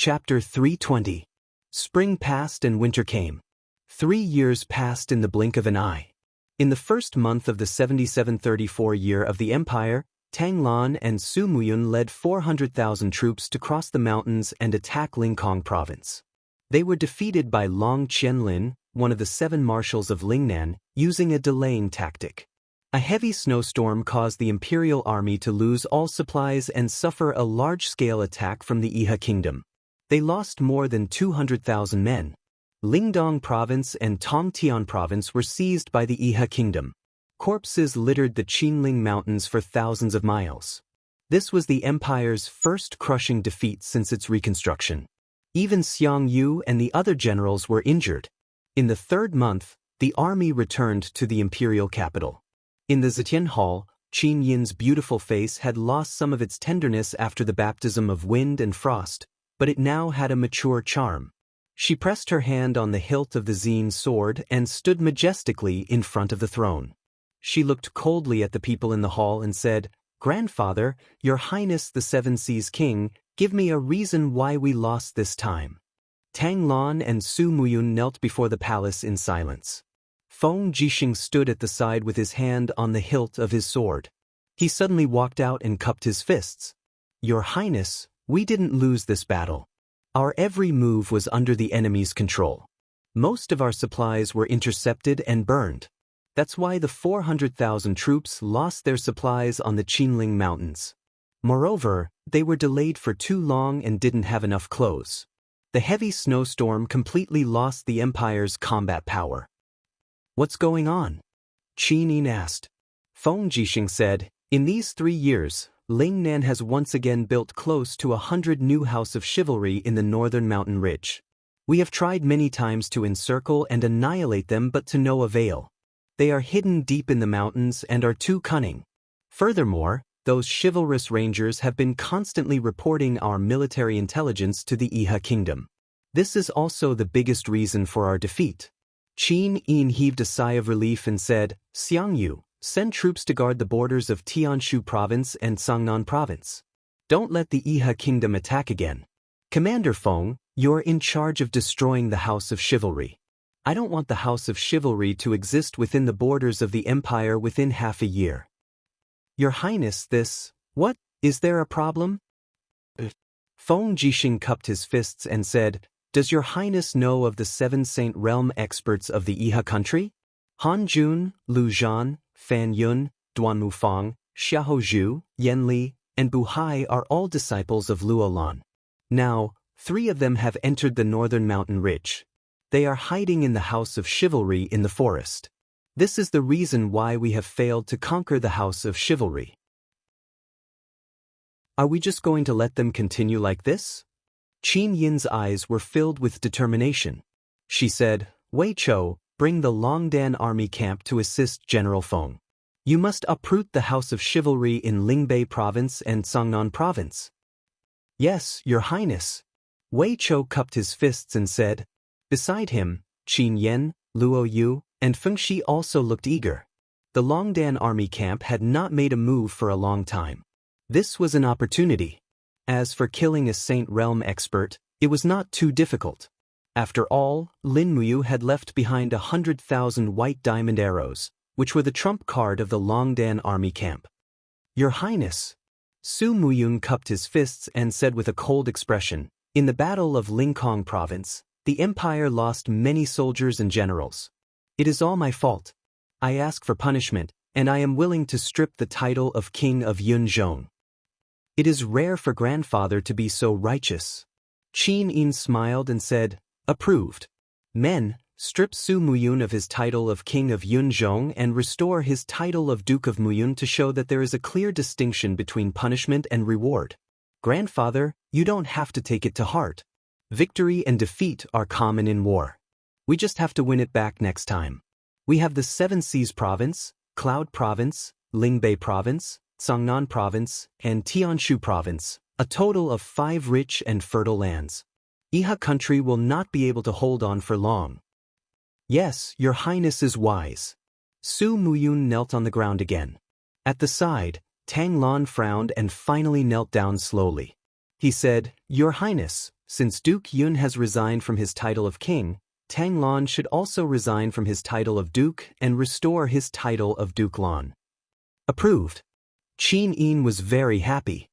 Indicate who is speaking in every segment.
Speaker 1: Chapter 320. Spring passed and winter came. 3 years passed in the blink of an eye. In the first month of the 7734 year of the empire, Tang Lan and Su Muyun led 400,000 troops to cross the mountains and attack Lingkong province. They were defeated by Long Qianlin, one of the 7 marshals of Lingnan, using a delaying tactic. A heavy snowstorm caused the imperial army to lose all supplies and suffer a large-scale attack from the Iha kingdom. They lost more than 200,000 men. Lingdong province and Tongtian province were seized by the Iha kingdom. Corpses littered the Qinling mountains for thousands of miles. This was the empire's first crushing defeat since its reconstruction. Even Xianxia and the other generals were injured. In the 3rd month, the army returned to the imperial capital. In the Zetian Hall, Qin Yin's beautiful face had lost some of its tenderness after the baptism of wind and frost, but it now had a mature charm. She pressed her hand on the hilt of the Zine sword and stood majestically in front of the throne. She looked coldly at the people in the hall and said, "Grandfather, Your Highness the Seven Seas King, give me a reason why we lost this time." Tang Lan and Su Muyun knelt before the palace in silence. Feng Jixing stood at the side with his hand on the hilt of his sword. He suddenly walked out and cupped his fists. "Your Highness, we didn't lose this battle. Our every move was under the enemy's control. Most of our supplies were intercepted and burned. That's why the 400,000 troops lost their supplies on the Qinling mountains. Moreover, they were delayed for too long and didn't have enough clothes. The heavy snowstorm completely lost the empire's combat power." "What's going on?" Qin Yin asked. Feng Jixing said, "In these 3 years, Lingnan has once again built close to 100 new House of Chivalry in the northern mountain ridge. We have tried many times to encircle and annihilate them, but to no avail. They are hidden deep in the mountains and are too cunning. Furthermore, those chivalrous rangers have been constantly reporting our military intelligence to the Iha kingdom. This is also the biggest reason for our defeat." Qin Yin heaved a sigh of relief and said, "Xianxia, send troops to guard the borders of Tianshu province and Sangnan province. Don't let the Iha kingdom attack again. Commander Feng, you're in charge of destroying the House of Chivalry. I don't want the House of Chivalry to exist within the borders of the empire within half a year." "Your Highness, what, is there a problem?" Feng Jixing cupped his fists and said, "Does Your Highness know of the 7 Saint Realm experts of the Iha country? Han Jun, Lu Zhan, Fan Yun, Duan Mufang, Xiahou Zhu, Yan Li, and Bu Hai are all disciples of Luo Lan. Now, 3 of them have entered the northern mountain ridge. They are hiding in the House of Chivalry in the forest. This is the reason why we have failed to conquer the House of Chivalry. Are we just going to let them continue like this?" Qin Yin's eyes were filled with determination. She said, "Wei Chou, bring the Longdan army camp to assist General Feng. You must uproot the House of Chivalry in Lingbei province and Sangnan province." "Yes, Your Highness." Wei Chou cupped his fists and said. Beside him, Qin Yan, Luo Yu, and Feng Shi also looked eager. The Longdan army camp had not made a move for a long time. This was an opportunity. As for killing a Saint Realm expert, it was not too difficult. After all, Lin Muyu had left behind 100,000 white diamond arrows, which were the trump card of the Longdan army camp. "Your Highness." Su Muyun cupped his fists and said with a cold expression, "In the Battle of Lingkong province, the empire lost many soldiers and generals. It is all my fault. I ask for punishment, and I am willing to strip the title of King of Yunzhong." "It is rare for grandfather to be so righteous." Qin Yin smiled and said, "Approved. Men, strip Su Muyun of his title of King of Yunzhong and restore his title of Duke of Muyun to show that there is a clear distinction between punishment and reward. Grandfather, you don't have to take it to heart. Victory and defeat are common in war. We just have to win it back next time. We have the 7 Seas province, Cloud province, Lingbei province, Sangnan province, and Tianshu province, a total of 5 rich and fertile lands. Iha country will not be able to hold on for long." "Yes, Your Highness is wise." Su Muyun knelt on the ground again. At the side, Tang Lan frowned and finally knelt down slowly. He said, "Your Highness, Since Duke Yun has resigned from his title of king, Tang Lan should also resign from his title of duke and restore his title of Duke Lan. Approved. Qin Yin was very happy.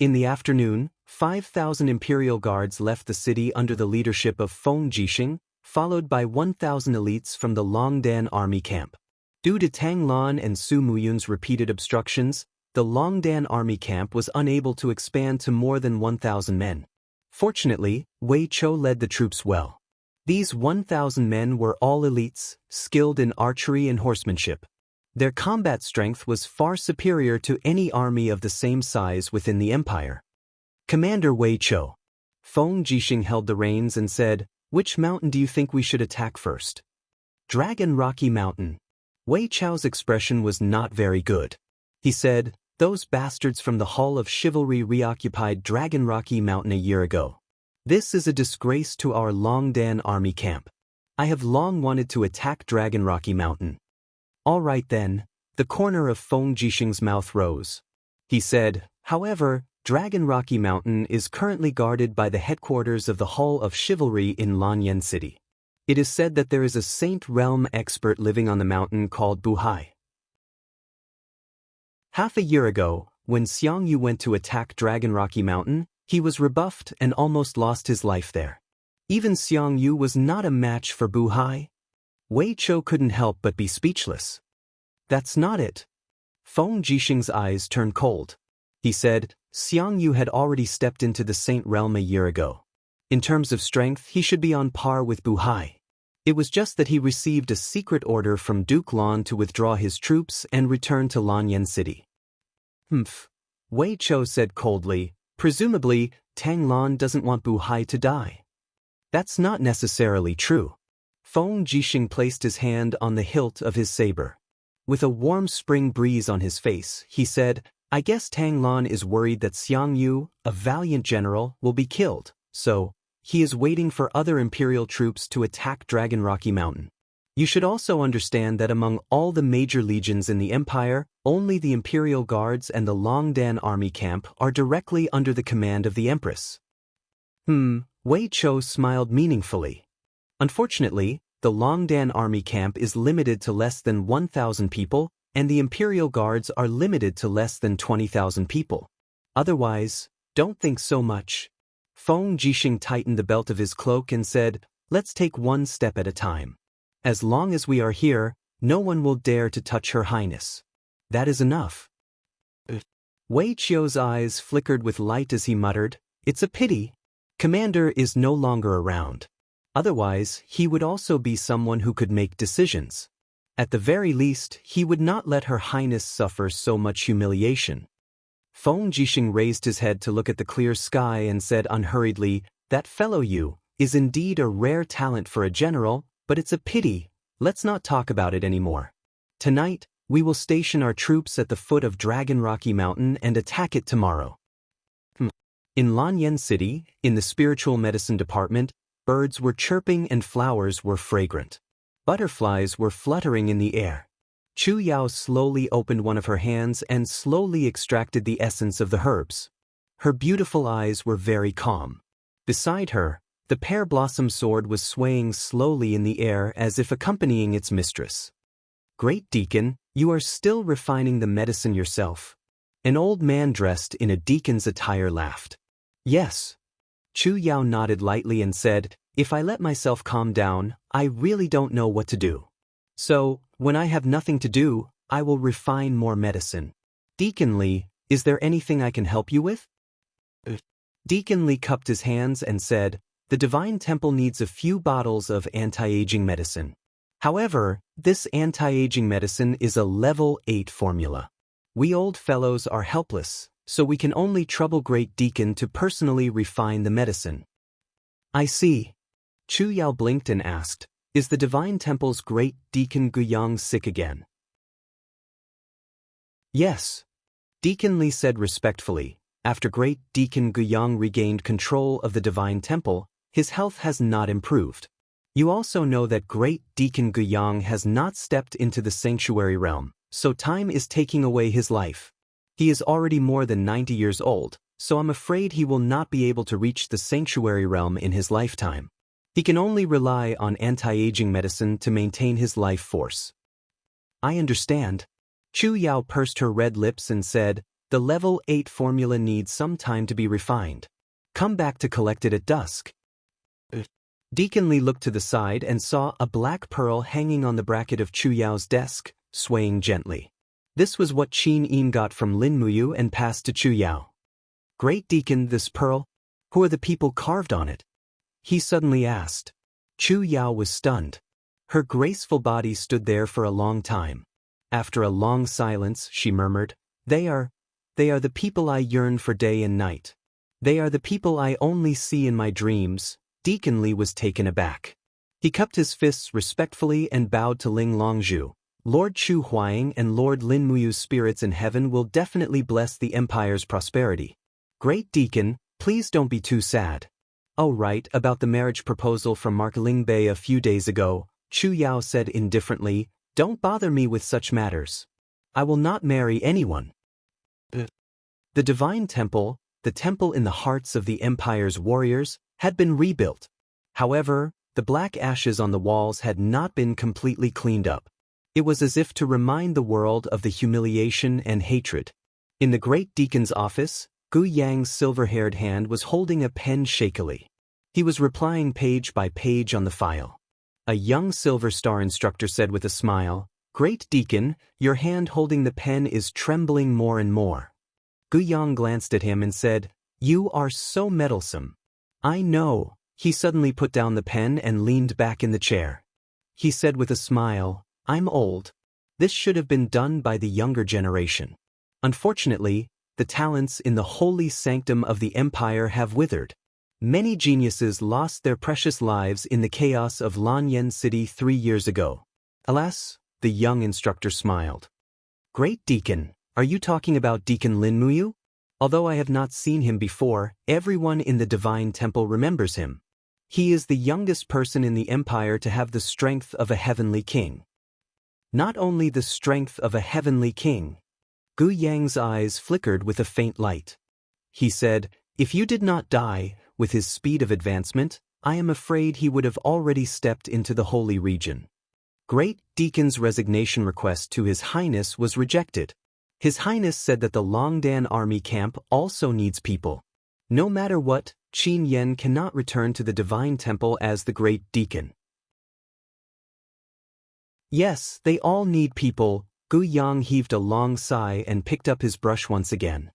Speaker 1: In the afternoon, 5,000 imperial guards left the city under the leadership of Feng Jixing, followed by 1,000 elites from the Longdan army camp. Due to Tang Lan and Su Muyun's repeated obstructions, the Longdan army camp was unable to expand to more than 1,000 men. Fortunately, Wei Chou led the troops well. These 1,000 men were all elites, skilled in archery and horsemanship. Their combat strength was far superior to any army of the same size within the empire. Commander Wei Chou. Feng Jixing held the reins and said, "Which mountain do you think we should attack first?" "Dragon Rocky Mountain." Wei Chou's expression was not very good. He said, "Those bastards from the Hall of Chivalry reoccupied Dragon Rocky Mountain a year ago. This is a disgrace to our Longdan army camp. I have long wanted to attack Dragon Rocky Mountain." "All right then." The corner of Feng Jixing's mouth rose. He said, "However, Dragon Rocky Mountain is currently guarded by the headquarters of the Hall of Chivalry in Lanyan City. It is said that there is a Saint Realm expert living on the mountain called Buhai. Half a year ago, when Xianxia went to attack Dragon Rocky Mountain, he was rebuffed and almost lost his life there. Even Xianxia was not a match for Buhai." Wei Chou couldn't help but be speechless. "That's not it." Feng Jixing's eyes turned cold. He said, "Xianxia had already stepped into the Saint Realm a year ago. In terms of strength, he should be on par with Buhai. It was just that he received a secret order from Duke Lan to withdraw his troops and return to Lanyan City." "Humph," Wei Chou said coldly. "Presumably, Tang Lan doesn't want Buhai to die." "That's not necessarily true." Feng Jixing placed his hand on the hilt of his saber. With a warm spring breeze on his face, he said, "I guess Tang Lan is worried that Xianxia, a valiant general, will be killed, so he is waiting for other imperial troops to attack Dragon Rocky Mountain. You should also understand that among all the major legions in the empire, only the imperial guards and the Longdan army camp are directly under the command of the empress." Wei Chou smiled meaningfully. "Unfortunately, the Longdan army camp is limited to less than 1,000 people, and the imperial guards are limited to less than 20,000 people. Otherwise, don't think so much." Feng Jixing tightened the belt of his cloak and said, "Let's take one step at a time. As long as we are here, no one will dare to touch Her Highness. That is enough." Wei Chou's eyes flickered with light as he muttered, "It's a pity. Commander is no longer around. Otherwise, he would also be someone who could make decisions. At the very least, he would not let Her Highness suffer so much humiliation." Feng Jixing raised his head to look at the clear sky and said unhurriedly, "That fellow Yu is indeed a rare talent for a general, but it's a pity. Let's not talk about it anymore. Tonight, we will station our troops at the foot of Dragon Rocky Mountain and attack it tomorrow." In Lanyan City, in the spiritual medicine department, birds were chirping and flowers were fragrant. Butterflies were fluttering in the air. Chu Yao slowly opened one of her hands and slowly extracted the essence of the herbs. Her beautiful eyes were very calm. Beside her, the pear blossom sword was swaying slowly in the air as if accompanying its mistress. "Great Deacon, you are still refining the medicine yourself." An old man dressed in a deacon's attire laughed. "Yes." Chu Yao nodded lightly and said, "If I let myself calm down, I really don't know what to do. So, when I have nothing to do, I will refine more medicine. Deacon Li, is there anything I can help you with?" Deacon Li cupped his hands and said, "The Divine Temple needs a few bottles of anti-aging medicine. However, this anti-aging medicine is a level 8 formula. We old fellows are helpless, so we can only trouble Great Deacon to personally refine the medicine." "I see." Chu Yao blinked and asked, "Is the Divine Temple's Great Deacon Guyang sick again?" "Yes." Deacon Li said respectfully. After Great Deacon Guyang regained control of the Divine Temple, his health has not improved. You also know that Great Deacon Guyang has not stepped into the sanctuary realm, so time is taking away his life. He is already more than 90 years old, so I'm afraid he will not be able to reach the sanctuary realm in his lifetime. He can only rely on anti-aging medicine to maintain his life force. I understand. Chu Yao pursed her red lips and said, the level 8 formula needs some time to be refined. Come back to collect it at dusk. Deacon Li looked to the side and saw a black pearl hanging on the bracket of Chu Yao's desk, swaying gently. This was what Qin Yin got from Lin Muyu and passed to Chu Yao. Great Deacon, this pearl? Who are the people carved on it? He suddenly asked. Chu Yao was stunned. Her graceful body stood there for a long time. After a long silence, she murmured, They are the people I yearn for day and night. They are the people I only see in my dreams. Deacon Li was taken aback. He cupped his fists respectfully and bowed to Ling Longzhu. Lord Chu Huaying and Lord Lin Muyu's spirits in heaven will definitely bless the empire's prosperity. Great Deacon, please don't be too sad. Oh right, about the marriage proposal from Mark Ling Bei a few days ago, Chu Yao said indifferently, don't bother me with such matters. I will not marry anyone. The Divine Temple, the temple in the hearts of the empire's warriors, had been rebuilt. However, the black ashes on the walls had not been completely cleaned up. It was as if to remind the world of the humiliation and hatred. In the Great Deacon's office, Gu Yang's silver-haired hand was holding a pen shakily. He was replying page by page on the file. A young Silver Star instructor said with a smile, Great Deacon, your hand holding the pen is trembling more and more. Gu Yang glanced at him and said, You are so meddlesome. I know. He suddenly put down the pen and leaned back in the chair. He said with a smile, I'm old. This should have been done by the younger generation. Unfortunately, the talents in the holy sanctum of the empire have withered. Many geniuses lost their precious lives in the chaos of Lanyan City 3 years ago. Alas, the young instructor smiled. Great Deacon, are you talking about Deacon Lin Muyu? Although I have not seen him before, everyone in the Divine Temple remembers him. He is the youngest person in the empire to have the strength of a heavenly king. Not only the strength of a heavenly king. Gu Yang's eyes flickered with a faint light. He said, If you did not die, with his speed of advancement, I am afraid he would have already stepped into the holy region. Great Deacon's resignation request to His Highness was rejected. His Highness said that the Longdan army camp also needs people. No matter what, Qin Yen cannot return to the Divine Temple as the Great Deacon. Yes, they all need people. Gu Yang heaved a long sigh and picked up his brush once again.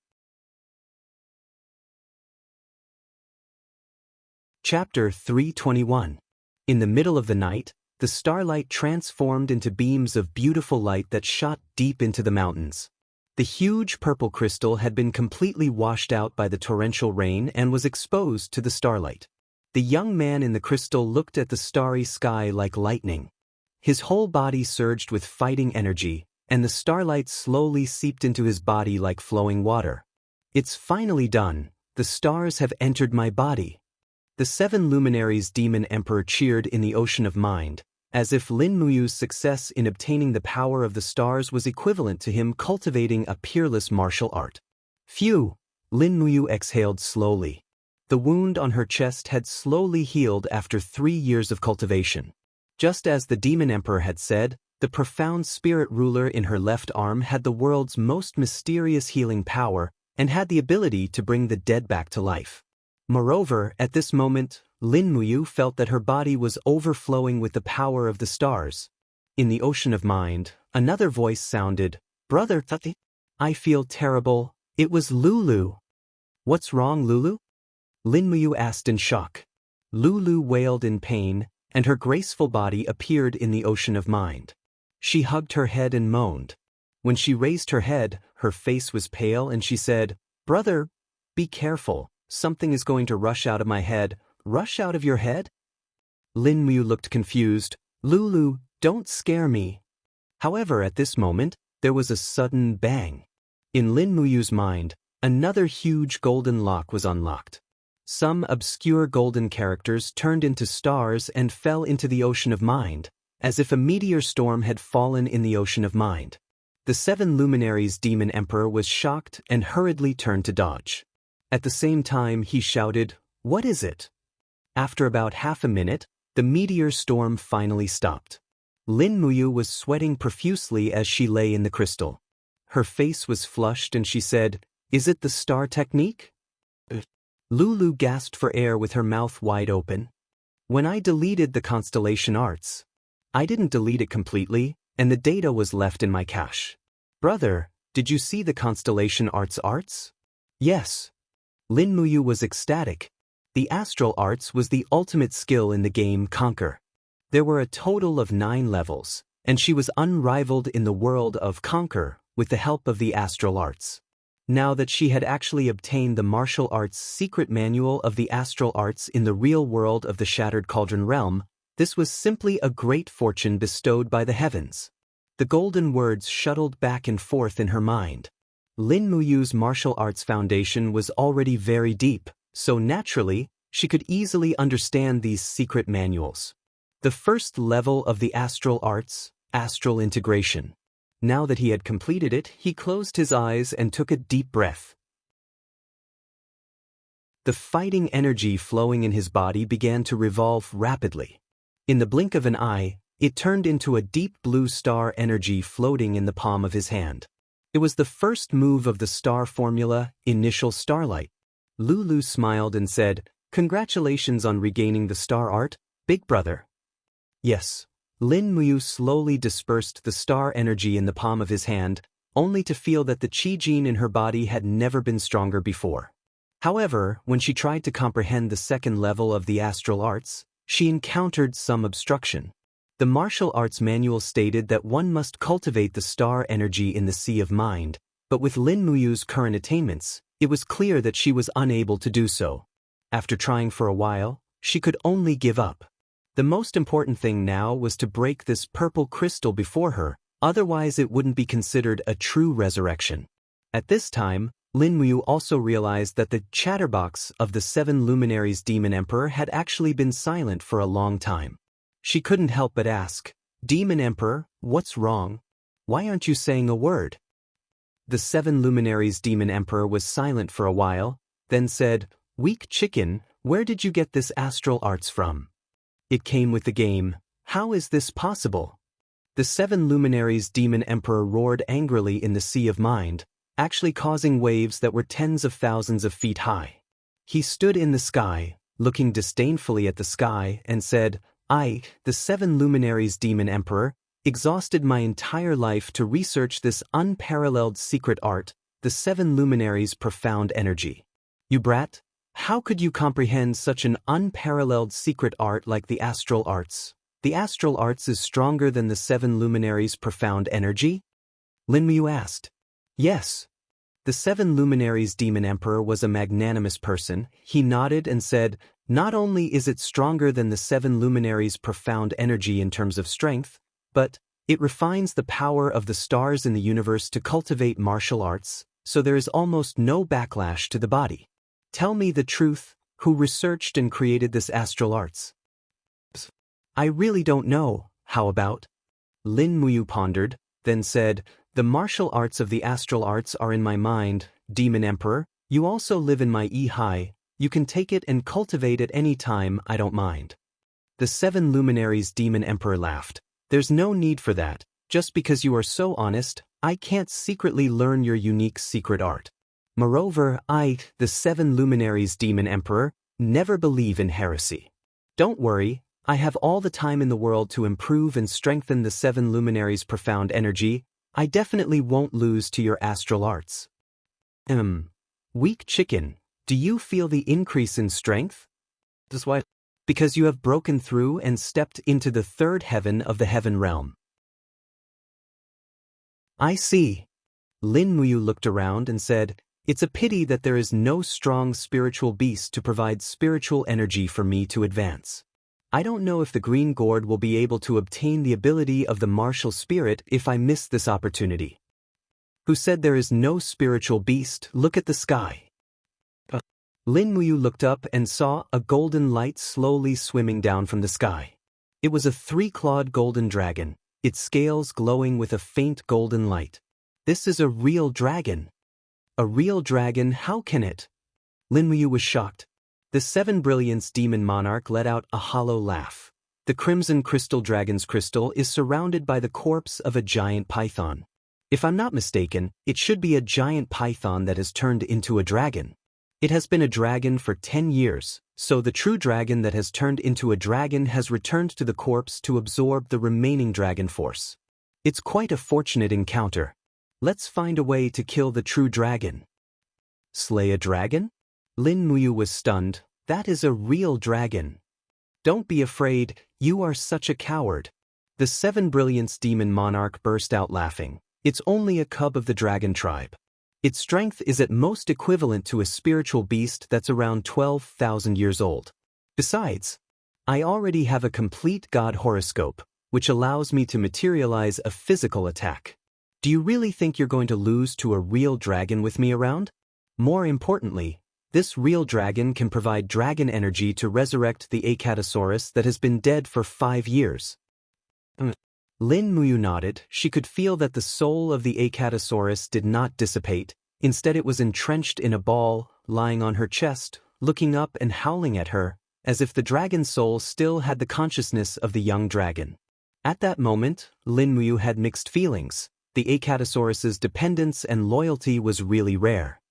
Speaker 1: Chapter 321. In the middle of the night, the starlight transformed into beams of beautiful light that shot deep into the mountains. The huge purple crystal had been completely washed out by the torrential rain and was exposed to the starlight. The young man in the crystal looked at the starry sky like lightning. His whole body surged with fighting energy, and the starlight slowly seeped into his body like flowing water. It's finally done. The stars have entered my body. The 7 luminaries Demon Emperor cheered in the ocean of mind, as if Lin Muyu's success in obtaining the power of the stars was equivalent to him cultivating a peerless martial art. Phew! Lin Muyu exhaled slowly. The wound on her chest had slowly healed after 3 years of cultivation. Just as the Demon Emperor had said, the profound spirit ruler in her left arm had the world's most mysterious healing power and had the ability to bring the dead back to life. Moreover, at this moment, Lin Muyu felt that her body was overflowing with the power of the stars. In the ocean of mind, another voice sounded, Brother Tati, I feel terrible. It was Lulu. What's wrong, Lulu? Lin Muyu asked in shock. Lulu wailed in pain, and her graceful body appeared in the ocean of mind. She hugged her head and moaned. When she raised her head, her face was pale and she said, Brother, be careful. Something is going to rush out of my head. Rush out of your head? Lin Muyu looked confused. Lulu, don't scare me. However, at this moment, there was a sudden bang. In Lin Muyu's mind, another huge golden lock was unlocked. Some obscure golden characters turned into stars and fell into the ocean of mind, as if a meteor storm had fallen in the ocean of mind. The 7 luminaries Demon Emperor was shocked and hurriedly turned to dodge. At the same time he shouted, "What is it?" After about half a minute, the meteor storm finally stopped. Lin Muyu was sweating profusely as she lay in the crystal. Her face was flushed and she said, "Is it the star technique?" Lulu gasped for air with her mouth wide open. "When I deleted the constellation arts, I didn't delete it completely, and the data was left in my cache." "Brother, did you see the constellation arts?" "Yes." Lin Muyu was ecstatic. The astral arts was the ultimate skill in the game Conquer. There were a total of 9 levels, and she was unrivaled in the world of Conquer with the help of the astral arts. Now that she had actually obtained the martial arts secret manual of the astral arts in the real world of the Shattered Cauldron realm, this was simply a great fortune bestowed by the heavens. The golden words shuttled back and forth in her mind. Lin Muyu's martial arts foundation was already very deep, so naturally, she could easily understand these secret manuals. The first level of the astral arts, astral integration. Now that he had completed it, he closed his eyes and took a deep breath. The fighting energy flowing in his body began to revolve rapidly. In the blink of an eye, it turned into a deep blue star energy floating in the palm of his hand. It was the first move of the star formula, Initial Starlight. Lulu smiled and said, "Congratulations on regaining the star art, big brother." "Yes." Lin Muyu slowly dispersed the star energy in the palm of his hand, only to feel that the chi gene in her body had never been stronger before. However, when she tried to comprehend the second level of the astral arts, she encountered some obstruction. The martial arts manual stated that one must cultivate the star energy in the sea of mind, but with Lin Muyu's current attainments, it was clear that she was unable to do so. After trying for a while, she could only give up. The most important thing now was to break this purple crystal before her, otherwise it wouldn't be considered a true resurrection. At this time, Lin Muyu also realized that the chatterbox of the 7 luminaries Demon Emperor had actually been silent for a long time. She couldn't help but ask, "Demon Emperor, what's wrong? Why aren't you saying a word?" The 7 luminaries Demon Emperor was silent for a while, then said, "Weak chicken, where did you get this astral arts from?" "It came with the game. How is this possible?" The 7 luminaries Demon Emperor roared angrily in the sea of mind, actually causing waves that were tens of thousands of feet high. He stood in the sky, looking disdainfully at the sky, and said, "I, the 7 luminaries Demon Emperor, exhausted my entire life to research this unparalleled secret art, the 7 luminaries' profound energy. You brat, how could you comprehend such an unparalleled secret art like the astral arts? The astral arts is stronger than the 7 luminaries' profound energy?" Lin Muyu asked. "Yes." The 7 luminaries Demon Emperor was a magnanimous person. He nodded and said, "Not only is it stronger than the 7 luminaries' profound energy in terms of strength, but it refines the power of the stars in the universe to cultivate martial arts, so there is almost no backlash to the body. Tell me the truth, who researched and created this astral arts?" "I really don't know, how about?" Lin Muyu pondered, then said, "The martial arts of the astral arts are in my mind, Demon Emperor. You also live in my Yi. You can take it and cultivate at any time, I don't mind." The 7 luminaries Demon Emperor laughed. "There's no need for that. Just because you are so honest, I can't secretly learn your unique secret art. Moreover, I, the 7 luminaries Demon Emperor, never believe in heresy. Don't worry, I have all the time in the world to improve and strengthen the 7 luminaries' profound energy. I definitely won't lose to your astral arts." Weak chicken, do you feel the increase in strength?" "That's why." "Because you have broken through and stepped into the 3rd heaven of the heaven realm." "I see." Lin Muyu looked around and said, "It's a pity that there is no strong spiritual beast to provide spiritual energy for me to advance. I don't know if the Green Gourd will be able to obtain the ability of the martial spirit if I miss this opportunity." "Who said there is no spiritual beast? Look at the sky." Lin Muyu looked up and saw a golden light slowly swimming down from the sky. It was a 3-clawed golden dragon, its scales glowing with a faint golden light. "This is a real dragon." "A real dragon, how can it?" Lin Muyu was shocked. The Seven Brilliance Demon Monarch let out a hollow laugh. The Crimson Crystal Dragon's crystal is surrounded by the corpse of a giant python. If I'm not mistaken, it should be a giant python that has turned into a dragon. It has been a dragon for 10 years, so the true dragon that has turned into a dragon has returned to the corpse to absorb the remaining dragon force. It's quite a fortunate encounter. Let's find a way to kill the true dragon. Slay a dragon? Lin Muyu was stunned. That is a real dragon. Don't be afraid, you are such a coward. The Seven Brilliance Demon Monarch burst out laughing. It's only a cub of the dragon tribe. Its strength is at most equivalent to a spiritual beast that's around 12,000 years old. Besides, I already have a complete god horoscope, which allows me to materialize a physical attack. Do you really think you're going to lose to a real dragon with me around? More importantly, this real dragon can provide dragon energy to resurrect the Acatosaurus that has been dead for 5 years. Lin Muyu nodded. She could feel that the soul of the Acatosaurus did not dissipate. Instead it was entrenched in a ball, lying on her chest, looking up and howling at her, as if the dragon soul still had the consciousness of the young dragon. At that moment, Lin Muyu had mixed feelings. The Acatosaurus's dependence and loyalty was really rare.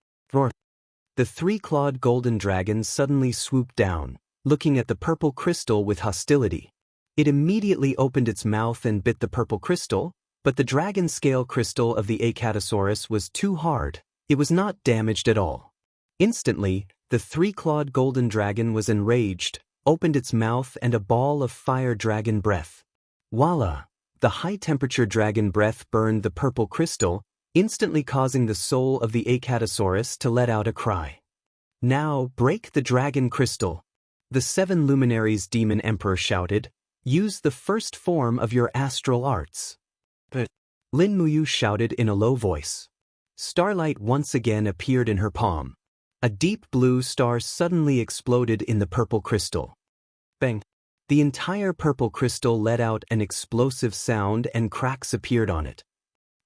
Speaker 1: The three-clawed golden dragon suddenly swooped down, looking at the purple crystal with hostility. It immediately opened its mouth and bit the purple crystal, but the dragon scale crystal of the Acatosaurus was too hard. It was not damaged at all. Instantly, the three-clawed golden dragon was enraged, opened its mouth and a ball of fire dragon breath. Voila! The high-temperature dragon breath burned the purple crystal, instantly causing the soul of the Acatosaurus to let out a cry. Now, break the dragon crystal. The Seven Luminaries Demon Emperor shouted. Use the first form of your astral arts. But Lin Muyu shouted in a low voice. Starlight once again appeared in her palm. A deep blue star suddenly exploded in the purple crystal. Bang! The entire purple crystal let out an explosive sound and cracks appeared on it.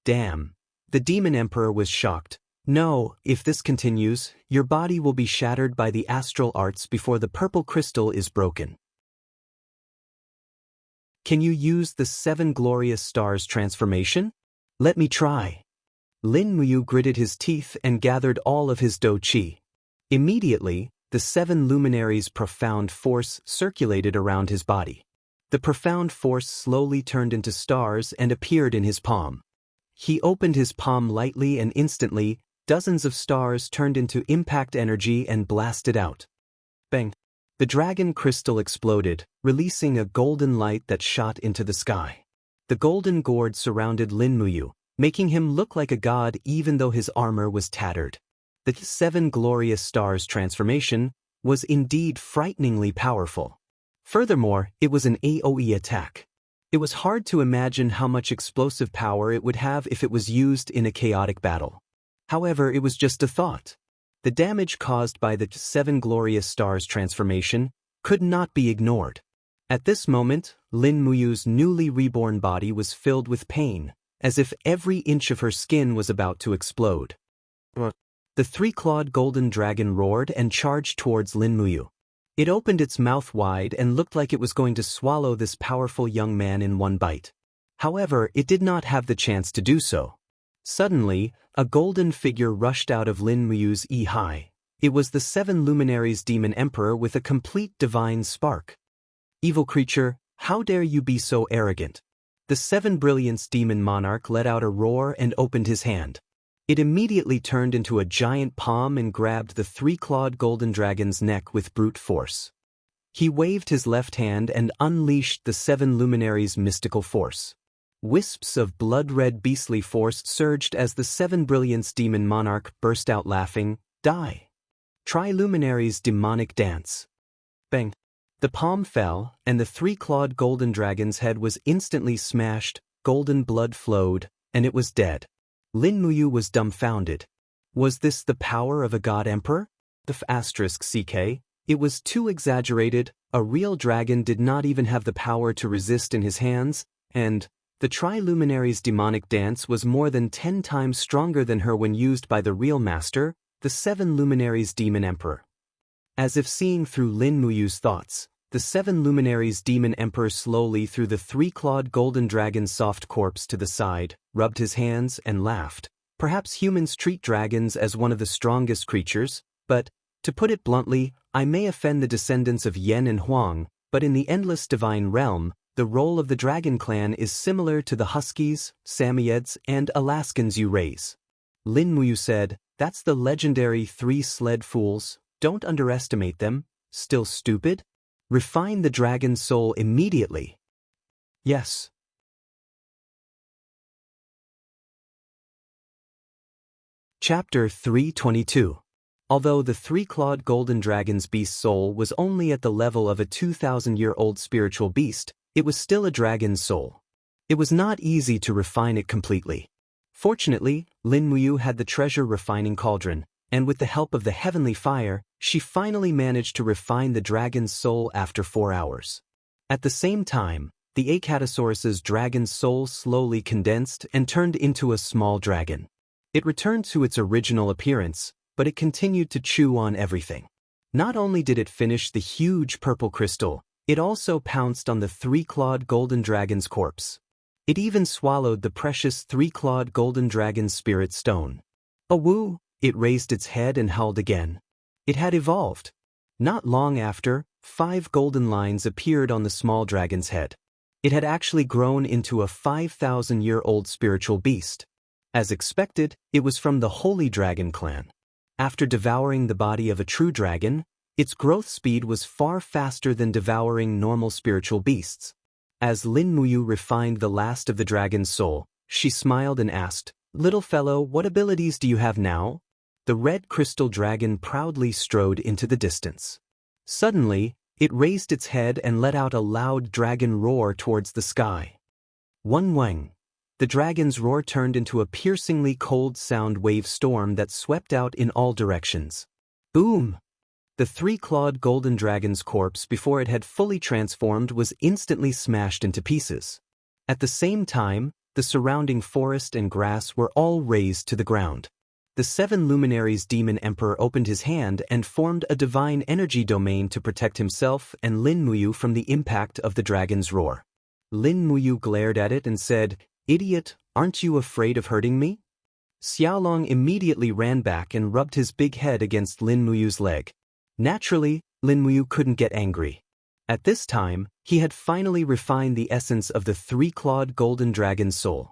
Speaker 1: Damn! The Demon Emperor was shocked. No, if this continues, your body will be shattered by the astral arts before the purple crystal is broken. Can you use the Seven Glorious Stars transformation? Let me try. Lin Muyu gritted his teeth and gathered all of his Do Qi. Immediately, the Seven Luminaries' profound force circulated around his body. The profound force slowly turned into stars and appeared in his palm. He opened his palm lightly and instantly, dozens of stars turned into impact energy and blasted out. Bang! The dragon crystal exploded, releasing a golden light that shot into the sky. The golden gourd surrounded Lin Muyu, making him look like a god even though his armor was tattered. The Seven Glorious Stars transformation was indeed frighteningly powerful. Furthermore, it was an AoE attack. It was hard to imagine how much explosive power it would have if it was used in a chaotic battle. However, it was just a thought. The damage caused by the Seven Glorious Stars transformation could not be ignored. At this moment, Lin Muyu's newly reborn body was filled with pain, as if every inch of her skin was about to explode. The three-clawed golden dragon roared and charged towards Lin Muyu. It opened its mouth wide and looked like it was going to swallow this powerful young man in one bite. However, it did not have the chance to do so. Suddenly, a golden figure rushed out of Lin Muyu's eye. It was the Seven Luminaries Demon Emperor with a complete divine spark. Evil creature, how dare you be so arrogant? The Seven Brilliance Demon Monarch let out a roar and opened his hand. It immediately turned into a giant palm and grabbed the three-clawed golden dragon's neck with brute force. He waved his left hand and unleashed the Seven Luminaries' mystical force. Wisps of blood-red beastly force surged as the Seven Brilliance Demon Monarch burst out laughing. Die! Try Luminaries' demonic dance. Bang! The palm fell, and the three-clawed golden dragon's head was instantly smashed, golden blood flowed, and it was dead. Lin Muyu was dumbfounded. Was this the power of a god emperor? *CK. It was too exaggerated. A real dragon did not even have the power to resist in his hands, and the Triluminary's demonic dance was more than 10 times stronger than her when used by the real master. the 7 luminaries demon emperor. As if seeing through Lin Muyu's thoughts, the 7 luminaries demon emperor slowly threw the 3-clawed golden dragon's soft corpse to the side, rubbed his hands, and laughed. Perhaps humans treat dragons as one of the strongest creatures, but, to put it bluntly, I may offend the descendants of Yen and Huang, but in the endless divine realm, the role of the dragon clan is similar to the Huskies, Samoyeds, and Alaskans you raise. Lin Muyu said, "That's the legendary 3-sled fools, don't underestimate them, still stupid? Refine the dragon's soul immediately." Yes. Chapter 322. Although the 3-clawed golden dragon's beast soul was only at the level of a 2,000-year-old spiritual beast, it was still a dragon's soul. It was not easy to refine it completely. Fortunately, Lin Muyu had the treasure refining cauldron, and with the help of the heavenly fire, she finally managed to refine the dragon's soul after 4 hours. At the same time, the Acatosaurus's dragon's soul slowly condensed and turned into a small dragon. It returned to its original appearance, but it continued to chew on everything. Not only did it finish the huge purple crystal, it also pounced on the 3-clawed golden dragon's corpse. It even swallowed the precious 3-clawed golden dragon's spirit stone. Awoo! It raised its head and howled again. It had evolved. Not long after, 5 golden lines appeared on the small dragon's head. It had actually grown into a 5,000-year-old spiritual beast. As expected, it was from the Holy Dragon clan. After devouring the body of a true dragon, its growth speed was far faster than devouring normal spiritual beasts. As Lin Muyu refined the last of the dragon's soul, she smiled and asked, "Little fellow, what abilities do you have now?" The red crystal dragon proudly strode into the distance. Suddenly, it raised its head and let out a loud dragon roar towards the sky. One wang. The dragon's roar turned into a piercingly cold sound wave storm that swept out in all directions. Boom! The 3-clawed golden dragon's corpse, before it had fully transformed, was instantly smashed into pieces. At the same time, the surrounding forest and grass were all razed to the ground. The 7 luminaries demon emperor opened his hand and formed a divine energy domain to protect himself and Lin Muyu from the impact of the dragon's roar. Lin Muyu glared at it and said, "Idiot, aren't you afraid of hurting me?" Xiaolong immediately ran back and rubbed his big head against Lin Muyu's leg. Naturally, Lin Muyu couldn't get angry. At this time, he had finally refined the essence of the 3-clawed golden dragon's soul.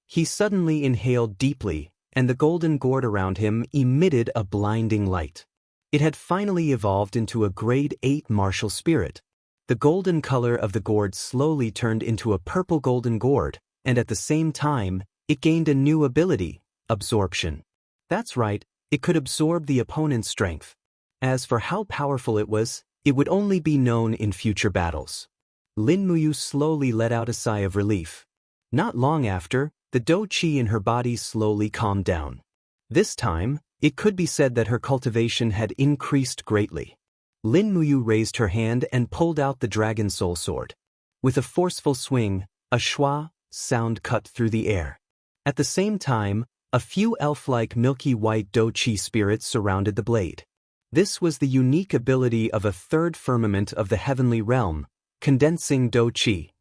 Speaker 1: He suddenly inhaled deeply, and the golden gourd around him emitted a blinding light. It had finally evolved into a grade 8 martial spirit. The golden color of the gourd slowly turned into a purple golden gourd, and at the same time, it gained a new ability, absorption. That's right, it could absorb the opponent's strength. As for how powerful it was, it would only be known in future battles. Lin Muyu slowly let out a sigh of relief. Not long after, the dou qi in her body slowly calmed down. This time, it could be said that her cultivation had increased greatly. Lin Muyu raised her hand and pulled out the dragon soul sword. With a forceful swing, a schwa sound cut through the air. At the same time, a few elf-like milky white dou qi spirits surrounded the blade. This was the unique ability of a third firmament of the heavenly realm, condensing dou qi.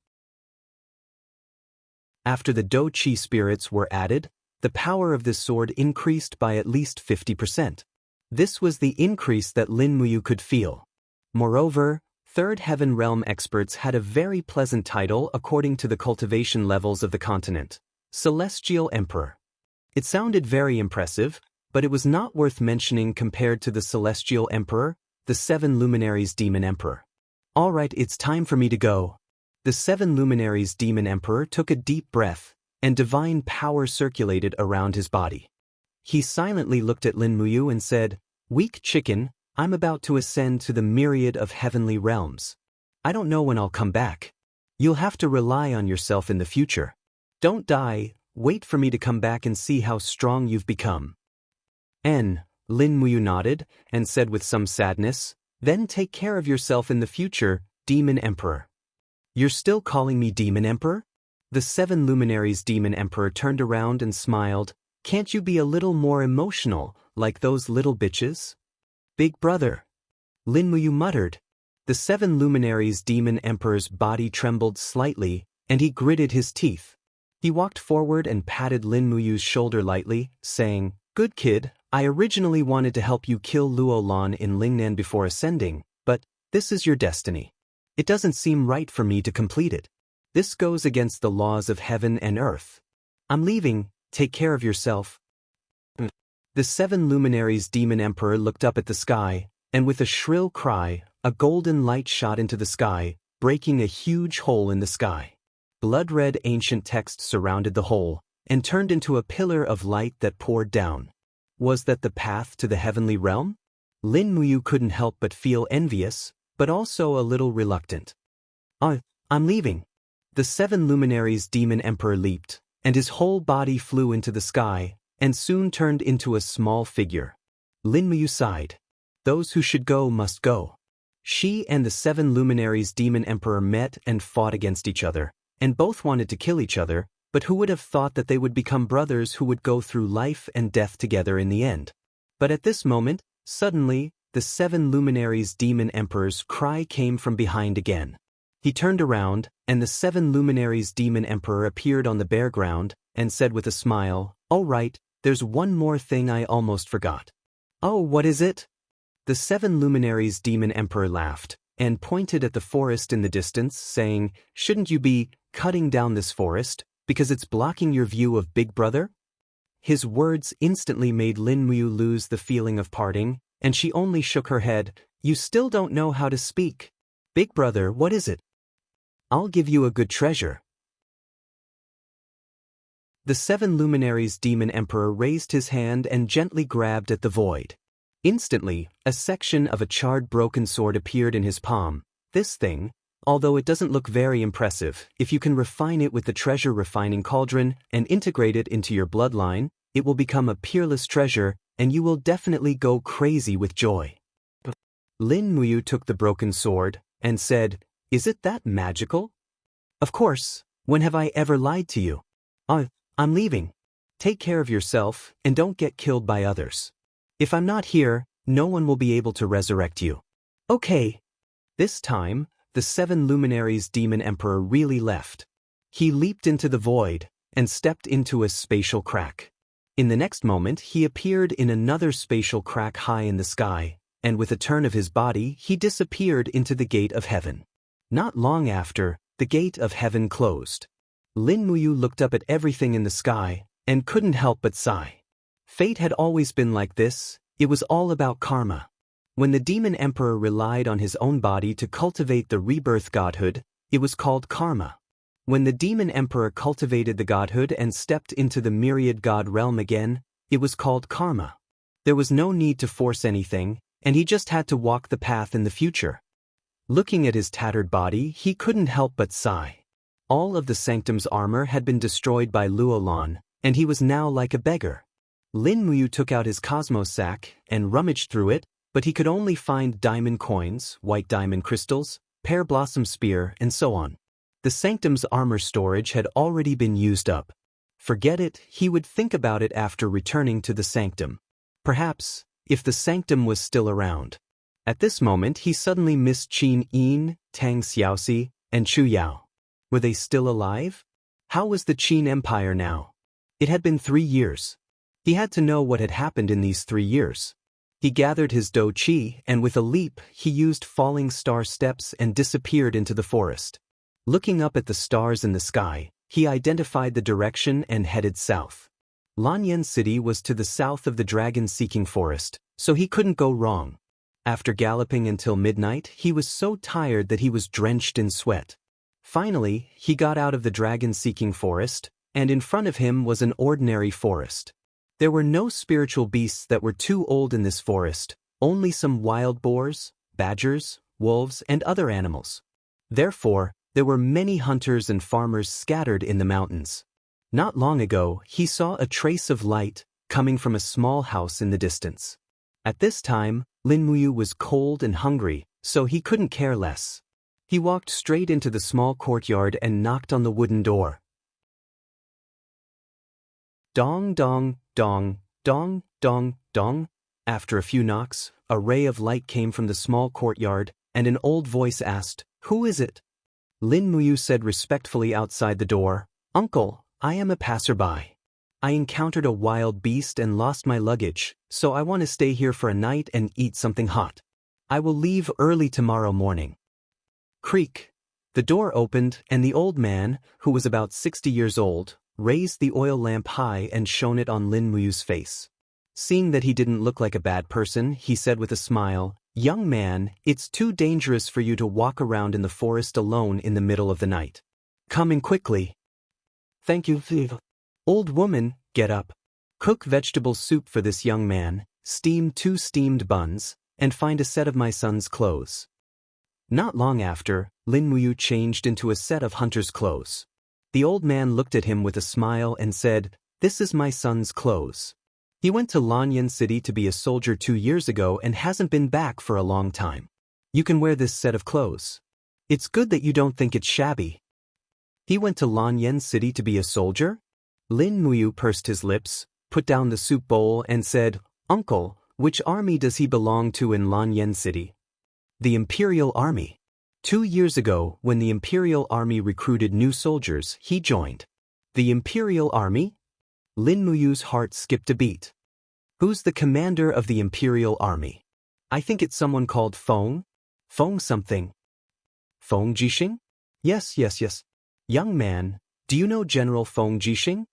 Speaker 1: After the dou qi spirits were added, the power of this sword increased by at least 50%. This was the increase that Lin Muyu could feel. Moreover, Third Heaven Realm experts had a very pleasant title according to the cultivation levels of the continent: Celestial Emperor. It sounded very impressive, but it was not worth mentioning compared to the Celestial Emperor, the 7 luminaries demon emperor. All right, it's time for me to go. The 7 luminaries demon emperor took a deep breath, and divine power circulated around his body. He silently looked at Lin Muyu and said, "Weak chicken, I'm about to ascend to the myriad of heavenly realms. I don't know when I'll come back. You'll have to rely on yourself in the future. Don't die, wait for me to come back and see how strong you've become." Lin Muyu nodded and said with some sadness, "Then take care of yourself in the future, Demon Emperor." "You're still calling me Demon Emperor?" The 7 luminaries Demon Emperor turned around and smiled. "Can't you be a little more emotional, Like those little bitches? Big brother. Lin Muyu muttered. The 7 luminaries' demon emperor's body trembled slightly, and he gritted his teeth. He walked forward and patted Lin Muyu's shoulder lightly, saying, "Good kid, I originally wanted to help you kill Luo Lan in Lingnan before ascending, but this is your destiny. It doesn't seem right for me to complete it. This goes against the laws of heaven and earth. I'm leaving, take care of yourself." The 7 luminaries' demon emperor looked up at the sky, and with a shrill cry, a golden light shot into the sky, breaking a huge hole in the sky. Blood-red ancient text surrounded the hole, and turned into a pillar of light that poured down. Was that the path to the heavenly realm? Lin Muyu couldn't help but feel envious, but also a little reluctant. I'm leaving." The 7 luminaries' demon emperor leaped, and his whole body flew into the sky, and soon turned into a small figure. Lin Muyu sighed. Those who should go must go. She and the 7 luminaries' demon emperor met and fought against each other, and both wanted to kill each other, but who would have thought that they would become brothers who would go through life and death together in the end? But at this moment, suddenly, the 7 luminaries' demon emperor's cry came from behind again. He turned around, and the 7 luminaries' demon emperor appeared on the bare ground, and said with a smile, "Oh right, there's one more thing I almost forgot." "Oh, what is it?" The 7 luminaries' demon emperor laughed, and pointed at the forest in the distance, saying, "Shouldn't you be cutting down this forest, because it's blocking your view of Big Brother?" His words instantly made Lin Muyu lose the feeling of parting, and she only shook her head. "You still don't know how to speak. Big Brother, what is it?" "I'll give you a good treasure." The 7 luminaries' demon emperor raised his hand and gently grabbed at the void. Instantly, a section of a charred broken sword appeared in his palm. This thing, although it doesn't look very impressive, if you can refine it with the treasure refining cauldron and integrate it into your bloodline, it will become a peerless treasure, and you will definitely go crazy with joy. Lin Muyu took the broken sword and said, "Is it that magical?" "Of course, when have I ever lied to you?" I'm leaving. Take care of yourself, and don't get killed by others. If I'm not here, no one will be able to resurrect you." "Okay." This time, the 7 luminaries' demon emperor really left. He leaped into the void, and stepped into a spatial crack. In the next moment he appeared in another spatial crack high in the sky, and with a turn of his body he disappeared into the gate of heaven. Not long after, the gate of heaven closed. Lin Muyu looked up at everything in the sky, and couldn't help but sigh. Fate had always been like this. It was all about karma. When the demon emperor relied on his own body to cultivate the rebirth godhood, it was called karma. When the demon emperor cultivated the godhood and stepped into the myriad god realm again, it was called karma. There was no need to force anything, and he just had to walk the path in the future. Looking at his tattered body, he couldn't help but sigh. All of the sanctum's armor had been destroyed by Luo Lan, and he was now like a beggar. Lin Muyu took out his cosmos sack and rummaged through it, but he could only find diamond coins, white diamond crystals, pear blossom spear, and so on. The sanctum's armor storage had already been used up. Forget it, he would think about it after returning to the sanctum. Perhaps, if the sanctum was still around. At this moment he suddenly missed Qin Yin, Tang Xiaoxi, and Chu Yao. Were they still alive? How was the Qin Empire now? It had been 3 years. He had to know what had happened in these 3 years. He gathered his Do Qi, and with a leap he used falling star steps and disappeared into the forest. Looking up at the stars in the sky, he identified the direction and headed south. Lanyan City was to the south of the dragon-seeking forest, so he couldn't go wrong. After galloping until midnight, he was so tired that he was drenched in sweat. Finally, he got out of the dragon-seeking forest, and in front of him was an ordinary forest. There were no spiritual beasts that were too old in this forest, only some wild boars, badgers, wolves, and other animals. Therefore, there were many hunters and farmers scattered in the mountains. Not long ago, he saw a trace of light coming from a small house in the distance. At this time, Lin Muyu was cold and hungry, so he couldn't care less. He walked straight into the small courtyard and knocked on the wooden door. Dong dong, dong, dong, dong, Dong. After a few knocks, a ray of light came from the small courtyard, and an old voice asked, "Who is it?" Lin Muyu said respectfully outside the door, "Uncle, I am a passerby. I encountered a wild beast and lost my luggage, so I want to stay here for a night and eat something hot. I will leave early tomorrow morning." Creak. The door opened, and the old man, who was about 60 years old, raised the oil lamp high and shone it on Lin Muyu's face. Seeing that he didn't look like a bad person, he said with a smile, "Young man, it's too dangerous for you to walk around in the forest alone in the middle of the night. Come in quickly." "Thank you." "Old woman, get up. Cook vegetable soup for this young man, steam 2 steamed buns, and find a set of my son's clothes." Not long after, Lin Muyu changed into a set of hunter's clothes. The old man looked at him with a smile and said, "This is my son's clothes. He went to Lanyan City to be a soldier 2 years ago and hasn't been back for a long time. You can wear this set of clothes. It's good that you don't think it's shabby." "He went to Lanyan City to be a soldier?" Lin Muyu pursed his lips, put down the soup bowl and said, "Uncle, which army does he belong to in Lanyan City?" "The Imperial Army. 2 years ago, when the Imperial Army recruited new soldiers, he joined." "The Imperial Army?" Lin Muyu's heart skipped a beat. "Who's the commander of the Imperial Army?" "I think it's someone called Feng. Feng something." "Feng Jixing?" Yes. "Young man, do you know General Feng Jixing?"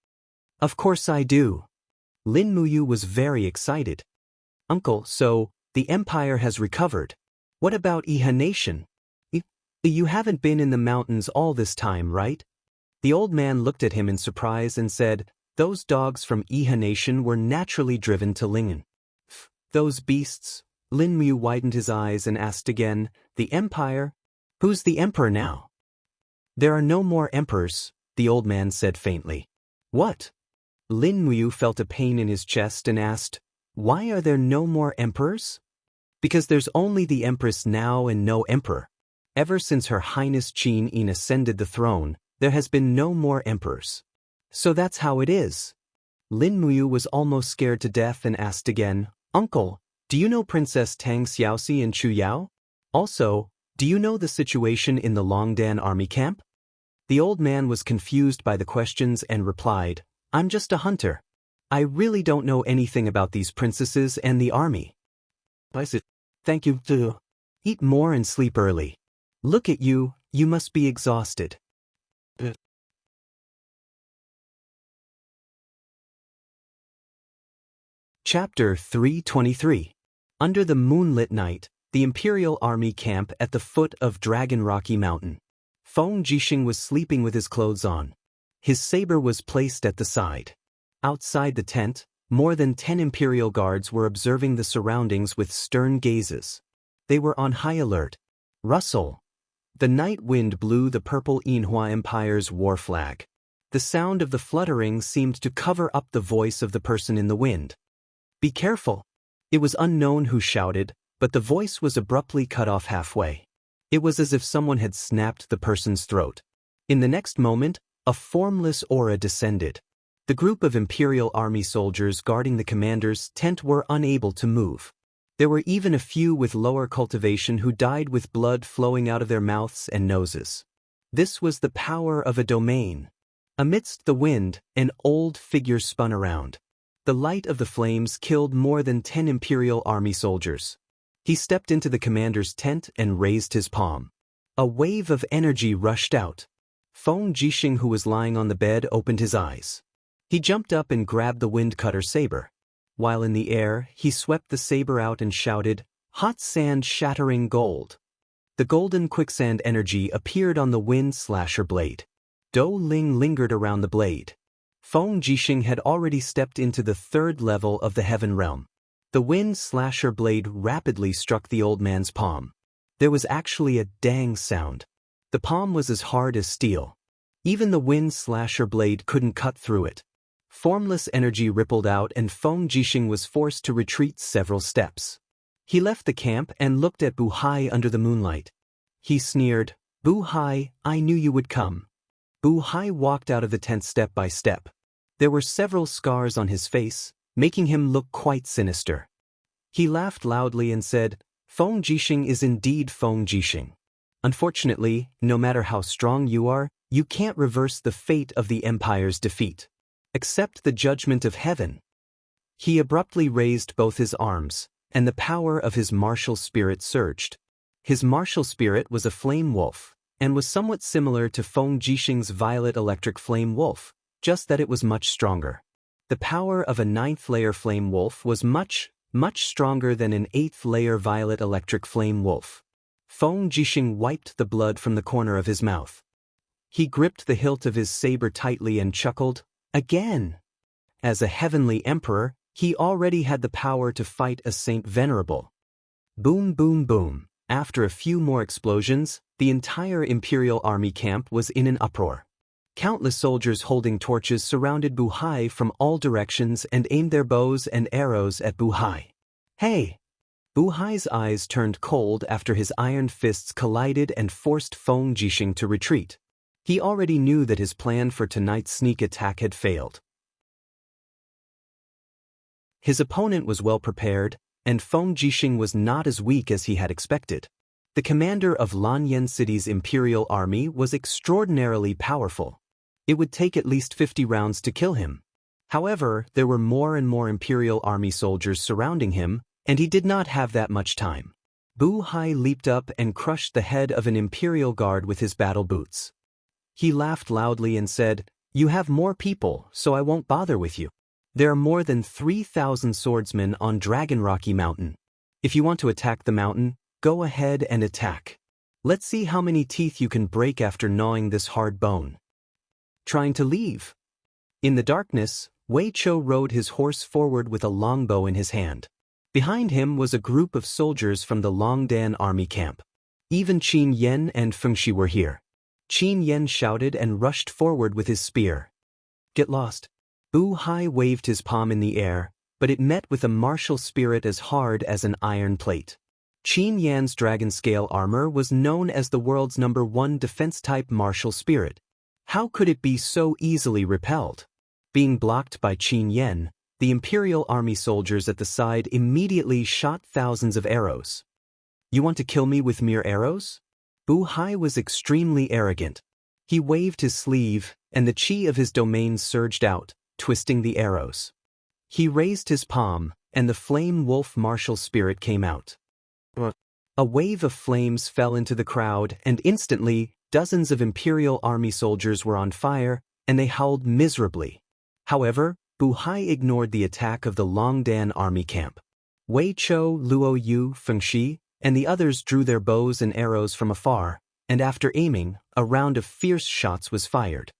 Speaker 1: "Of course I do." Lin Muyu was very excited. "Uncle, so, the Empire has recovered. What about Iha Nation? You haven't been in the mountains all this time, right?" The old man looked at him in surprise and said, "Those dogs from Iha Nation were naturally driven to Lingen." "Those beasts?" Lin Muyu widened his eyes and asked again, "The Empire? Who's the emperor now?" "There are no more emperors," the old man said faintly. "What?" Lin Muyu felt a pain in his chest and asked, "Why are there no more emperors?" "Because there's only the empress now and no emperor. Ever since Her Highness Qin ascended the throne, there has been no more emperors. So that's how it is." Lin Muyu was almost scared to death and asked again, "Uncle, do you know Princess Tang Xiaoxi and Chu Yao? Also, do you know the situation in the Longdan army camp?" The old man was confused by the questions and replied, "I'm just a hunter. I really don't know anything about these princesses and the army." I said, "Thank you, too. Eat more and sleep early. Look at you, you must be exhausted." Chapter 323. Under the moonlit night, the Imperial Army camp at the foot of Dragon Rocky Mountain. Feng Jixing was sleeping with his clothes on. His saber was placed at the side. Outside the tent, more than 10 Imperial guards were observing the surroundings with stern gazes. They were on high alert. Rustle. The night wind blew the purple Yinhua Empire's war flag. The sound of the fluttering seemed to cover up the voice of the person in the wind. "Be careful." It was unknown who shouted, but the voice was abruptly cut off halfway. It was as if someone had snapped the person's throat. In the next moment, a formless aura descended. The group of Imperial Army soldiers guarding the commander's tent were unable to move. There were even a few with lower cultivation who died with blood flowing out of their mouths and noses. This was the power of a domain. Amidst the wind, an old figure spun around. The light of the flames killed more than 10 Imperial Army soldiers. He stepped into the commander's tent and raised his palm. A wave of energy rushed out. Feng Jixing, who was lying on the bed, opened his eyes. He jumped up and grabbed the wind-cutter saber. While in the air, he swept the saber out and shouted, "Hot sand shattering gold." The golden quicksand energy appeared on the wind-slasher blade. Dou Ling lingered around the blade. Feng Jixing had already stepped into the 3rd level of the heaven realm. The wind-slasher blade rapidly struck the old man's palm. There was actually a dang sound. The palm was as hard as steel. Even the wind-slasher blade couldn't cut through it. Formless energy rippled out and Feng Jixing was forced to retreat several steps. He left the camp and looked at Bu Hai under the moonlight. He sneered, "Bu Hai, I knew you would come." Bu Hai walked out of the tent step by step. There were several scars on his face, making him look quite sinister. He laughed loudly and said, "Feng Jixing is indeed Feng Jixing. Unfortunately, no matter how strong you are, you can't reverse the fate of the Empire's defeat. Accept the judgment of heaven." He abruptly raised both his arms, and the power of his martial spirit surged. His martial spirit was a flame wolf, and was somewhat similar to Feng Jixing's violet electric flame wolf, just that it was much stronger. The power of a 9th-layer flame wolf was much stronger than an 8th-layer violet electric flame wolf. Feng Jixing wiped the blood from the corner of his mouth. He gripped the hilt of his saber tightly and chuckled, "Again!" As a heavenly emperor, he already had the power to fight a saint venerable. Boom, boom, boom. After a few more explosions, the entire Imperial army camp was in an uproar. Countless soldiers holding torches surrounded Bu Hai from all directions and aimed their bows and arrows at Bu Hai. "Hey!" Bu Hai's eyes turned cold after his iron fists collided and forced Feng Jixing to retreat. He already knew that his plan for tonight's sneak attack had failed. His opponent was well prepared, and Feng Jixing was not as weak as he had expected. The commander of Lanyan City's Imperial army was extraordinarily powerful. It would take at least 50 rounds to kill him. However, there were more and more Imperial army soldiers surrounding him, and he did not have that much time. Bu Hai leaped up and crushed the head of an Imperial guard with his battle boots. He laughed loudly and said, "You have more people, so I won't bother with you. There are more than 3,000 swordsmen on Dragon Rocky Mountain. If you want to attack the mountain, go ahead and attack. Let's see how many teeth you can break after gnawing this hard bone." Trying to leave. In the darkness, Wei Chou rode his horse forward with a longbow in his hand. Behind him was a group of soldiers from the Longdan army camp. Even Qin Yan and Feng Shi were here. Qin Yan shouted and rushed forward with his spear. "Get lost." Bu Hai waved his palm in the air, but it met with a martial spirit as hard as an iron plate. Qin Yan's dragon scale armor was known as the world's #1 defense-type martial spirit. How could it be so easily repelled? Being blocked by Qin Yan, the Imperial army soldiers at the side immediately shot thousands of arrows. "You want to kill me with mere arrows?" Bu Hai was extremely arrogant. He waved his sleeve, and the chi of his domain surged out, twisting the arrows. He raised his palm, and the flame wolf martial spirit came out. A wave of flames fell into the crowd, and instantly, dozens of Imperial army soldiers were on fire, and they howled miserably. However, Bu Hai ignored the attack of the Longdan army camp. Wei Chou, Luo Yu, Feng Shi, and the others drew their bows and arrows from afar, and after aiming, a round of fierce shots was fired.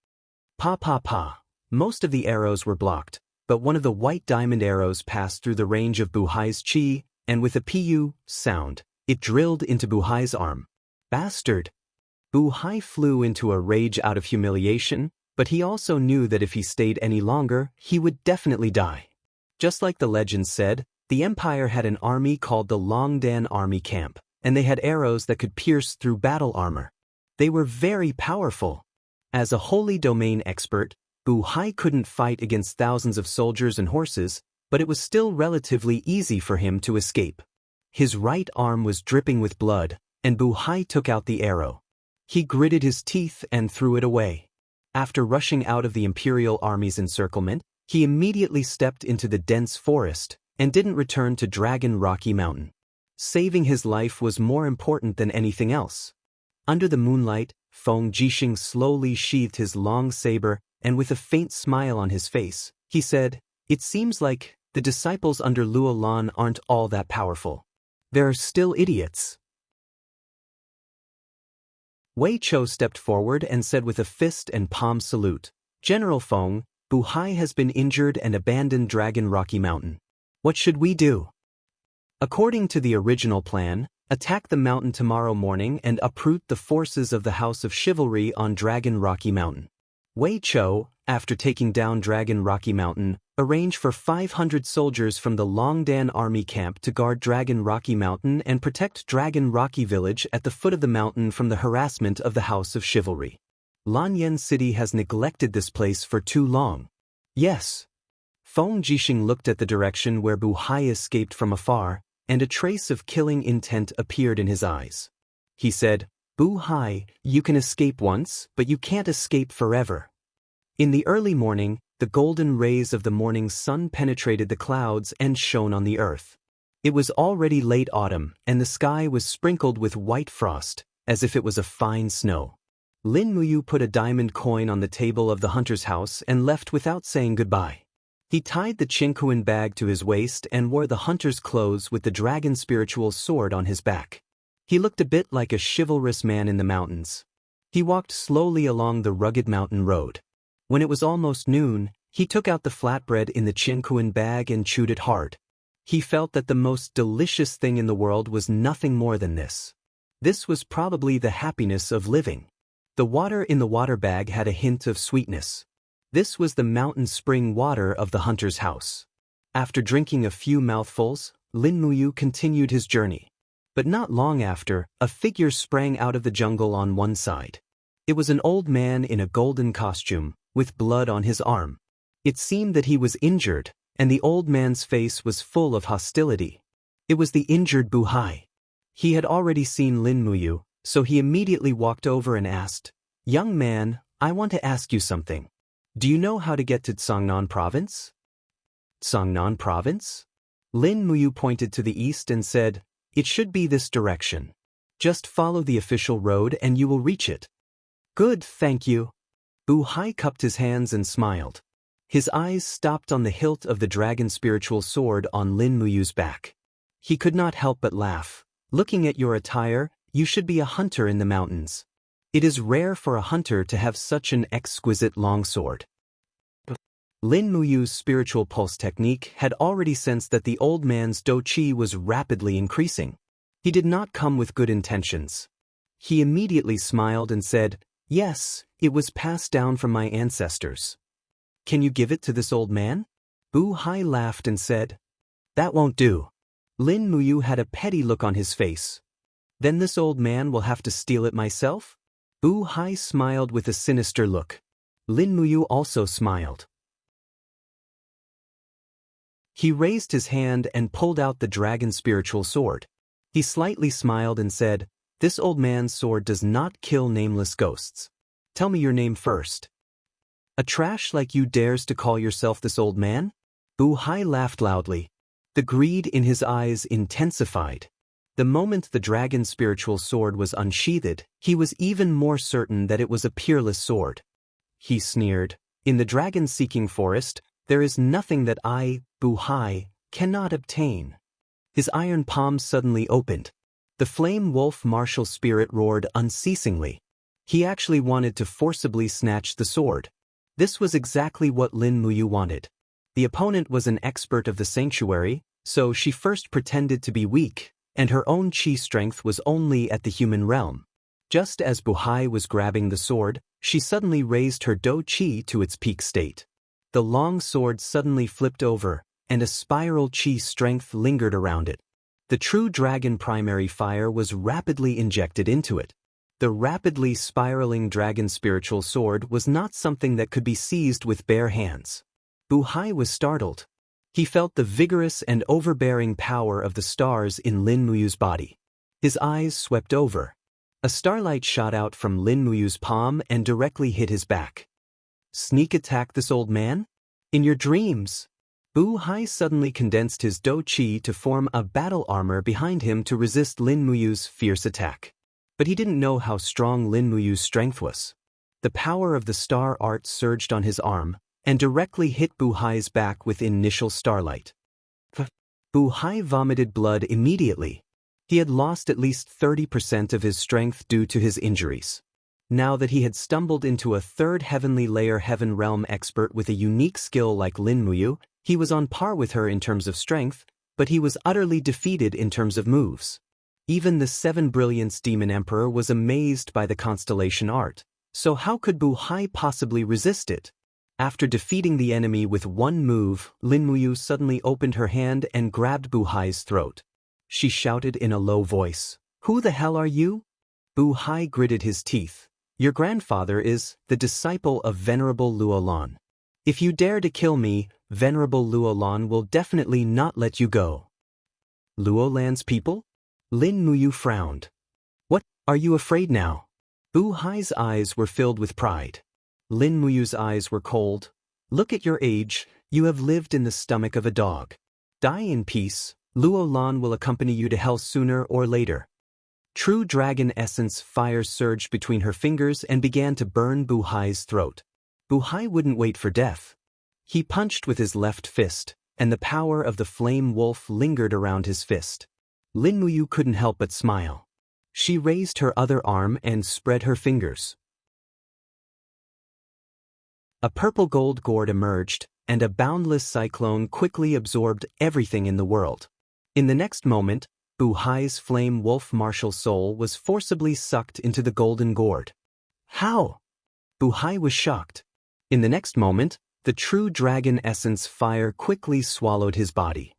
Speaker 1: Pa pa pa. Most of the arrows were blocked, but one of the white diamond arrows passed through the range of Bu Hai's chi, and with a pu sound, it drilled into Bu Hai's arm. "Bastard!" Bu Hai flew into a rage out of humiliation, but he also knew that if he stayed any longer, he would definitely die. Just like the legend said, the Empire had an army called the Longdan Army Camp, and they had arrows that could pierce through battle armor. They were very powerful. As a holy domain expert, Bu Hai couldn't fight against thousands of soldiers and horses, but it was still relatively easy for him to escape. His right arm was dripping with blood, and Bu Hai took out the arrow. He gritted his teeth and threw it away. After rushing out of the Imperial army's encirclement, he immediately stepped into the dense forest and didn't return to Dragon Rocky Mountain. Saving his life was more important than anything else. Under the moonlight, Feng Jixing slowly sheathed his long saber, and with a faint smile on his face, he said, "It seems like the disciples under Luo Lan aren't all that powerful. There are still idiots." Wei Chou stepped forward and said with a fist and palm salute, "General Feng, Bu Hai has been injured and abandoned Dragon Rocky Mountain. What should we do?" According to the original plan, attack the mountain tomorrow morning and uproot the forces of the House of Chivalry on Dragon Rocky Mountain. Wei Chou, after taking down Dragon Rocky Mountain, arranged for 500 soldiers from the Longdan army camp to guard Dragon Rocky Mountain and protect Dragon Rocky Village at the foot of the mountain from the harassment of the House of Chivalry. Lanyan City has neglected this place for too long. Yes. Feng Jixing looked at the direction where Bu Hai escaped from afar, and a trace of killing intent appeared in his eyes. He said, "Bu Hai, you can escape once, but you can't escape forever." In the early morning, the golden rays of the morning sun penetrated the clouds and shone on the earth. It was already late autumn, and the sky was sprinkled with white frost, as if it was a fine snow. Lin Muyu put a diamond coin on the table of the hunter's house and left without saying goodbye. He tied the Qingkuan bag to his waist and wore the hunter's clothes with the dragon spiritual sword on his back. He looked a bit like a chivalrous man in the mountains. He walked slowly along the rugged mountain road. When it was almost noon, he took out the flatbread in the Qingkuan bag and chewed it hard. He felt that the most delicious thing in the world was nothing more than this. This was probably the happiness of living. The water in the water bag had a hint of sweetness. This was the mountain spring water of the hunter's house. After drinking a few mouthfuls, Lin Muyu continued his journey. But not long after, a figure sprang out of the jungle on one side. It was an old man in a golden costume, with blood on his arm. It seemed that he was injured, and the old man's face was full of hostility. It was the injured Bu Hai. He had already seen Lin Muyu, so he immediately walked over and asked, "Young man, I want to ask you something. Do you know how to get to Cangnan Province?" "Cangnan Province?" Lin Muyu pointed to the east and said, "It should be this direction. Just follow the official road and you will reach it." "Good, thank you." Bu Hai cupped his hands and smiled. His eyes stopped on the hilt of the dragon spiritual sword on Lin Muyu's back. He could not help but laugh. "Looking at your attire, you should be a hunter in the mountains. It is rare for a hunter to have such an exquisite longsword." Lin Muyu's spiritual pulse technique had already sensed that the old man's do qi was rapidly increasing. He did not come with good intentions. He immediately smiled and said, "Yes, it was passed down from my ancestors." "Can you give it to this old man?" Bu Hai laughed and said, "That won't do." Lin Muyu had a petty look on his face. "Then this old man will have to steal it myself?" Bu Hai smiled with a sinister look. Lin Muyu also smiled. He raised his hand and pulled out the dragon spiritual sword. He slightly smiled and said, "This old man's sword does not kill nameless ghosts. Tell me your name first." "A trash like you dares to call yourself this old man?" Bu Hai laughed loudly. The greed in his eyes intensified. The moment the dragon spiritual sword was unsheathed, he was even more certain that it was a peerless sword. He sneered, "In the dragon-seeking forest, there is nothing that I, Bu Hai, cannot obtain." His iron palm suddenly opened. The flame wolf martial spirit roared unceasingly. He actually wanted to forcibly snatch the sword. This was exactly what Lin Muyu wanted. The opponent was an expert of the sanctuary, so she first pretended to be weak, and her own chi strength was only at the human realm. Just as Bu Hai was grabbing the sword, she suddenly raised her do chi to its peak state. The long sword suddenly flipped over, and a spiral chi strength lingered around it. The true dragon primary fire was rapidly injected into it. The rapidly spiraling dragon spiritual sword was not something that could be seized with bare hands. Bu Hai was startled. He felt the vigorous and overbearing power of the stars in Lin Muyu's body. His eyes swept over. A starlight shot out from Lin Muyu's palm and directly hit his back. "Sneak attack this old man? In your dreams!" Bu Hai suddenly condensed his do qi to form a battle armor behind him to resist Lin Muyu's fierce attack. But he didn't know how strong Lin Muyu's strength was. The power of the star art surged on his arm, and directly hit Bu Hai's back with initial starlight. Bu Hai vomited blood immediately. He had lost at least 30% of his strength due to his injuries. Now that he had stumbled into a third heavenly layer heaven realm expert with a unique skill like Lin Muyu, he was on par with her in terms of strength, but he was utterly defeated in terms of moves. Even the Seven Brilliance Demon Emperor was amazed by the constellation art, so how could Bu Hai possibly resist it? After defeating the enemy with one move, Lin Muyu suddenly opened her hand and grabbed Bu Hai's throat. She shouted in a low voice, "Who the hell are you?" Bu Hai gritted his teeth. "Your grandfather is the disciple of Venerable Luolan." If you dare to kill me, Venerable Luolan will definitely not let you go. Luolan's people? Lin Muyu frowned. What, are you afraid now? Bu Hai's eyes were filled with pride. Lin Muyu's eyes were cold. Look at your age, you have lived in the stomach of a dog. Die in peace, Luolan will accompany you to hell sooner or later. True dragon essence fire surged between her fingers and began to burn Bu Hai's throat. Bu Hai wouldn't wait for death. He punched with his left fist, and the power of the flame wolf lingered around his fist. Lin Muyu couldn't help but smile. She raised her other arm and spread her fingers. A purple gold gourd emerged, and a boundless cyclone quickly absorbed everything in the world. In the next moment, Bu Hai's flame wolf martial soul was forcibly sucked into the golden gourd. How? Bu Hai was shocked. In the next moment, the true dragon essence fire quickly swallowed his body.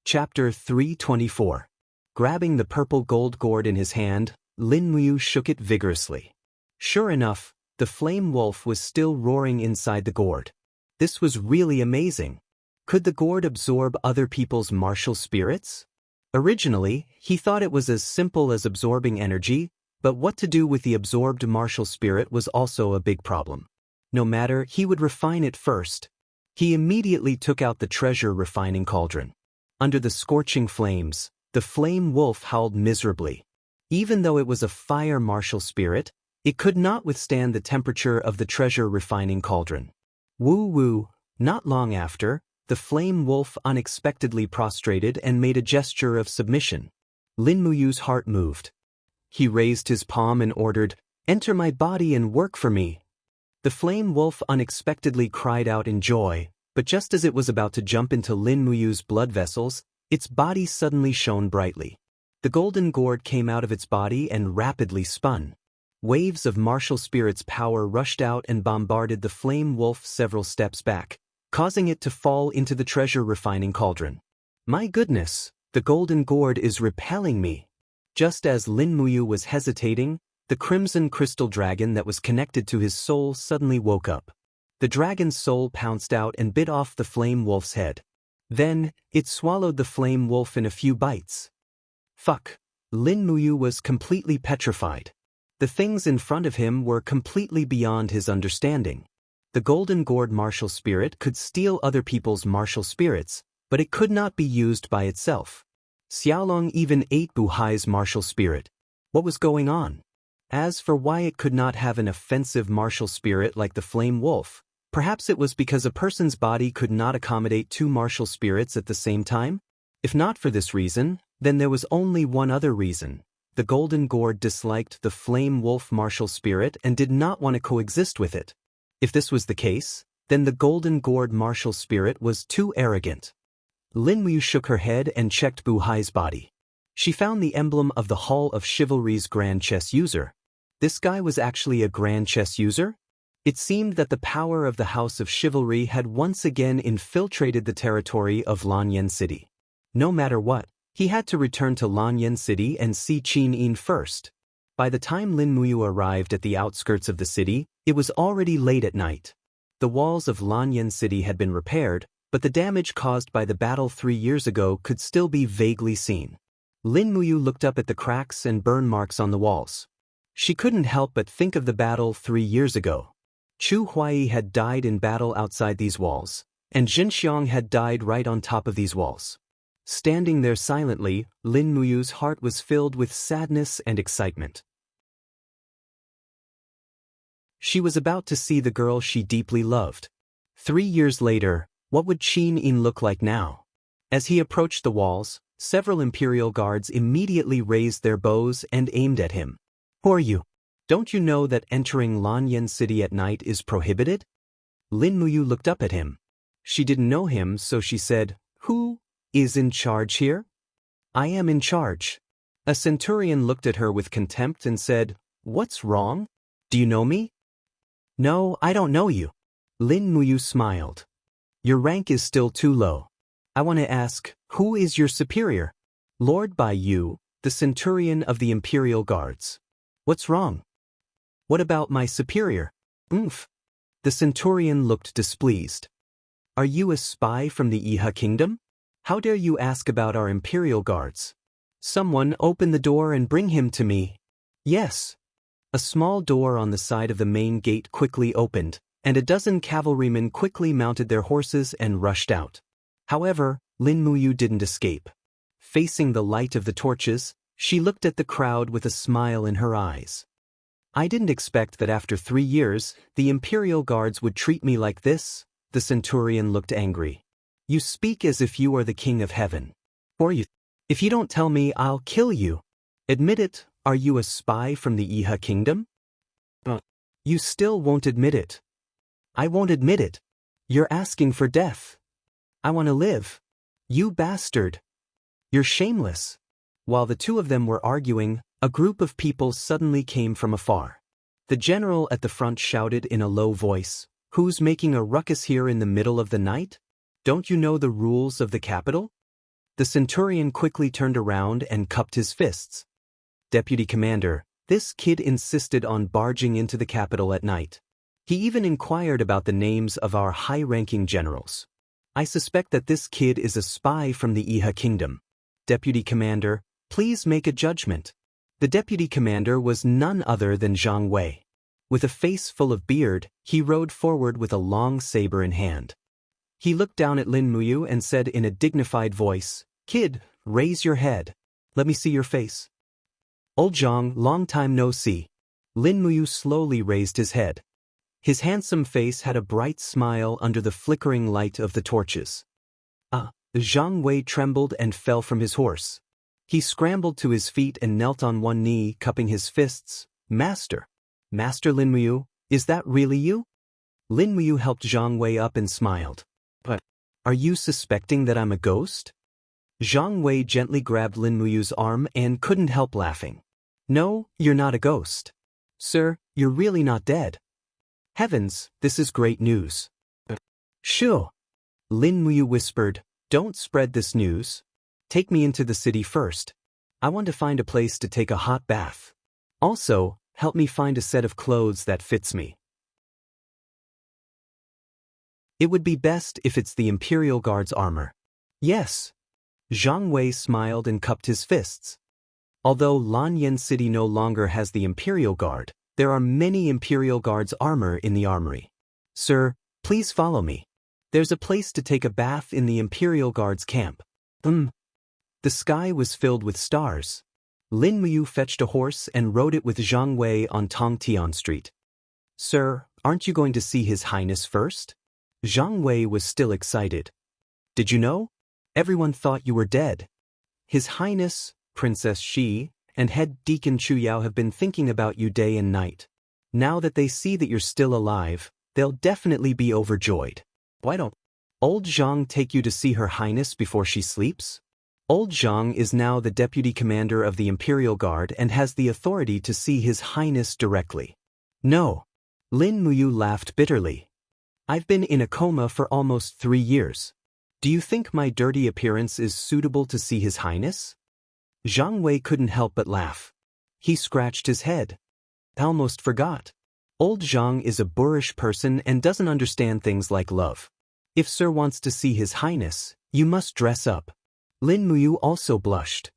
Speaker 1: Chapter 324. Grabbing the purple gold gourd in his hand, Lin Muyu shook it vigorously. Sure enough, the flame wolf was still roaring inside the gourd. This was really amazing. Could the gourd absorb other people's martial spirits? Originally, he thought it was as simple as absorbing energy, but what to do with the absorbed martial spirit was also a big problem. No matter, he would refine it first. He immediately took out the treasure refining cauldron. Under the scorching flames, the flame wolf howled miserably. Even though it was a fire martial spirit, it could not withstand the temperature of the treasure refining cauldron. Woo-woo, not long after, the flame wolf unexpectedly prostrated and made a gesture of submission. Lin Muyu's heart moved. He raised his palm and ordered, "Enter my body and work for me." The flame wolf unexpectedly cried out in joy, but just as it was about to jump into Lin Muyu's blood vessels, its body suddenly shone brightly. The golden gourd came out of its body and rapidly spun. Waves of martial spirit's power rushed out and bombarded the flame wolf several steps back, causing it to fall into the treasure refining cauldron. My goodness, the golden gourd is repelling me. Just as Lin Muyu was hesitating, the crimson crystal dragon that was connected to his soul suddenly woke up. The dragon's soul pounced out and bit off the flame wolf's head. Then, it swallowed the flame wolf in a few bites. Fuck! Lin Muyu was completely petrified. The things in front of him were completely beyond his understanding. The golden gourd martial spirit could steal other people's martial spirits, but it could not be used by itself. Xiaolong even ate Bu Hai's martial spirit. What was going on? As for why it could not have an offensive martial spirit like the flame wolf, perhaps it was because a person's body could not accommodate two martial spirits at the same time? If not for this reason, then there was only one other reason. The golden gourd disliked the flame wolf martial spirit and did not want to coexist with it. If this was the case, then the golden gourd martial spirit was too arrogant. Lin Muyu shook her head and checked Bu Hai's body. She found the emblem of the Hall of Chivalry's Grand Chess user. This guy was actually a Grand Chess user? It seemed that the power of the House of Chivalry had once again infiltrated the territory of Lanyan City. No matter what, he had to return to Lanyan City and see Qin Yin first. By the time Lin Muyu arrived at the outskirts of the city, it was already late at night. The walls of Lanyan City had been repaired, but the damage caused by the battle 3 years ago could still be vaguely seen. Lin Muyu looked up at the cracks and burn marks on the walls. She couldn't help but think of the battle 3 years ago. Chu Huai had died in battle outside these walls, and Xianxia had died right on top of these walls. Standing there silently, Lin Muyu's heart was filled with sadness and excitement. She was about to see the girl she deeply loved. 3 years later, what would Qin Yin look like now? As he approached the walls, several imperial guards immediately raised their bows and aimed at him. Who are you? Don't you know that entering Lanyan City at night is prohibited? Lin Muyu looked up at him. She didn't know him, so she said, Who is in charge here? I am in charge. A centurion looked at her with contempt and said, What's wrong? Do you know me? No, I don't know you. Lin Muyu smiled. Your rank is still too low. I want to ask, who is your superior? Lord Bai Yu, the centurion of the Imperial Guards. What's wrong? What about my superior? Oomph. The centurion looked displeased. Are you a spy from the Iha kingdom? How dare you ask about our imperial guards? Someone open the door and bring him to me. Yes. A small door on the side of the main gate quickly opened, and a dozen cavalrymen quickly mounted their horses and rushed out. However, Lin Muyu didn't escape. Facing the light of the torches, she looked at the crowd with a smile in her eyes. I didn't expect that after 3 years, the imperial guards would treat me like this. The centurion looked angry. You speak as if you are the king of heaven. Or you. If you don't tell me, I'll kill you. Admit it, are you a spy from the Iha kingdom? You still won't admit it. I won't admit it. You're asking for death. I want to live. You bastard. You're shameless. While the two of them were arguing, a group of people suddenly came from afar. The general at the front shouted in a low voice, "Who's making a ruckus here in the middle of the night? Don't you know the rules of the capital?" The centurion quickly turned around and cupped his fists. Deputy Commander, this kid insisted on barging into the capital at night. He even inquired about the names of our high-ranking generals. I suspect that this kid is a spy from the Iha kingdom. Deputy Commander, please make a judgment. The deputy commander was none other than Zhang Wei. With a face full of beard, he rode forward with a long saber in hand. He looked down at Lin Muyu and said in a dignified voice, "Kid, raise your head. Let me see your face." "Old Zhang, long time no see." Lin Muyu slowly raised his head. His handsome face had a bright smile under the flickering light of the torches. Zhang Wei trembled and fell from his horse. He scrambled to his feet and knelt on one knee, cupping his fists. Master Lin Muyu, is that really you?" Lin Muyu helped Zhang Wei up and smiled. "But, are you suspecting that I'm a ghost?" Zhang Wei gently grabbed Lin Muyu's arm and couldn't help laughing. "No, you're not a ghost. Sir, you're really not dead." "Heavens, this is great news." "Shoo!" Lin Muyu whispered, "Don't spread this news. Take me into the city first. I want to find a place to take a hot bath. Also, help me find a set of clothes that fits me. It would be best if it's the Imperial Guard's armor." "Yes." Zhang Wei smiled and cupped his fists. Although Lanyan City no longer has the Imperial Guard, there are many Imperial Guard's armor in the armory. "Sir, please follow me. There's a place to take a bath in the Imperial Guard's camp." The sky was filled with stars. Lin Muyu fetched a horse and rode it with Zhang Wei on Tongtian Street. "Sir, aren't you going to see His Highness first?" Zhang Wei was still excited. "Did you know? Everyone thought you were dead. His Highness, Princess Shi, and Head Deacon Chu Yao have been thinking about you day and night. Now that they see that you're still alive, they'll definitely be overjoyed. Why don't old Zhang take you to see Her Highness before she sleeps?" Old Zhang is now the deputy commander of the Imperial Guard and has the authority to see His Highness directly. "No." Lin Muyu laughed bitterly. "I've been in a coma for almost 3 years. Do you think my dirty appearance is suitable to see His Highness?" Zhang Wei couldn't help but laugh. He scratched his head. "I almost forgot. Old Zhang is a boorish person and doesn't understand things like love. If Sir wants to see His Highness, you must dress up." Lin Muyu also blushed.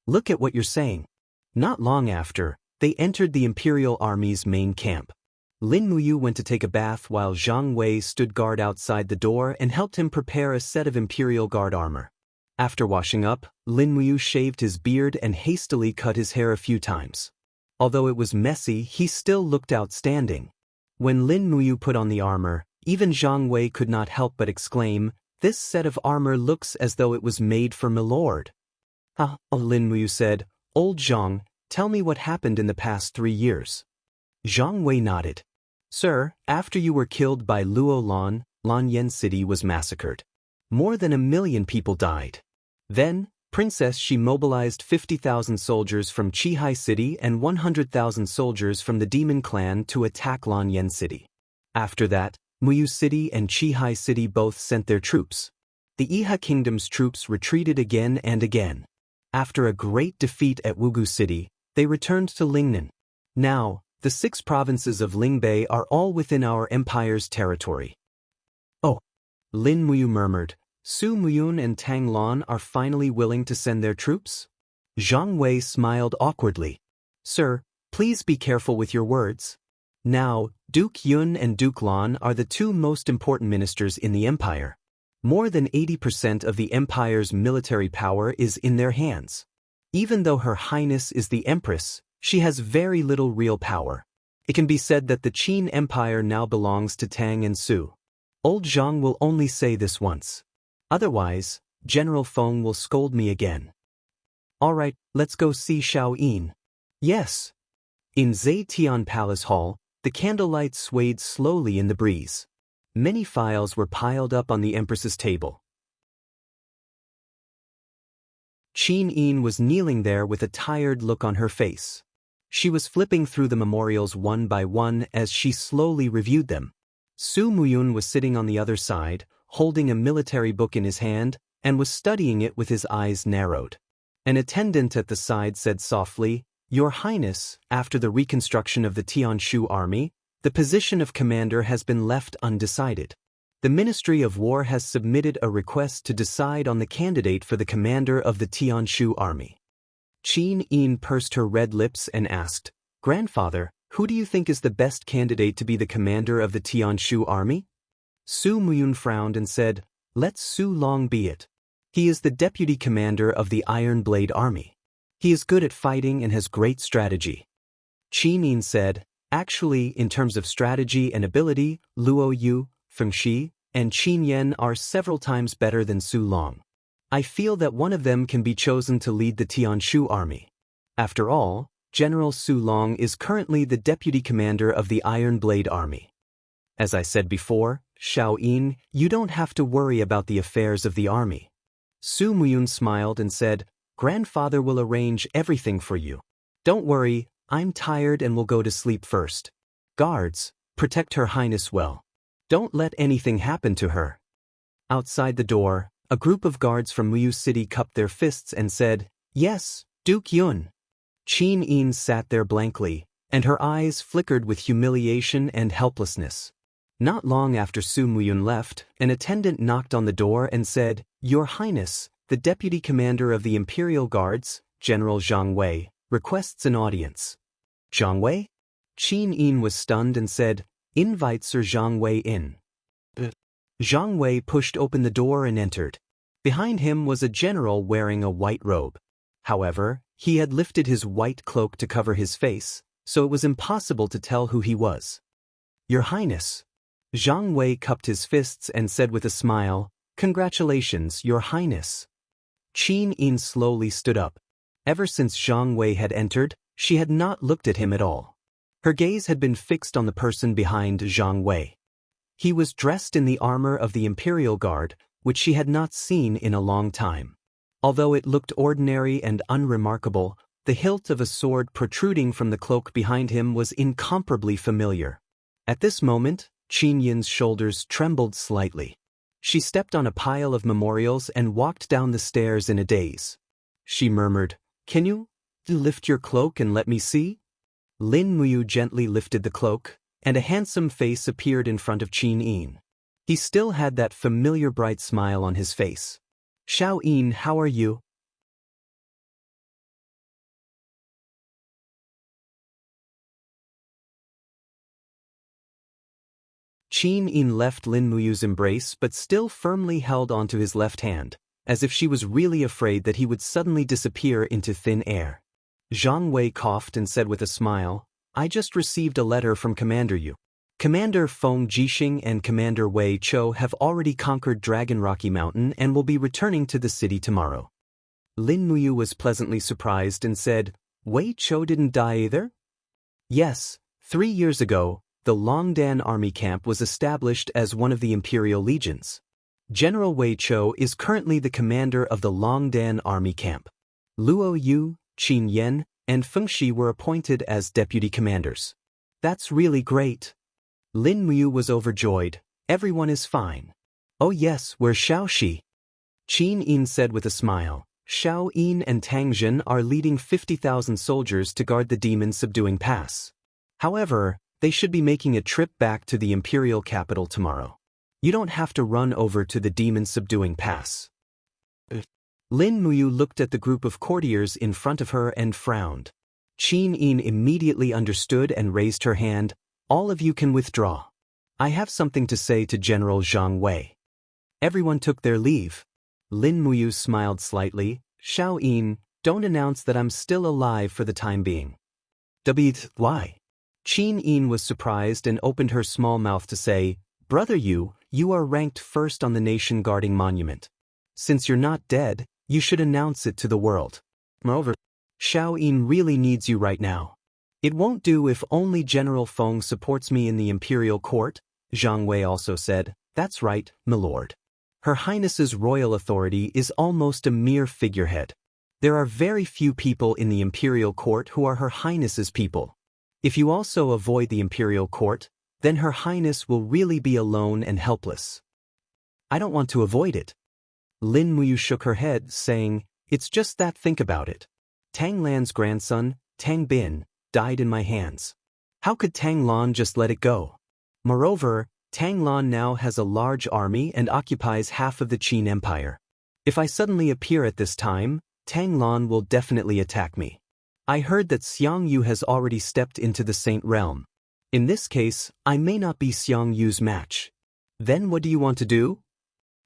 Speaker 1: "Look at what you're saying." Not long after, they entered the Imperial Army's main camp. Lin Muyu went to take a bath while Zhang Wei stood guard outside the door and helped him prepare a set of Imperial Guard armor. After washing up, Lin Muyu shaved his beard and hastily cut his hair a few times. Although it was messy, he still looked outstanding. When Lin Muyu put on the armor, even Zhang Wei could not help but exclaim, "This set of armor looks as though it was made for Milord." Lin Muyu said, "Old Zhang, tell me what happened in the past 3 years." Zhang Wei nodded. "Sir, after you were killed by Luo Lan, Lanyan City was massacred. More than 1 million people died. Then, Princess Shi mobilized 50,000 soldiers from Qihai City and 100,000 soldiers from the Demon Clan to attack Lanyan City. After that, Muyu City and Qihai City both sent their troops. The Iha Kingdom's troops retreated again and again. After a great defeat at Wugu City, they returned to Lingnan. Now, the 6 provinces of Lingbei are all within our empire's territory. Oh, Lin Muyu murmured. Su Muyun and Tang Lan are finally willing to send their troops? Zhang Wei smiled awkwardly. Sir, please be careful with your words. Now, Duke Yun and Duke Lan are the 2 most important ministers in the empire. More than 80% of the empire's military power is in their hands. Even though Her Highness is the Empress, she has very little real power. It can be said that the Qin Empire now belongs to Tang and Su. Old Zhang will only say this once. Otherwise, General Feng will scold me again. Alright, let's go see Xiao Yin. Yes. In Zetian Palace Hall, the candlelight swayed slowly in the breeze. Many files were piled up on the Empress's table. Qin Yin was kneeling there with a tired look on her face. She was flipping through the memorials one by one as she slowly reviewed them. Su Muyun was sitting on the other side, holding a military book in his hand, and was studying it with his eyes narrowed. An attendant at the side said softly, Your Highness, after the reconstruction of the Tianshu army, the position of commander has been left undecided. The Ministry of War has submitted a request to decide on the candidate for the commander of the Tianshu army. Qin Yin pursed her red lips and asked, Grandfather, who do you think is the best candidate to be the commander of the Tianshu army? Su Muyun frowned and said, Let Su Long be it. He is the deputy commander of the Iron Blade army. He is good at fighting and has great strategy. Qin Yin said, Actually, in terms of strategy and ability, Luo Yu, Feng Shi, and Qin Yan are several times better than Su Long. I feel that one of them can be chosen to lead the Tianshu army. After all, General Su Long is currently the deputy commander of the Iron Blade army. As I said before, Xiao Yin, you don't have to worry about the affairs of the army. Su Muyun smiled and said, Grandfather will arrange everything for you. Don't worry, I'm tired and will go to sleep first. Guards, protect Her Highness well. Don't let anything happen to her. Outside the door, a group of guards from Muyu City cupped their fists and said, Yes, Duke Yun. Qin Yin sat there blankly, and her eyes flickered with humiliation and helplessness. Not long after Su Muyun left, an attendant knocked on the door and said, Your Highness, the Deputy Commander of the Imperial Guards, General Zhang Wei, requests an audience. Zhang Wei? Qin Yin was stunned and said, Invite Sir Zhang Wei in. Zhang Wei pushed open the door and entered. Behind him was a general wearing a white robe. However, he had lifted his white cloak to cover his face, so it was impossible to tell who he was. Your Highness. Zhang Wei cupped his fists and said with a smile, Congratulations, Your Highness. Qin Yin slowly stood up. Ever since Zhang Wei had entered, she had not looked at him at all. Her gaze had been fixed on the person behind Zhang Wei. He was dressed in the armor of the Imperial Guard, which she had not seen in a long time. Although it looked ordinary and unremarkable, the hilt of a sword protruding from the cloak behind him was incomparably familiar. At this moment, Qin Yin's shoulders trembled slightly. She stepped on a pile of memorials and walked down the stairs in a daze. She murmured, Can you lift your cloak and let me see? Lin Muyu gently lifted the cloak, and a handsome face appeared in front of Qin Yin. He still had that familiar bright smile on his face. Xiao Yin, how are you? Qin Yin left Lin Muyu's embrace but still firmly held onto his left hand, as if she was really afraid that he would suddenly disappear into thin air. Zhang Wei coughed and said with a smile, I just received a letter from Commander Yu. Commander Feng Jixing and Commander Wei Chou have already conquered Dragon Rocky Mountain and will be returning to the city tomorrow. Lin Muyu was pleasantly surprised and said, Wei Chou didn't die either? Yes, 3 years ago, the Longdan army camp was established as one of the Imperial Legions. General Wei Chou is currently the commander of the Longdan army camp. Luo Yu, Qin Yan, and Feng Shi were appointed as deputy commanders. That's really great. Lin Muyu was overjoyed. Everyone is fine. Oh yes, where's Xiao Shi? Qin Yin said with a smile. Xiao Yin and Tang Jin are leading 50,000 soldiers to guard the demon-subduing pass. However, they should be making a trip back to the imperial capital tomorrow. You don't have to run over to the demon-subduing pass. Lin Muyu looked at the group of courtiers in front of her and frowned. Qin Yin immediately understood and raised her hand. All of you can withdraw. I have something to say to General Zhang Wei. Everyone took their leave. Lin Muyu smiled slightly. Xiao Yin, don't announce that I'm still alive for the time being. Why? Qin Yin was surprised and opened her small mouth to say, Brother you are ranked first on the nation guarding monument. Since you're not dead, you should announce it to the world. Moreover, Xiao Yin really needs you right now. It won't do if only General Feng supports me in the imperial court, Zhang Wei also said. That's right, my lord. Her Highness's royal authority is almost a mere figurehead. There are very few people in the imperial court who are Her Highness's people. If you also avoid the imperial court, then Her Highness will really be alone and helpless. I don't want to avoid it. Lin Muyu shook her head, saying, It's just that, think about it. Tang Lan's grandson, Tang Bin, died in my hands. How could Tang Lan just let it go? Moreover, Tang Lan now has a large army and occupies half of the Qin Empire. If I suddenly appear at this time, Tang Lan will definitely attack me. I heard that Xianxia has already stepped into the Saint Realm. In this case, I may not be Xianxu's match. Then what do you want to do?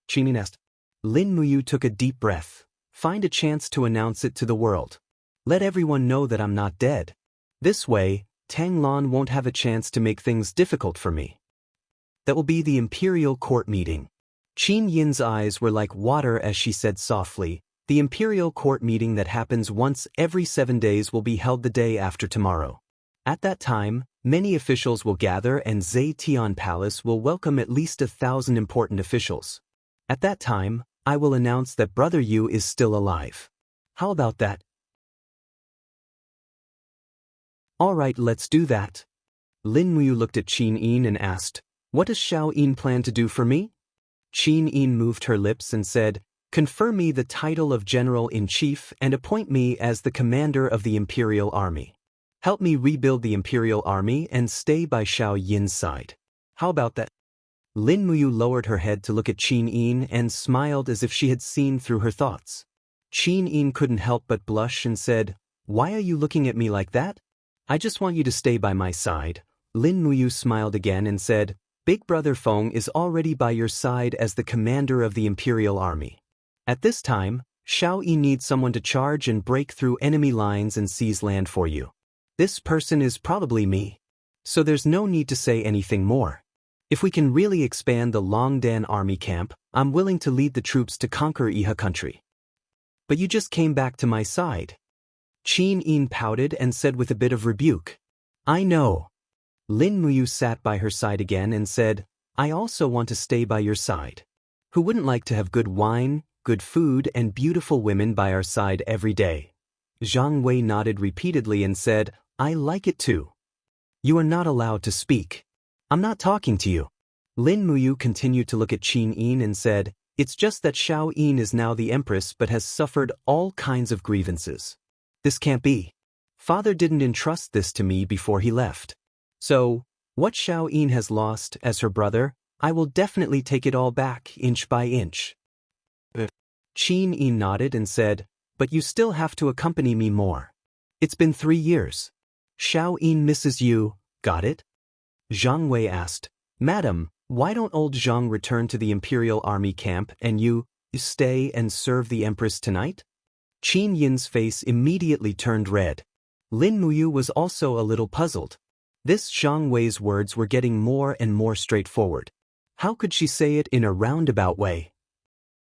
Speaker 1: Qin Yin asked. Lin Muyu took a deep breath. Find a chance to announce it to the world. Let everyone know that I'm not dead. This way, Tang Lan won't have a chance to make things difficult for me. That will be the imperial court meeting. Qin Yin's eyes were like water as she said softly, the imperial court meeting that happens once every 7 days will be held the day after tomorrow. At that time, many officials will gather and Zetian Palace will welcome at least 1,000 important officials. At that time, I will announce that Brother Yu is still alive. How about that? All right, let's do that. Lin Muyu looked at Qin Yin and asked, What does Xiao Yin plan to do for me? Qin Yin moved her lips and said, Confer me the title of General-in-Chief and appoint me as the commander of the Imperial Army. Help me rebuild the Imperial Army and stay by Xiao Yin's side. How about that? Lin Muyu lowered her head to look at Qin Yin and smiled as if she had seen through her thoughts. Qin Yin couldn't help but blush and said, Why are you looking at me like that? I just want you to stay by my side. Lin Muyu smiled again and said, Big Brother Feng is already by your side as the commander of the Imperial Army. At this time, Xiao Yi needs someone to charge and break through enemy lines and seize land for you. This person is probably me. So there's no need to say anything more. If we can really expand the Longdan army camp, I'm willing to lead the troops to conquer Iha country. But you just came back to my side. Qin Yin pouted and said with a bit of rebuke, I know. Lin Muyu sat by her side again and said, I also want to stay by your side. Who wouldn't like to have good wine, good food and beautiful women by our side every day? Zhang Wei nodded repeatedly and said, I like it too. You are not allowed to speak. I'm not talking to you. Lin Muyu continued to look at Qin Yin and said, It's just that Xiao Yin is now the empress but has suffered all kinds of grievances. This can't be. Father didn't entrust this to me before he left. So, what Xiao Yin has lost as her brother, I will definitely take it all back inch by inch. Qin Yin nodded and said, But you still have to accompany me more. It's been 3 years. Xiao Yin misses you, got it? Zhang Wei asked, Madam, why don't old Zhang return to the Imperial Army camp and you stay and serve the Empress tonight? Qin Yin's face immediately turned red. Lin Muyu was also a little puzzled. This Zhang Wei's words were getting more and more straightforward. How could she say it in a roundabout way?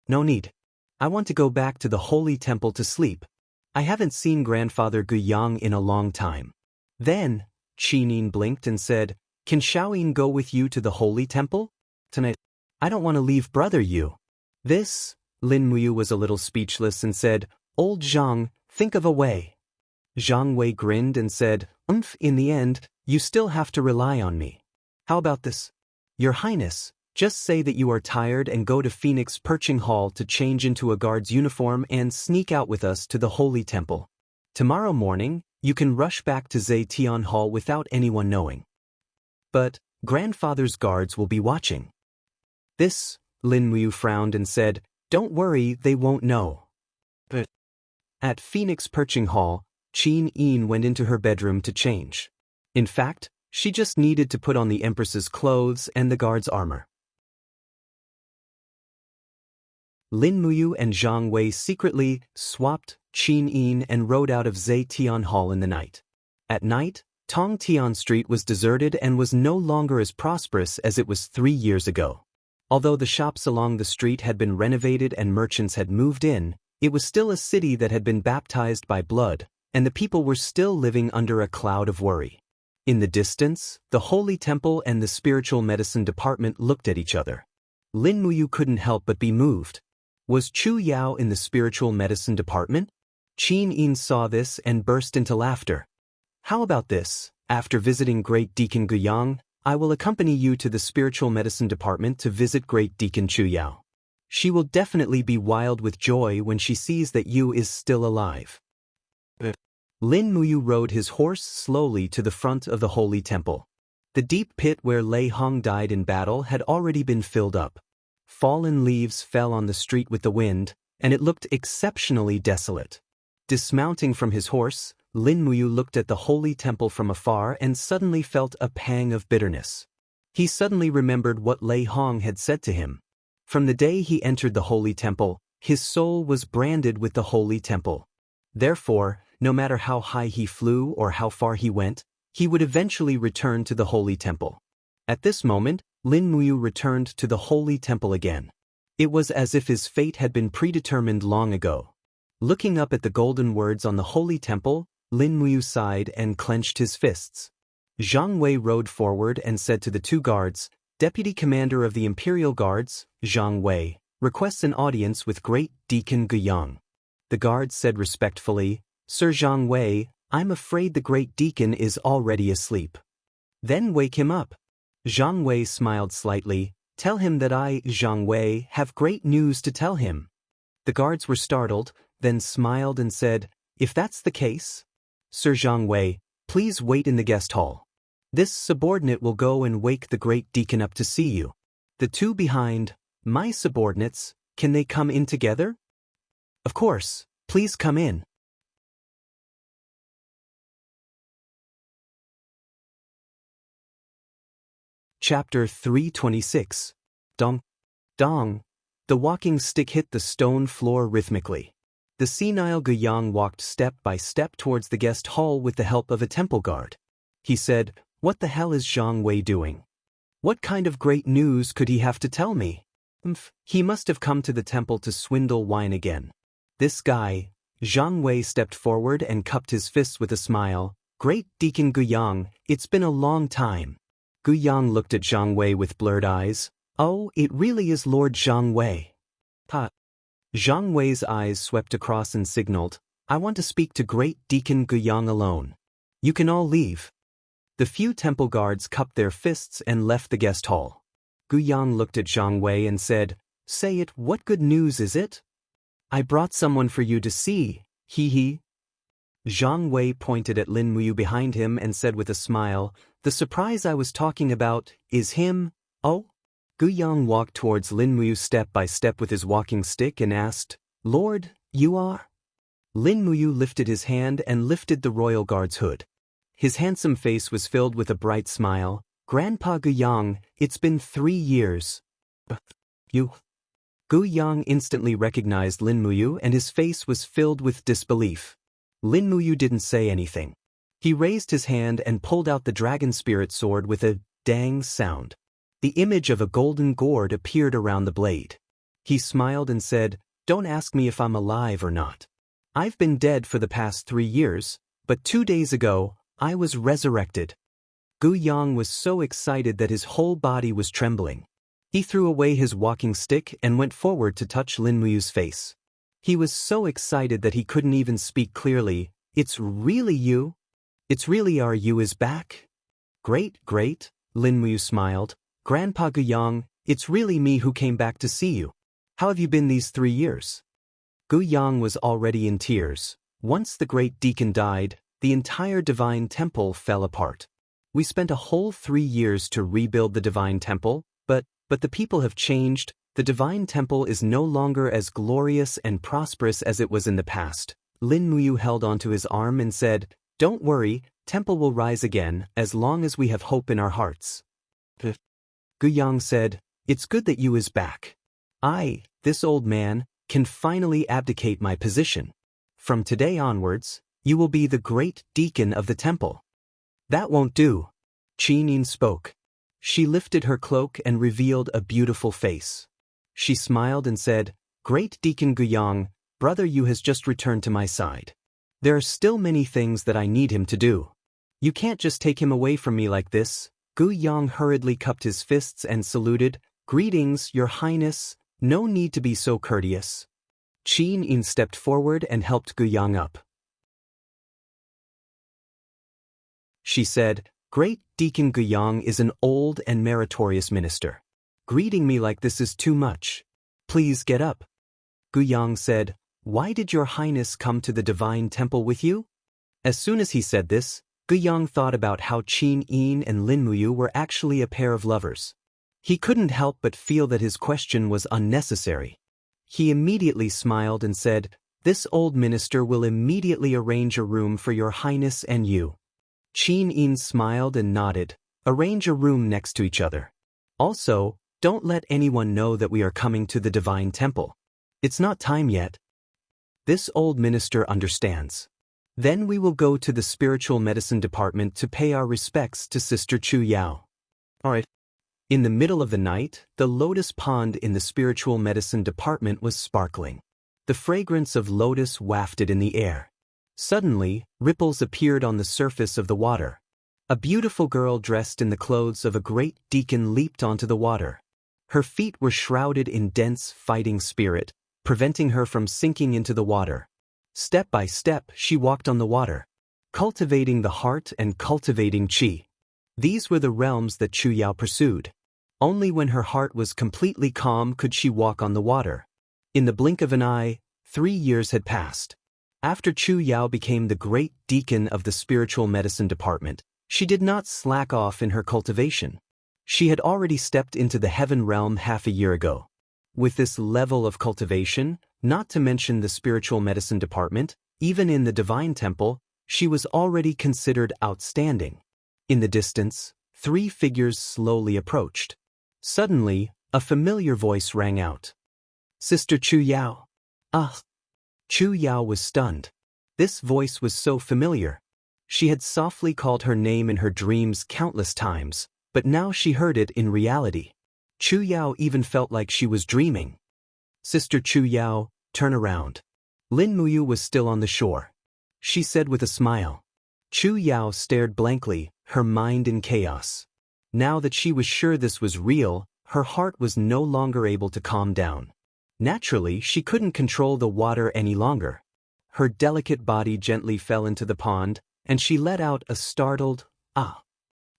Speaker 1: No need. I want to go back to the Holy Temple to sleep. I haven't seen Grandfather Guyang in a long time. Then, Qin Yin blinked and said, Can Xiao Yin go with you to the Holy Temple? Tonight. I don't want to leave Brother Yu. This, Lin Muyu was a little speechless and said, Old Zhang, think of a way. Zhang Wei grinned and said, In the end, you still have to rely on me. How about this? Your Highness, Just say that you are tired and go to Phoenix Perching Hall to change into a guard's uniform and sneak out with us to the Holy Temple. Tomorrow morning, you can rush back to Zetian Hall without anyone knowing. But grandfather's guards will be watching. This, Lin Muyu frowned and said, don't worry, they won't know. But at Phoenix Perching Hall, Qin Yin went into her bedroom to change. In fact, she just needed to put on the Empress's clothes and the guard's armor. Lin Muyu and Zhang Wei secretly swapped Qin Yin and rode out of Zetian Hall in the night. At night, Tongtian Street was deserted and was no longer as prosperous as it was 3 years ago. Although the shops along the street had been renovated and merchants had moved in, it was still a city that had been baptized by blood, and the people were still living under a cloud of worry. In the distance, the Holy Temple and the Spiritual Medicine Department looked at each other. Lin Muyu couldn't help but be moved. Was Chu Yao in the Spiritual Medicine Department? Qin Yin saw this and burst into laughter. How about this? After visiting Great Deacon Guyang, I will accompany you to the Spiritual Medicine Department to visit Great Deacon Chu Yao. She will definitely be wild with joy when she sees that you is still alive. Lin Muyu rode his horse slowly to the front of the Holy Temple. The deep pit where Lei Hong died in battle had already been filled up. Fallen leaves fell on the street with the wind, and it looked exceptionally desolate. Dismounting from his horse, Lin Muyu looked at the Holy Temple from afar and suddenly felt a pang of bitterness. He suddenly remembered what Lei Hong had said to him. From the day he entered the Holy Temple, his soul was branded with the Holy Temple. Therefore, no matter how high he flew or how far he went, he would eventually return to the Holy Temple. At this moment, Lin Muyu returned to the Holy Temple again. It was as if his fate had been predetermined long ago. Looking up at the golden words on the Holy Temple, Lin Muyu sighed and clenched his fists. Zhang Wei rode forward and said to the two guards, Deputy Commander of the Imperial Guards, Zhang Wei, requests an audience with Great Deacon Guyang. The guards said respectfully, Sir Zhang Wei, I'm afraid the Great Deacon is already asleep. Then wake him up. Zhang Wei smiled slightly, tell him that I, Zhang Wei, have great news to tell him. The guards were startled, then smiled and said, if that's the case, Sir Zhang Wei, please wait in the guest hall. This subordinate will go and wake the Great Deacon up to see you. The two behind, my subordinates, can they come in together? Of course, please come in. Chapter 326. Dong. Dong. The walking stick hit the stone floor rhythmically. The senile Guyang walked step by step towards the guest hall with the help of a temple guard. He said, what the hell is Zhang Wei doing? What kind of great news could he have to tell me? He must have come to the temple to swindle wine again. This guy. Zhang Wei stepped forward and cupped his fists with a smile. Great Deacon Guyang, it's been a long time. Guyang looked at Zhang Wei with blurred eyes. Oh, it really is Lord Zhang Wei. Ha. Zhang Wei's eyes swept across and signaled, I want to speak to Great Deacon Guyang alone. You can all leave. The few temple guards cupped their fists and left the guest hall. Guyang looked at Zhang Wei and said, say it, what good news is it? I brought someone for you to see, hee. Zhang Wei pointed at Lin Muyu behind him and said with a smile, the surprise I was talking about is him, oh? Guyang walked towards Lin Muyu step by step with his walking stick and asked, Lord, you are? Lin Muyu lifted his hand and lifted the royal guard's hood. His handsome face was filled with a bright smile. Grandpa Guyang, it's been 3 years. You? Guyang instantly recognized Lin Muyu and his face was filled with disbelief. Lin Muyu didn't say anything. He raised his hand and pulled out the dragon spirit sword with a dang sound. The image of a golden gourd appeared around the blade. He smiled and said, don't ask me if I'm alive or not. I've been dead for the past 3 years, but 2 days ago, I was resurrected. Guyang was so excited that his whole body was trembling. He threw away his walking stick and went forward to touch Lin Muyu's face. He was so excited that he couldn't even speak clearly. It's really you? It's really our you is back? Great, Lin Muyu smiled. Grandpa Guyang, It's really me who came back to see you. How have you been these 3 years? Gu Yang was already in tears. Once the great deacon died, the entire divine temple fell apart. We spent a whole 3 years to rebuild the divine temple, but the people have changed. The divine temple is no longer as glorious and prosperous as it was in the past. Lin Muyu held onto his arm and said, "Don't worry, temple will rise again, as long as we have hope in our hearts." Gu Yang said, "It's good that you is back. This old man, can finally abdicate my position. From today onwards, you will be the great deacon of the temple." "That won't do." Qin Yin spoke. She lifted her cloak and revealed a beautiful face. She smiled and said, "Great Deacon Gu Yang, brother Yu has just returned to my side. There are still many things that I need him to do. You can't just take him away from me like this." Gu Yang hurriedly cupped his fists and saluted, "Greetings, Your Highness, no need to be so courteous." Qin Yin stepped forward and helped Gu Yang up. She said, "Great Deacon Gu Yang is an old and meritorious minister. Greeting me like this is too much. Please get up." Gu Yang said, "Why did Your Highness come to the divine temple with you?" As soon as he said this, Gu Yang thought about how Qin Yin and Lin Muyu were actually a pair of lovers. He couldn't help but feel that his question was unnecessary. He immediately smiled and said, "This old minister will immediately arrange a room for Your Highness and you." Qin Yin smiled and nodded. "Arrange a room next to each other. Also, don't let anyone know that we are coming to the divine temple. It's not time yet." This old minister understands. Then we will go to the spiritual medicine department to pay our respects to Sister Chu Yao. Alright. In the middle of the night, the lotus pond in the spiritual medicine department was sparkling. The fragrance of lotus wafted in the air. Suddenly, ripples appeared on the surface of the water. A beautiful girl dressed in the clothes of a great deacon leaped onto the water. Her feet were shrouded in dense fighting spirit, preventing her from sinking into the water. Step by step, she walked on the water, cultivating the heart and cultivating qi. These were the realms that Chu Yao pursued. Only when her heart was completely calm could she walk on the water. In the blink of an eye, 3 years had passed. After Chu Yao became the great deacon of the spiritual medicine department, she did not slack off in her cultivation. She had already stepped into the heaven realm half a year ago. With this level of cultivation, not to mention the spiritual medicine department, even in the divine temple, she was already considered outstanding. In the distance, 3 figures slowly approached. Suddenly, a familiar voice rang out. "Sister Chu Yao." "Ah." Chu Yao was stunned. This voice was so familiar. She had softly called her name in her dreams countless times, but now she heard it in reality. Chu Yao even felt like she was dreaming. "Sister Chu Yao, turn around." Lin Muyu was still on the shore. She said with a smile. Chu Yao stared blankly, her mind in chaos. Now that she was sure this was real, her heart was no longer able to calm down. Naturally, she couldn't control the water any longer. Her delicate body gently fell into the pond, and she let out a startled, "Ah."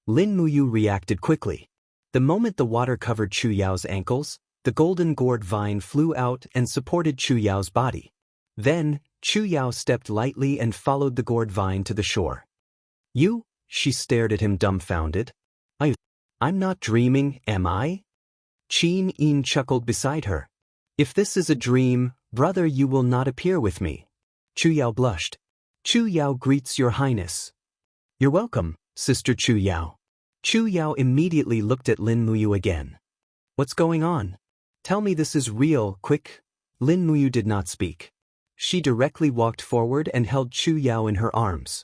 Speaker 1: Lin Muyu reacted quickly. The moment the water covered Chu Yao's ankles, the golden gourd vine flew out and supported Chu Yao's body. Then, Chu Yao stepped lightly and followed the gourd vine to the shore. "You?" She stared at him dumbfounded. I'm not dreaming, am I?" Qin Yin chuckled beside her. "If this is a dream, brother, you will not appear with me." Chu Yao blushed. "Chu Yao greets Your Highness." "You're welcome, Sister Chu Yao." Chu Yao immediately looked at Lin Muyu again. "What's going on? Tell me this is real, quick." Lin Muyu did not speak. She directly walked forward and held Chu Yao in her arms.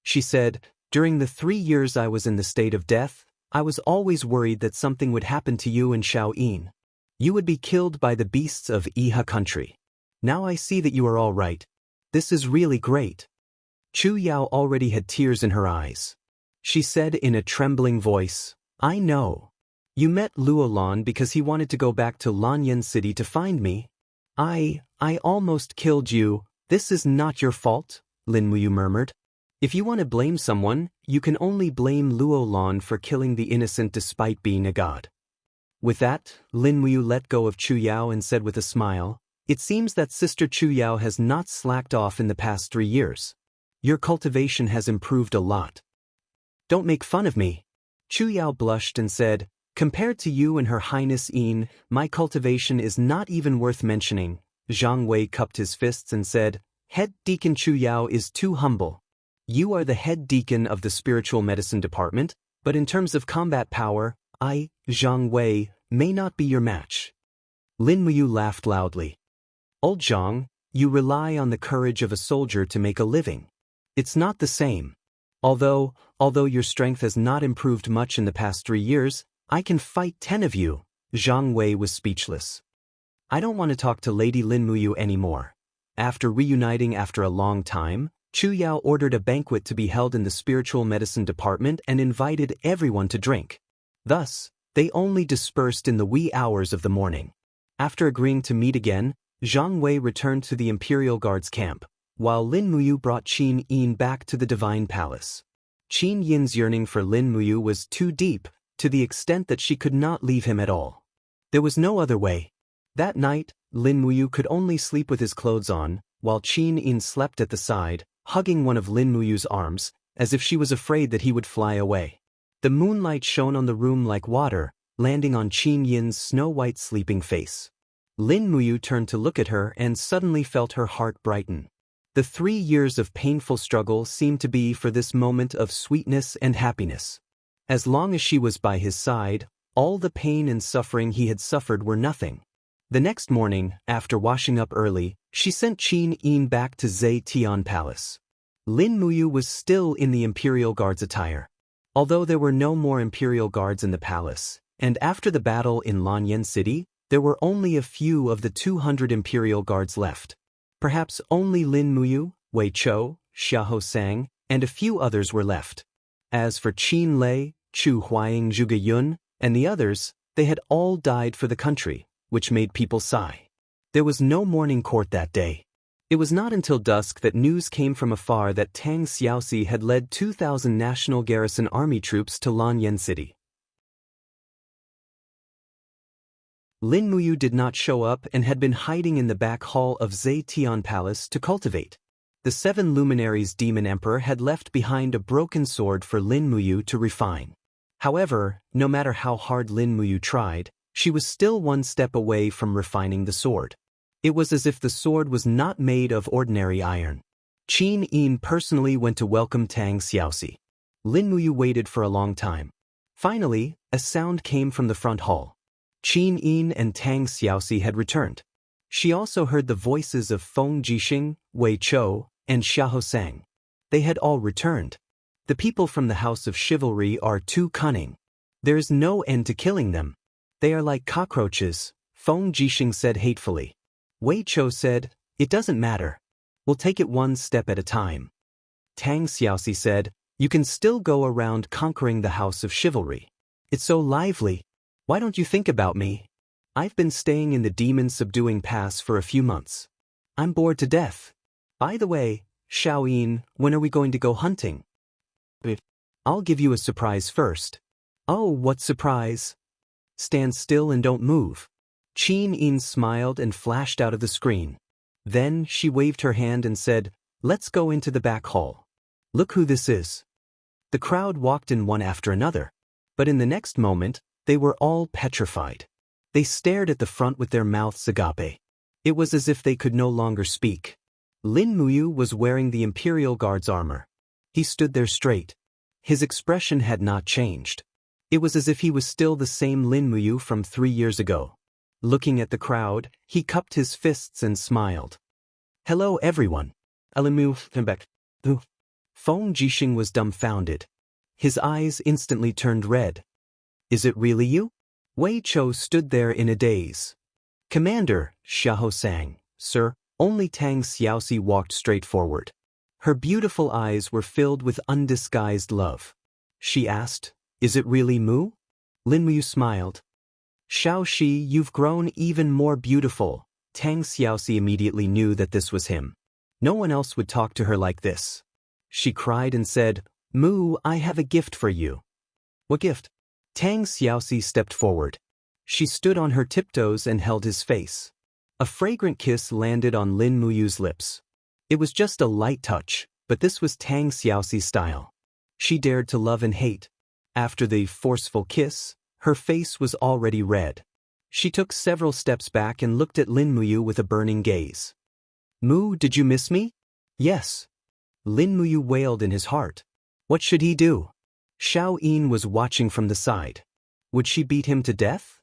Speaker 1: She said, "During the 3 years I was in the state of death, I was always worried that something would happen to you and Xiaoyin. You would be killed by the beasts of Iha country. Now I see that you are all right. This is really great." Chu Yao already had tears in her eyes. She said in a trembling voice, "I know. You met Luolan because he wanted to go back to Lanyan City to find me. I almost killed you. This is not your fault," Lin Muyu murmured. If you want to blame someone, you can only blame Luo Lan for killing the innocent despite being a god. With that, Lin Muyu let go of Chu Yao and said with a smile, "It seems that Sister Chu Yao has not slacked off in the past 3 years. Your cultivation has improved a lot. Don't make fun of me." Chu Yao blushed and said, "Compared to you and Her Highness Yin, my cultivation is not even worth mentioning." Zhang Wei cupped his fists and said, "Head Deacon Chu Yao is too humble. You are the head deacon of the spiritual medicine department, but in terms of combat power, I, Zhang Wei, may not be your match." Lin Muyu laughed loudly. "Old Zhang, you rely on the courage of a soldier to make a living. It's not the same. Although your strength has not improved much in the past 3 years, I can fight 10 of you." Zhang Wei was speechless. "I don't want to talk to Lady Lin Muyu anymore." After reuniting after a long time, Chu Yao ordered a banquet to be held in the spiritual medicine department and invited everyone to drink. Thus, they only dispersed in the wee hours of the morning. After agreeing to meet again, Zhang Wei returned to the Imperial Guard's camp, while Lin Muyu brought Qin Yin back to the Divine Palace. Qin Yin's yearning for Lin Muyu was too deep, to the extent that she could not leave him at all. There was no other way. That night, Lin Muyu could only sleep with his clothes on, while Qin Yin slept at the side, hugging one of Lin Muyu's arms, as if she was afraid that he would fly away. The moonlight shone on the room like water, landing on Qin Yin's snow-white sleeping face. Lin Muyu turned to look at her and suddenly felt her heart brighten. The 3 years of painful struggle seemed to be for this moment of sweetness and happiness. As long as she was by his side, all the pain and suffering he had suffered were nothing. The next morning, after washing up early, she sent Qin Yin back to Zetian Palace. Lin Muyu was still in the Imperial Guard's attire. Although there were no more Imperial Guards in the palace, and after the battle in Lanyan City, there were only a few of the 200 Imperial Guards left. Perhaps only Lin Muyu, Wei Chou, Xiahou Sang, and a few others were left. As for Qin Lei, Chu Huaying, Zhuge Yun, and the others, they had all died for the country, which made people sigh. There was no morning court that day. It was not until dusk that news came from afar that Tang Xiaoxi had led 2,000 National Garrison Army troops to Lanyan City. Lin Muyu did not show up and had been hiding in the back hall of Zetian Palace to cultivate. The 7 luminaries Demon Emperor had left behind a broken sword for Lin Muyu to refine. However, no matter how hard Lin Muyu tried, she was still one step away from refining the sword. It was as if the sword was not made of ordinary iron. Qin Yin personally went to welcome Tang Xiaoxi. Lin Muyu waited for a long time. Finally, a sound came from the front hall. Qin Yin and Tang Xiaoxi had returned. She also heard the voices of Feng Jixing, Wei Chou, and Xiahou Sang. They had all returned. The people from the House of Chivalry are too cunning. There is no end to killing them. They are like cockroaches, Feng Jixing said hatefully. Wei Chou said, "It doesn't matter. We'll take it one step at a time." Tang Xiaoxi said, "You can still go around conquering the House of Chivalry. It's so lively. Why don't you think about me? I've been staying in the Demon Subduing Pass for a few months. I'm bored to death. By the way, Xiaoyin, when are we going to go hunting?" "I'll give you a surprise first." "Oh, what surprise?" "Stand still and don't move." Qin Yin smiled and flashed out of the screen. Then she waved her hand and said, "Let's go into the back hall. Look who this is." The crowd walked in one after another. But in the next moment, they were all petrified. They stared at the front with their mouths agape. It was as if they could no longer speak. Lin Muyu was wearing the Imperial Guard's armor. He stood there straight. His expression had not changed. It was as if he was still the same Lin Muyu from 3 years ago. Looking at the crowd, he cupped his fists and smiled. "Hello everyone." Feng Jixing was dumbfounded. His eyes instantly turned red. "Is it really you?" Wei Chou stood there in a daze. "Commander," Xiahou sang. "Sir." Only Tang Xiaoxi walked straight forward. Her beautiful eyes were filled with undisguised love. She asked, "Is it really Mu?" Lin Muyu smiled. "Xiaoxi, you've grown even more beautiful." Tang Xiaoxi immediately knew that this was him. No one else would talk to her like this. she cried and said, "Mu, I have a gift for you." "What gift?" Tang Xiaoxi stepped forward. She stood on her tiptoes and held his face. A fragrant kiss landed on Lin Muyu's lips. It was just a light touch, but this was Tang Xiaoxi's style. She dared to love and hate. After the forceful kiss, her face was already red. She took several steps back and looked at Lin Muyu with a burning gaze. "Mu, did you miss me?" "Yes." Lin Muyu wailed in his heart. What should he do? Xiao Yin was watching from the side. Would she beat him to death?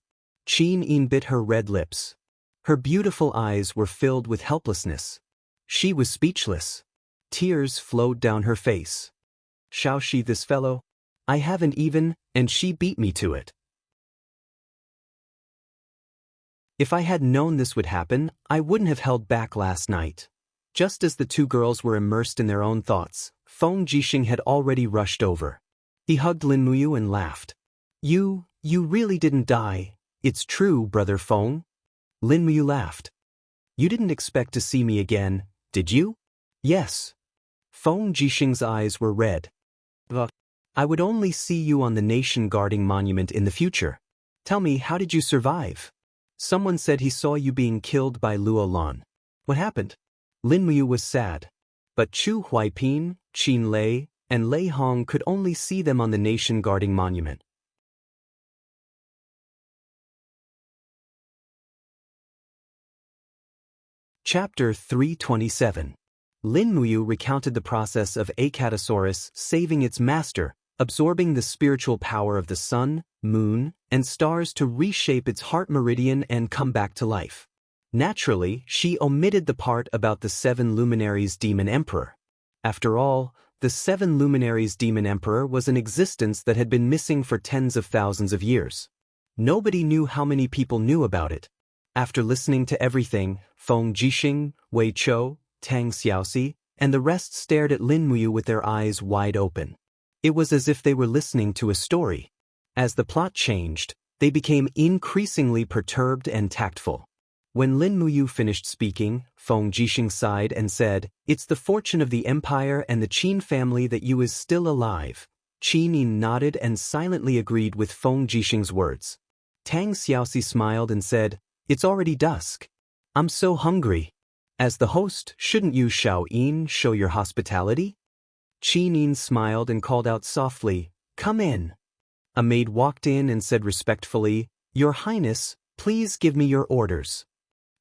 Speaker 1: Qin Yin bit her red lips. Her beautiful eyes were filled with helplessness. She was speechless. Tears flowed down her face. Shall she this fellow? I haven't even, and she beat me to it. If I had known this would happen, I wouldn't have held back last night. Just as the two girls were immersed in their own thoughts, Feng Jixing had already rushed over. He hugged Lin Muyu and laughed. You really didn't die. It's true, brother Feng." Lin Muyu laughed. "You didn't expect to see me again, did you?" "Yes." Feng Jixing's eyes were red. "But I would only see you on the nation guarding monument in the future. Tell me, how did you survive? Someone said he saw you being killed by Luo Lan. What happened?" Lin Muyu was sad. But Chu Huaipin, Qin Lei, and Lei Hong could only see them on the nation guarding monument. Chapter 327. Lin Muyu recounted the process of Acatosaurus saving its master, absorbing the spiritual power of the sun, moon, and stars to reshape its heart meridian and come back to life. Naturally, she omitted the part about the 7 luminaries demon emperor. After all, the 7 luminaries demon emperor was an existence that had been missing for tens of thousands of years. Nobody knew how many people knew about it. After listening to everything, Feng Jixing, Wei Chou, Tang Xiaoxi, and the rest stared at Lin Muyu with their eyes wide open. It was as if they were listening to a story. As the plot changed, they became increasingly perturbed and tactful. When Lin Muyu finished speaking, Feng Jixing sighed and said, "It's the fortune of the empire and the Qin family that you is still alive." Qin Yin nodded and silently agreed with Feng Jixing's words. Tang Xiaoxi smiled and said, "It's already dusk. I'm so hungry. As the host, shouldn't you, Xiao Yin, show your hospitality?" Qin Yin smiled and called out softly, "Come in." A maid walked in and said respectfully, "Your Highness, please give me your orders."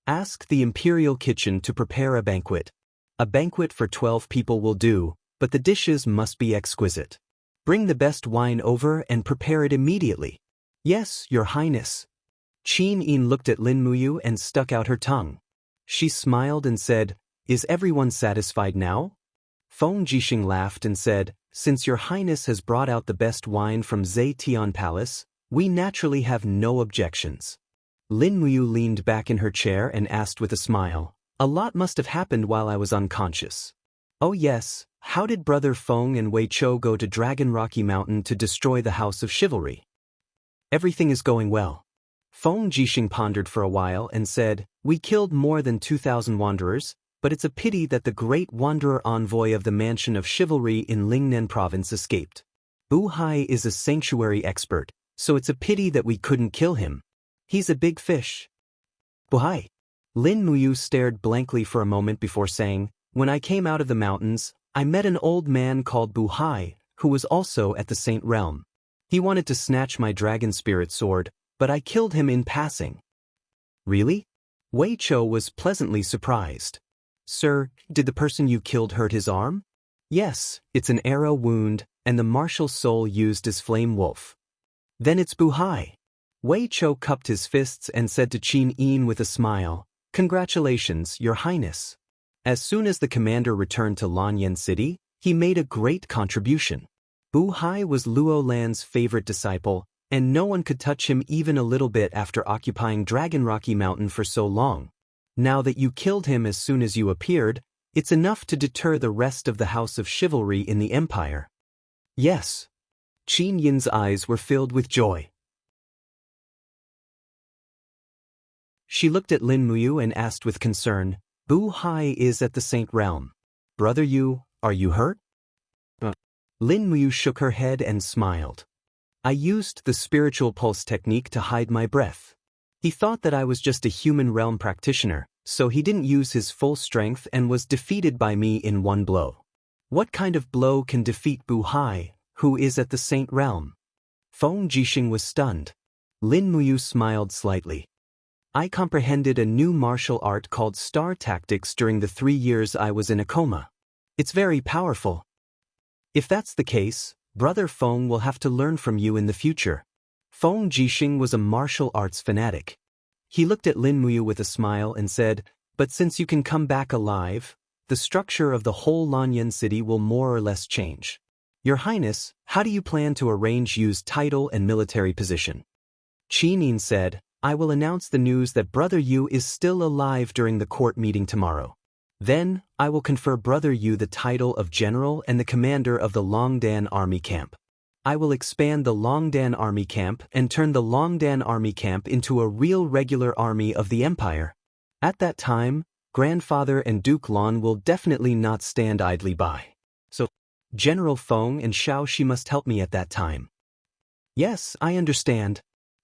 Speaker 1: "Ask the imperial kitchen to prepare a banquet. A banquet for 12 people will do, but the dishes must be exquisite. Bring the best wine over and prepare it immediately." "Yes, Your Highness." Qin Yin looked at Lin Muyu and stuck out her tongue. She smiled and said, "Is everyone satisfied now?" Feng Jixing laughed and said, "Since Your Highness has brought out the best wine from Zetian Palace, we naturally have no objections." Lin Muyu leaned back in her chair and asked with a smile, "A lot must have happened while I was unconscious." "Oh yes, how did Brother Feng and Wei Chou go to Dragon Rocky Mountain to destroy the House of Chivalry?" "Everything is going well." Feng Jixing pondered for a while and said, "We killed more than 2,000 wanderers, but it's a pity that the great wanderer envoy of the Mansion of Chivalry in Lingnan Province escaped. Bu Hai is a sanctuary expert, so it's a pity that we couldn't kill him. He's a big fish." "Bu Hai?" Lin Muyu stared blankly for a moment before saying, "When I came out of the mountains, I met an old man called Bu Hai, who was also at the Saint Realm. He wanted to snatch my dragon spirit sword, but I killed him in passing." "Really?" Wei Chou was pleasantly surprised. "Sir, did the person you killed hurt his arm?" "Yes, it's an arrow wound, and the martial soul used as flame wolf." "Then it's Bu Hai." Wei Chou cupped his fists and said to Qin Yin with a smile, "Congratulations, Your Highness." As soon as the commander returned to Lanyan City, he made a great contribution. Bu Hai was Luo Lan's favorite disciple, and no one could touch him even a little bit after occupying Dragon Rocky Mountain for so long. Now that you killed him as soon as you appeared, it's enough to deter the rest of the House of Chivalry in the Empire. "Yes." Qin Yin's eyes were filled with joy. She looked at Lin Muyu and asked with concern, "Bu Hai is at the Saint Realm. Brother Yu, are you hurt?" Lin Muyu shook her head and smiled. I used the spiritual pulse technique to hide my breath. He thought that I was just a human realm practitioner, so he didn't use his full strength and was defeated by me in one blow. What kind of blow can defeat Bu Hai, who is at the Saint Realm? Feng Jixing was stunned. Lin Muyu smiled slightly. I comprehended a new martial art called Star Tactics during the 3 years I was in a coma. It's very powerful. If that's the case, Brother Feng will have to learn from you in the future. Feng Jixing was a martial arts fanatic. He looked at Lin Muyu with a smile and said, but since you can come back alive, the structure of the whole Lanyan city will more or less change. Your Highness, how do you plan to arrange Yu's title and military position? Qi Nin said, I will announce the news that Brother Yu is still alive during the court meeting tomorrow. Then, I will confer Brother Yu the title of General and the commander of the Longdan Army Camp. I will expand the Longdan Army Camp and turn the Longdan Army Camp into a real regular army of the Empire. At that time, Grandfather and Duke Lan will definitely not stand idly by. So, General Feng and Xiaoxi must help me at that time. Yes, I understand.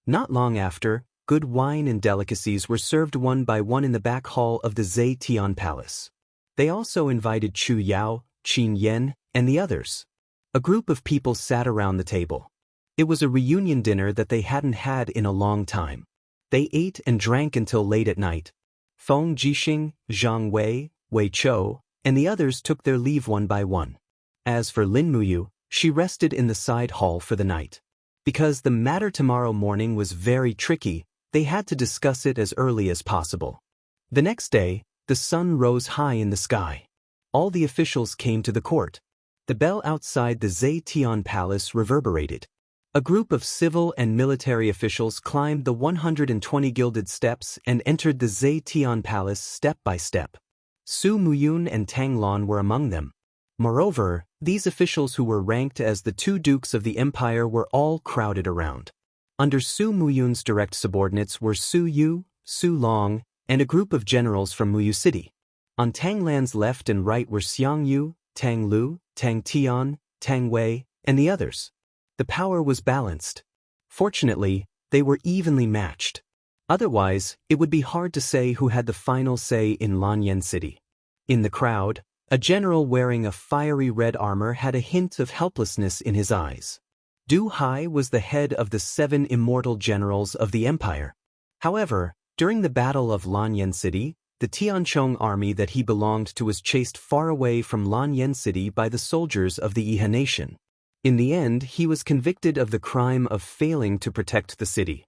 Speaker 1: Not long after, good wine and delicacies were served one by one in the back hall of the Zetian Palace. They also invited Chu Yao, Qin Yen, and the others. A group of people sat around the table. It was a reunion dinner that they hadn't had in a long time. They ate and drank until late at night. Feng Jixing, Zhang Wei, Wei Chou, and the others took their leave one by one. As for Lin Muyu, she rested in the side hall for the night. Because the matter tomorrow morning was very tricky, they had to discuss it as early as possible. The next day, the sun rose high in the sky. All the officials came to the court. The bell outside the Zetian Palace reverberated. A group of civil and military officials climbed the 120 gilded steps and entered the Zetian Palace step by step. Su Muyun and Tang Lan were among them. Moreover, these officials who were ranked as the 2 dukes of the empire were all crowded around. Under Su Muyun's direct subordinates were Su Yu, Su Long, and a group of generals from Muyu City. On Tang Lan's left and right were Xiang Yu, Tang Lu, Tang Tian, Tang Wei, and the others. The power was balanced. Fortunately, they were evenly matched. Otherwise, it would be hard to say who had the final say in Lanyan City. In the crowd, a general wearing a fiery red armor had a hint of helplessness in his eyes. Du Hai was the head of the 7 immortal generals of the empire. However, during the Battle of Lanyan City, the Tianchong army that he belonged to was chased far away from Lanyan City by the soldiers of the Iha nation. In the end, he was convicted of the crime of failing to protect the city.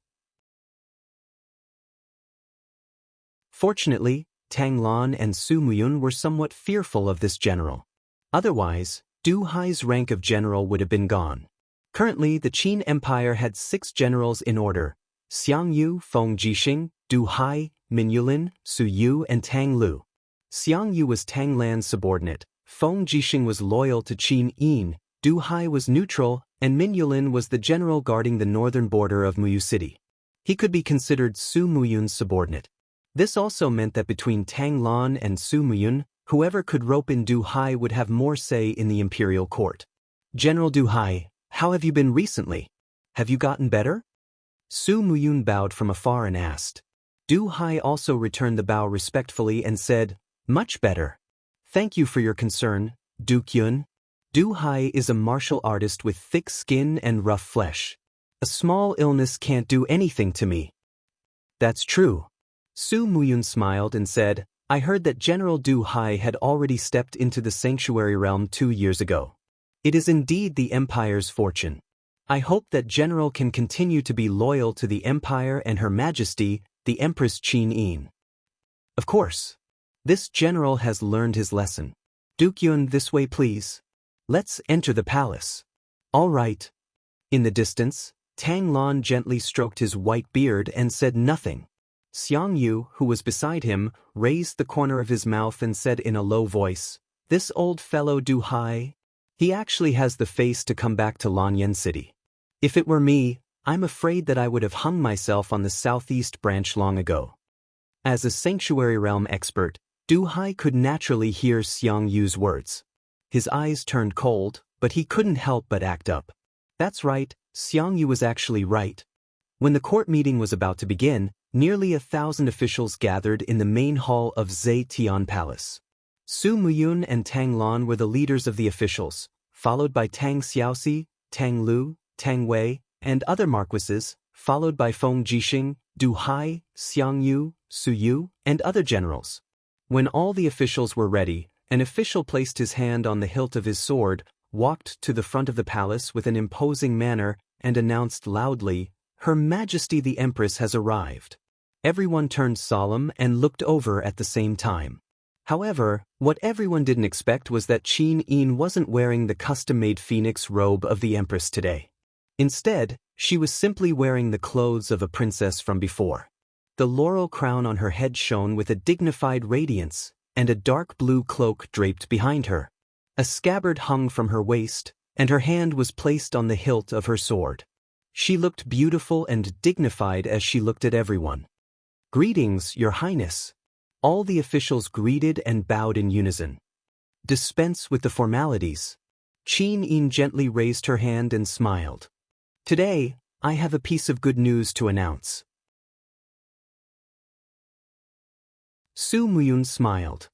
Speaker 1: Fortunately, Tang Lan and Su Muyun were somewhat fearful of this general. Otherwise, Du Hai's rank of general would have been gone. Currently, the Qin Empire had 6 generals in order: Xiang Yu, Feng Jixing, Du Hai, Min Yulin, Su Yu, and Tang Lu. Xiang Yu was Tang Lan's subordinate, Feng Jixing was loyal to Qin Yin, Du Hai was neutral, and Min Yulin was the general guarding the northern border of Muyu City. He could be considered Su Muyun's subordinate. This also meant that between Tang Lan and Su Muyun, whoever could rope in Du Hai would have more say in the imperial court. General Du Hai, how have you been recently? Have you gotten better? Su Muyun bowed from afar and asked. Du Hai also returned the bow respectfully and said, much better. Thank you for your concern, Duke Yun. Du Hai is a martial artist with thick skin and rough flesh. A small illness can't do anything to me. That's true. Su Muyun smiled and said, I heard that General Du Hai had already stepped into the sanctuary realm 2 years ago. It is indeed the Empire's fortune. I hope that General can continue to be loyal to the Empire and Her Majesty, the Empress Qin Yin. Of course. This general has learned his lesson. Duke Yun, this way please. Let's enter the palace. All right. In the distance, Tang Lan gently stroked his white beard and said nothing. Xiang Yu, who was beside him, raised the corner of his mouth and said in a low voice, this old fellow Du Hai, he actually has the face to come back to Lanyan City. If it were me, I'm afraid that I would have hung myself on the southeast branch long ago. As a sanctuary realm expert, Du Hai could naturally hear Xiang Yu's words. His eyes turned cold, but he couldn't help but act up. That's right, Xianxia was actually right. When the court meeting was about to begin, nearly 1,000 officials gathered in the main hall of Zetian Palace. Su Muyun and Tang Lan were the leaders of the officials, followed by Tang Xiaoxi, Tang Lu, Tang Wei, and other marquises, followed by Feng Jixing, Du Hai, Xiang Yu, Su Yu, and other generals. When all the officials were ready, an official placed his hand on the hilt of his sword, walked to the front of the palace with an imposing manner, and announced loudly, "Her Majesty the Empress has arrived." Everyone turned solemn and looked over at the same time. However, what everyone didn't expect was that Qin Yin wasn't wearing the custom-made phoenix robe of the Empress today. Instead, she was simply wearing the clothes of a princess from before. The laurel crown on her head shone with a dignified radiance, and a dark blue cloak draped behind her. A scabbard hung from her waist, and her hand was placed on the hilt of her sword. She looked beautiful and dignified as she looked at everyone. "Greetings, Your Highness." All the officials greeted and bowed in unison. "Dispense with the formalities." Qin Yin gently raised her hand and smiled. "Today, I have a piece of good news to announce." Su Muyun smiled.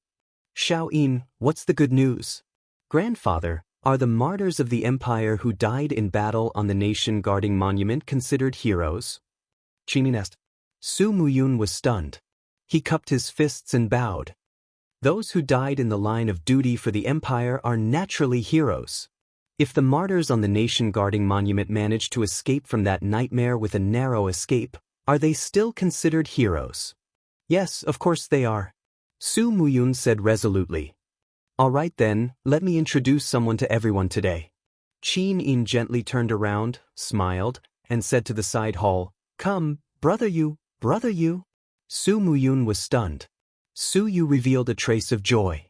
Speaker 1: "Xiao Yin, what's the good news?" "Grandfather, are the martyrs of the empire who died in battle on the nation-guarding monument considered heroes?" Qin Yin asked. Su Muyun was stunned. He cupped his fists and bowed. "Those who died in the line of duty for the empire are naturally heroes. If the martyrs on the nation-guarding monument managed to escape from that nightmare with a narrow escape, are they still considered heroes?" "Yes, of course they are," Su Muyun said resolutely. "All right then, let me introduce someone to everyone today." Qin Yin gently turned around, smiled, and said to the side hall, "Come, brother Yu, brother Yu." Su Muyun was stunned. Su Yu revealed a trace of joy.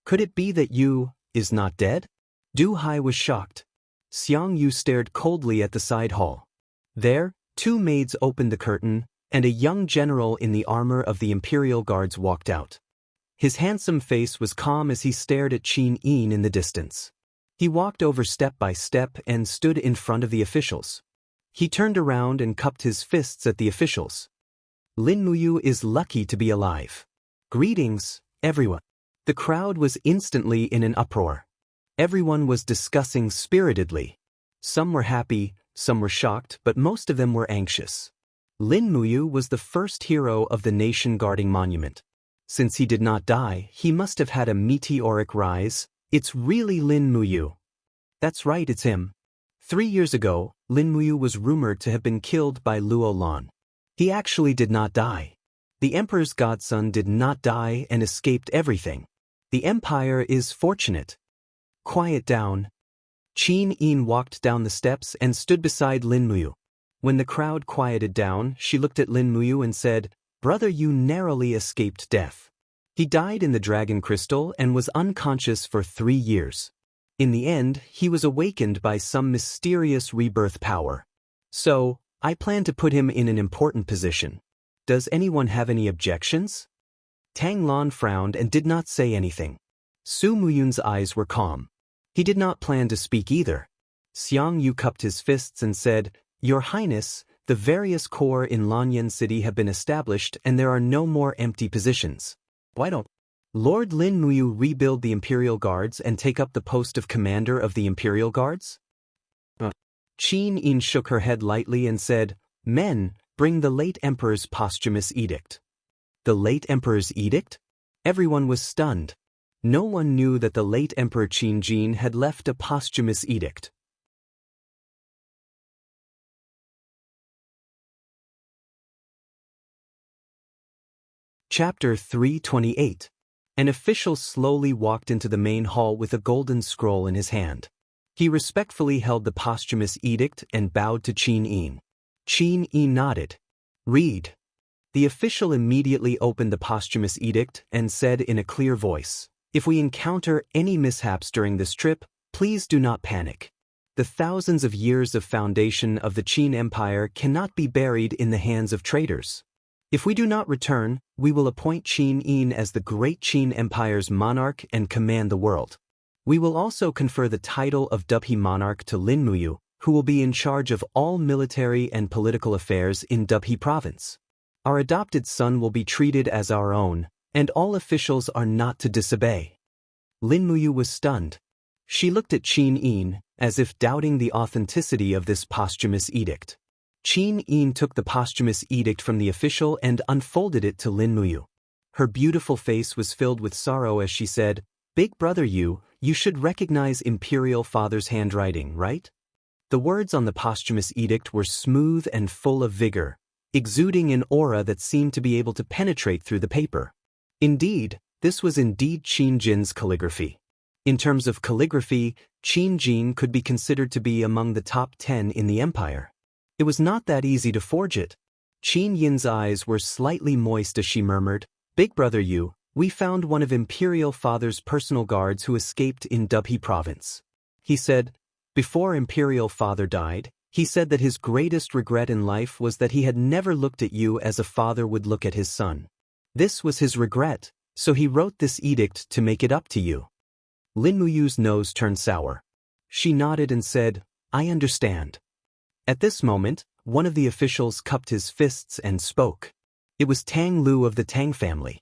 Speaker 1: "Could it be that Yu is not dead?" Du Hai was shocked. Xiang Yu stared coldly at the side hall. There, two maids opened the curtain, and a young general in the armor of the Imperial Guards walked out. His handsome face was calm as he stared at Qin Yin in the distance. He walked over step by step and stood in front of the officials. He turned around and cupped his fists at the officials. "Lin Muyu is lucky to be alive. Greetings, everyone." The crowd was instantly in an uproar. Everyone was discussing spiritedly. Some were happy, some were shocked, but most of them were anxious. Lin Muyu was the first hero of the nation-guarding monument. Since he did not die, he must have had a meteoric rise. It's really Lin Muyu. That's right, it's him. 3 years ago, Lin Muyu was rumored to have been killed by Luo Lan. He actually did not die. The Emperor's godson did not die and escaped everything. The Empire is fortunate. Quiet down. Qin Yin walked down the steps and stood beside Lin Muyu. When the crowd quieted down, she looked at Lin Muyu and said, "Brother Yu narrowly escaped death. He died in the Dragon Crystal and was unconscious for 3 years. In the end, he was awakened by some mysterious rebirth power. So, I plan to put him in an important position. Does anyone have any objections?" Tang Lan frowned and did not say anything. Su Muyun's eyes were calm. He did not plan to speak either. Xiang Yu cupped his fists and said, "Your Highness, the various corps in Lanyan City have been established and there are no more empty positions. Why don't Lord Lin Muyu rebuild the Imperial Guards and take up the post of commander of the Imperial Guards?" Qin Yin shook her head lightly and said, "Men, bring the late Emperor's posthumous edict." The late Emperor's edict? Everyone was stunned. No one knew that the late Emperor Qin Jin had left a posthumous edict. Chapter 328. An official slowly walked into the main hall with a golden scroll in his hand. He respectfully held the posthumous edict and bowed to Qin Yin. Qin Yin nodded. "Read." The official immediately opened the posthumous edict and said in a clear voice, "If we encounter any mishaps during this trip, please do not panic. The thousands of years of foundation of the Qin Empire cannot be buried in the hands of traitors. If we do not return, we will appoint Qin Yin as the great Qin Empire's monarch and command the world. We will also confer the title of Dubhe monarch to Lin Muyu, who will be in charge of all military and political affairs in Dubhe province. Our adopted son will be treated as our own, and all officials are not to disobey. Lin Muyu was stunned. She looked at Qin Yin, as if doubting the authenticity of this posthumous edict. Qin Yin took the posthumous edict from the official and unfolded it to Lin Muyu. Her beautiful face was filled with sorrow as she said, "Big brother you should recognize Imperial Father's handwriting, right?" The words on the posthumous edict were smooth and full of vigor, exuding an aura that seemed to be able to penetrate through the paper. Indeed, this was indeed Qin Jin's calligraphy. In terms of calligraphy, Qin Jin could be considered to be among the top 10 in the empire. It was not that easy to forge it. Qin Yin's eyes were slightly moist as she murmured, "Big brother you, we found one of Imperial Father's personal guards who escaped in Dubhe province. He said, before Imperial Father died, he said that his greatest regret in life was that he had never looked at you as a father would look at his son. This was his regret, so he wrote this edict to make it up to you." Lin Muyu's nose turned sour. She nodded and said, "I understand." At this moment, one of the officials cupped his fists and spoke. It was Tang Lu of the Tang family.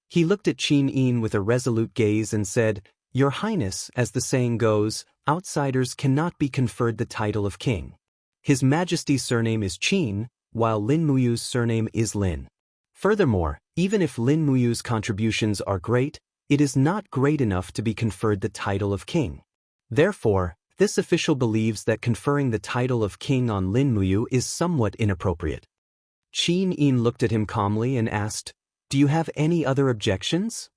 Speaker 1: He looked at Qin Yin with a resolute gaze and said, "Your Highness, as the saying goes, outsiders cannot be conferred the title of king. His Majesty's surname is Qin, while Lin Muyu's surname is Lin. Furthermore, even if Lin Muyu's contributions are great, it is not great enough to be conferred the title of king. Therefore, this official believes that conferring the title of king on Lin Muyu is somewhat inappropriate." Qin Yin looked at him calmly and asked, "Do you have any other objections?"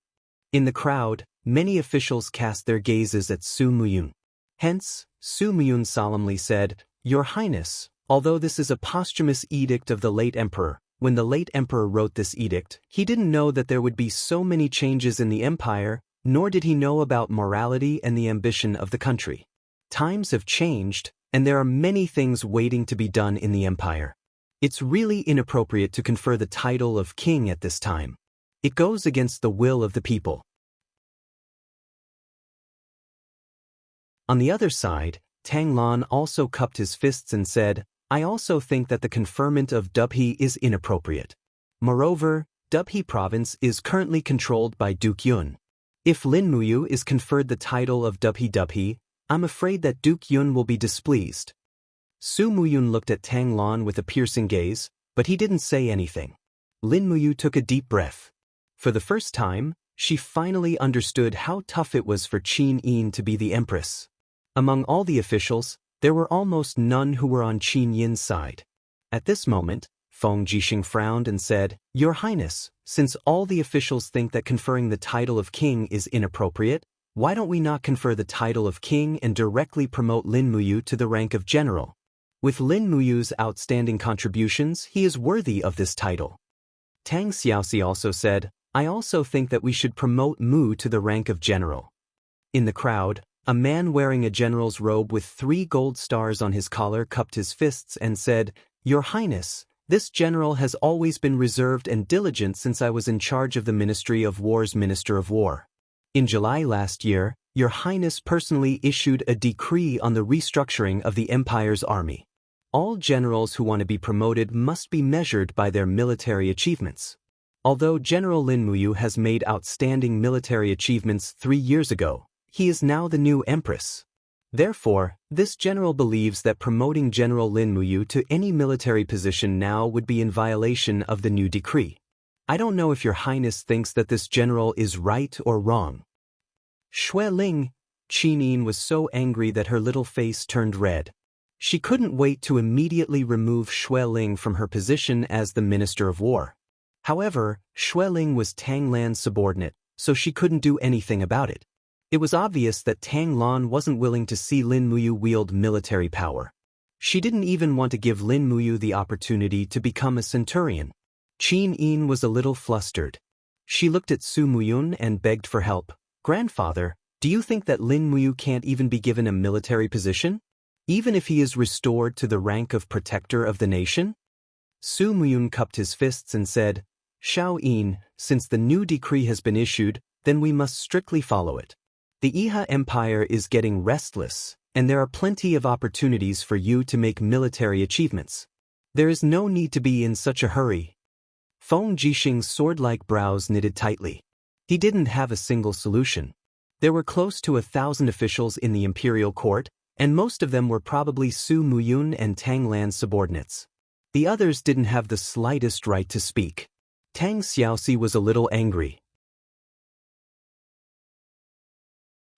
Speaker 1: In the crowd, many officials cast their gazes at Su Muyun. Hence, Su Muyun solemnly said, "Your Highness, although this is a posthumous edict of the late emperor, when the late emperor wrote this edict, he didn't know that there would be so many changes in the empire, nor did he know about morality and the ambition of the country. Times have changed, and there are many things waiting to be done in the empire. It's really inappropriate to confer the title of king at this time. It goes against the will of the people." On the other side, Tang Lan also cupped his fists and said, "I also think that the conferment of Dubhe is inappropriate. Moreover, Dubhe province is currently controlled by Duke Yun. If Lin Muyu is conferred the title of Dubhe, I'm afraid that Duke Yun will be displeased." Su Muyun looked at Tang Lan with a piercing gaze, but he didn't say anything. Lin Muyu took a deep breath. For the first time, she finally understood how tough it was for Qin Yin to be the empress. Among all the officials, there were almost none who were on Qin Yin's side. At this moment, Feng Jixing frowned and said, "Your Highness, since all the officials think that conferring the title of king is inappropriate, why don't we not confer the title of king and directly promote Lin Muyu to the rank of general? With Lin Muyu's outstanding contributions, he is worthy of this title." Tang Xiaoxi also said, "I also think that we should promote Mu to the rank of general." In the crowd, a man wearing a general's robe with 3 gold stars on his collar cupped his fists and said, "Your Highness, this general has always been reserved and diligent since I was in charge of the Ministry of War's Minister of War. In July last year, Your Highness personally issued a decree on the restructuring of the Empire's army. All generals who want to be promoted must be measured by their military achievements. Although General Lin Muyu has made outstanding military achievements 3 years ago, he is now the new empress. Therefore, this general believes that promoting General Lin Muyu to any military position now would be in violation of the new decree. I don't know if Your Highness thinks that this general is right or wrong." Xue Ling, Qin Yin was so angry that her little face turned red. She couldn't wait to immediately remove Xue Ling from her position as the Minister of War. However, Xue Ling was Tang Lan's subordinate, so she couldn't do anything about it. It was obvious that Tang Lan wasn't willing to see Lin Muyu wield military power. She didn't even want to give Lin Muyu the opportunity to become a centurion. Qin Yin was a little flustered. She looked at Su Muyun and begged for help. "Grandfather, do you think that Lin Muyu can't even be given a military position? Even if he is restored to the rank of protector of the nation?" Su Muyun cupped his fists and said, "Xiao Yin, since the new decree has been issued, then we must strictly follow it. The Iha Empire is getting restless, and there are plenty of opportunities for you to make military achievements. There is no need to be in such a hurry. Feng Jixing's sword-like brows knitted tightly. He didn't have a single solution. There were close to 1,000 officials in the imperial court, and most of them were probably Su Muyun and Tang Lan's subordinates. The others didn't have the slightest right to speak. Tang Xiaoxi was a little angry.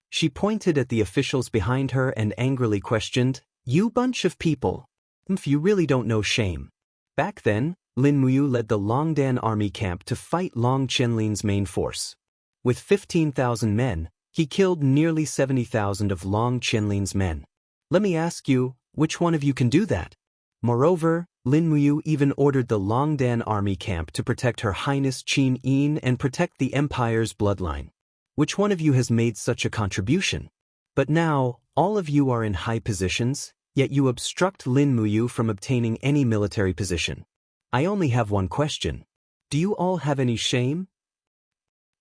Speaker 1: She pointed at the officials behind her and angrily questioned, "You bunch of people. If you really don't know shame." Back then, Lin Muyu led the Longdan army camp to fight Long Qianlin's main force. With 15,000 men, he killed nearly 70,000 of Long Qianlin's men. Let me ask you, which one of you can do that? Moreover, Lin Muyu even ordered the Longdan army camp to protect Her Highness Qin Yin and protect the empire's bloodline. Which one of you has made such a contribution? But now, all of you are in high positions, yet you obstruct Lin Muyu from obtaining any military position. I only have one question. Do you all have any shame?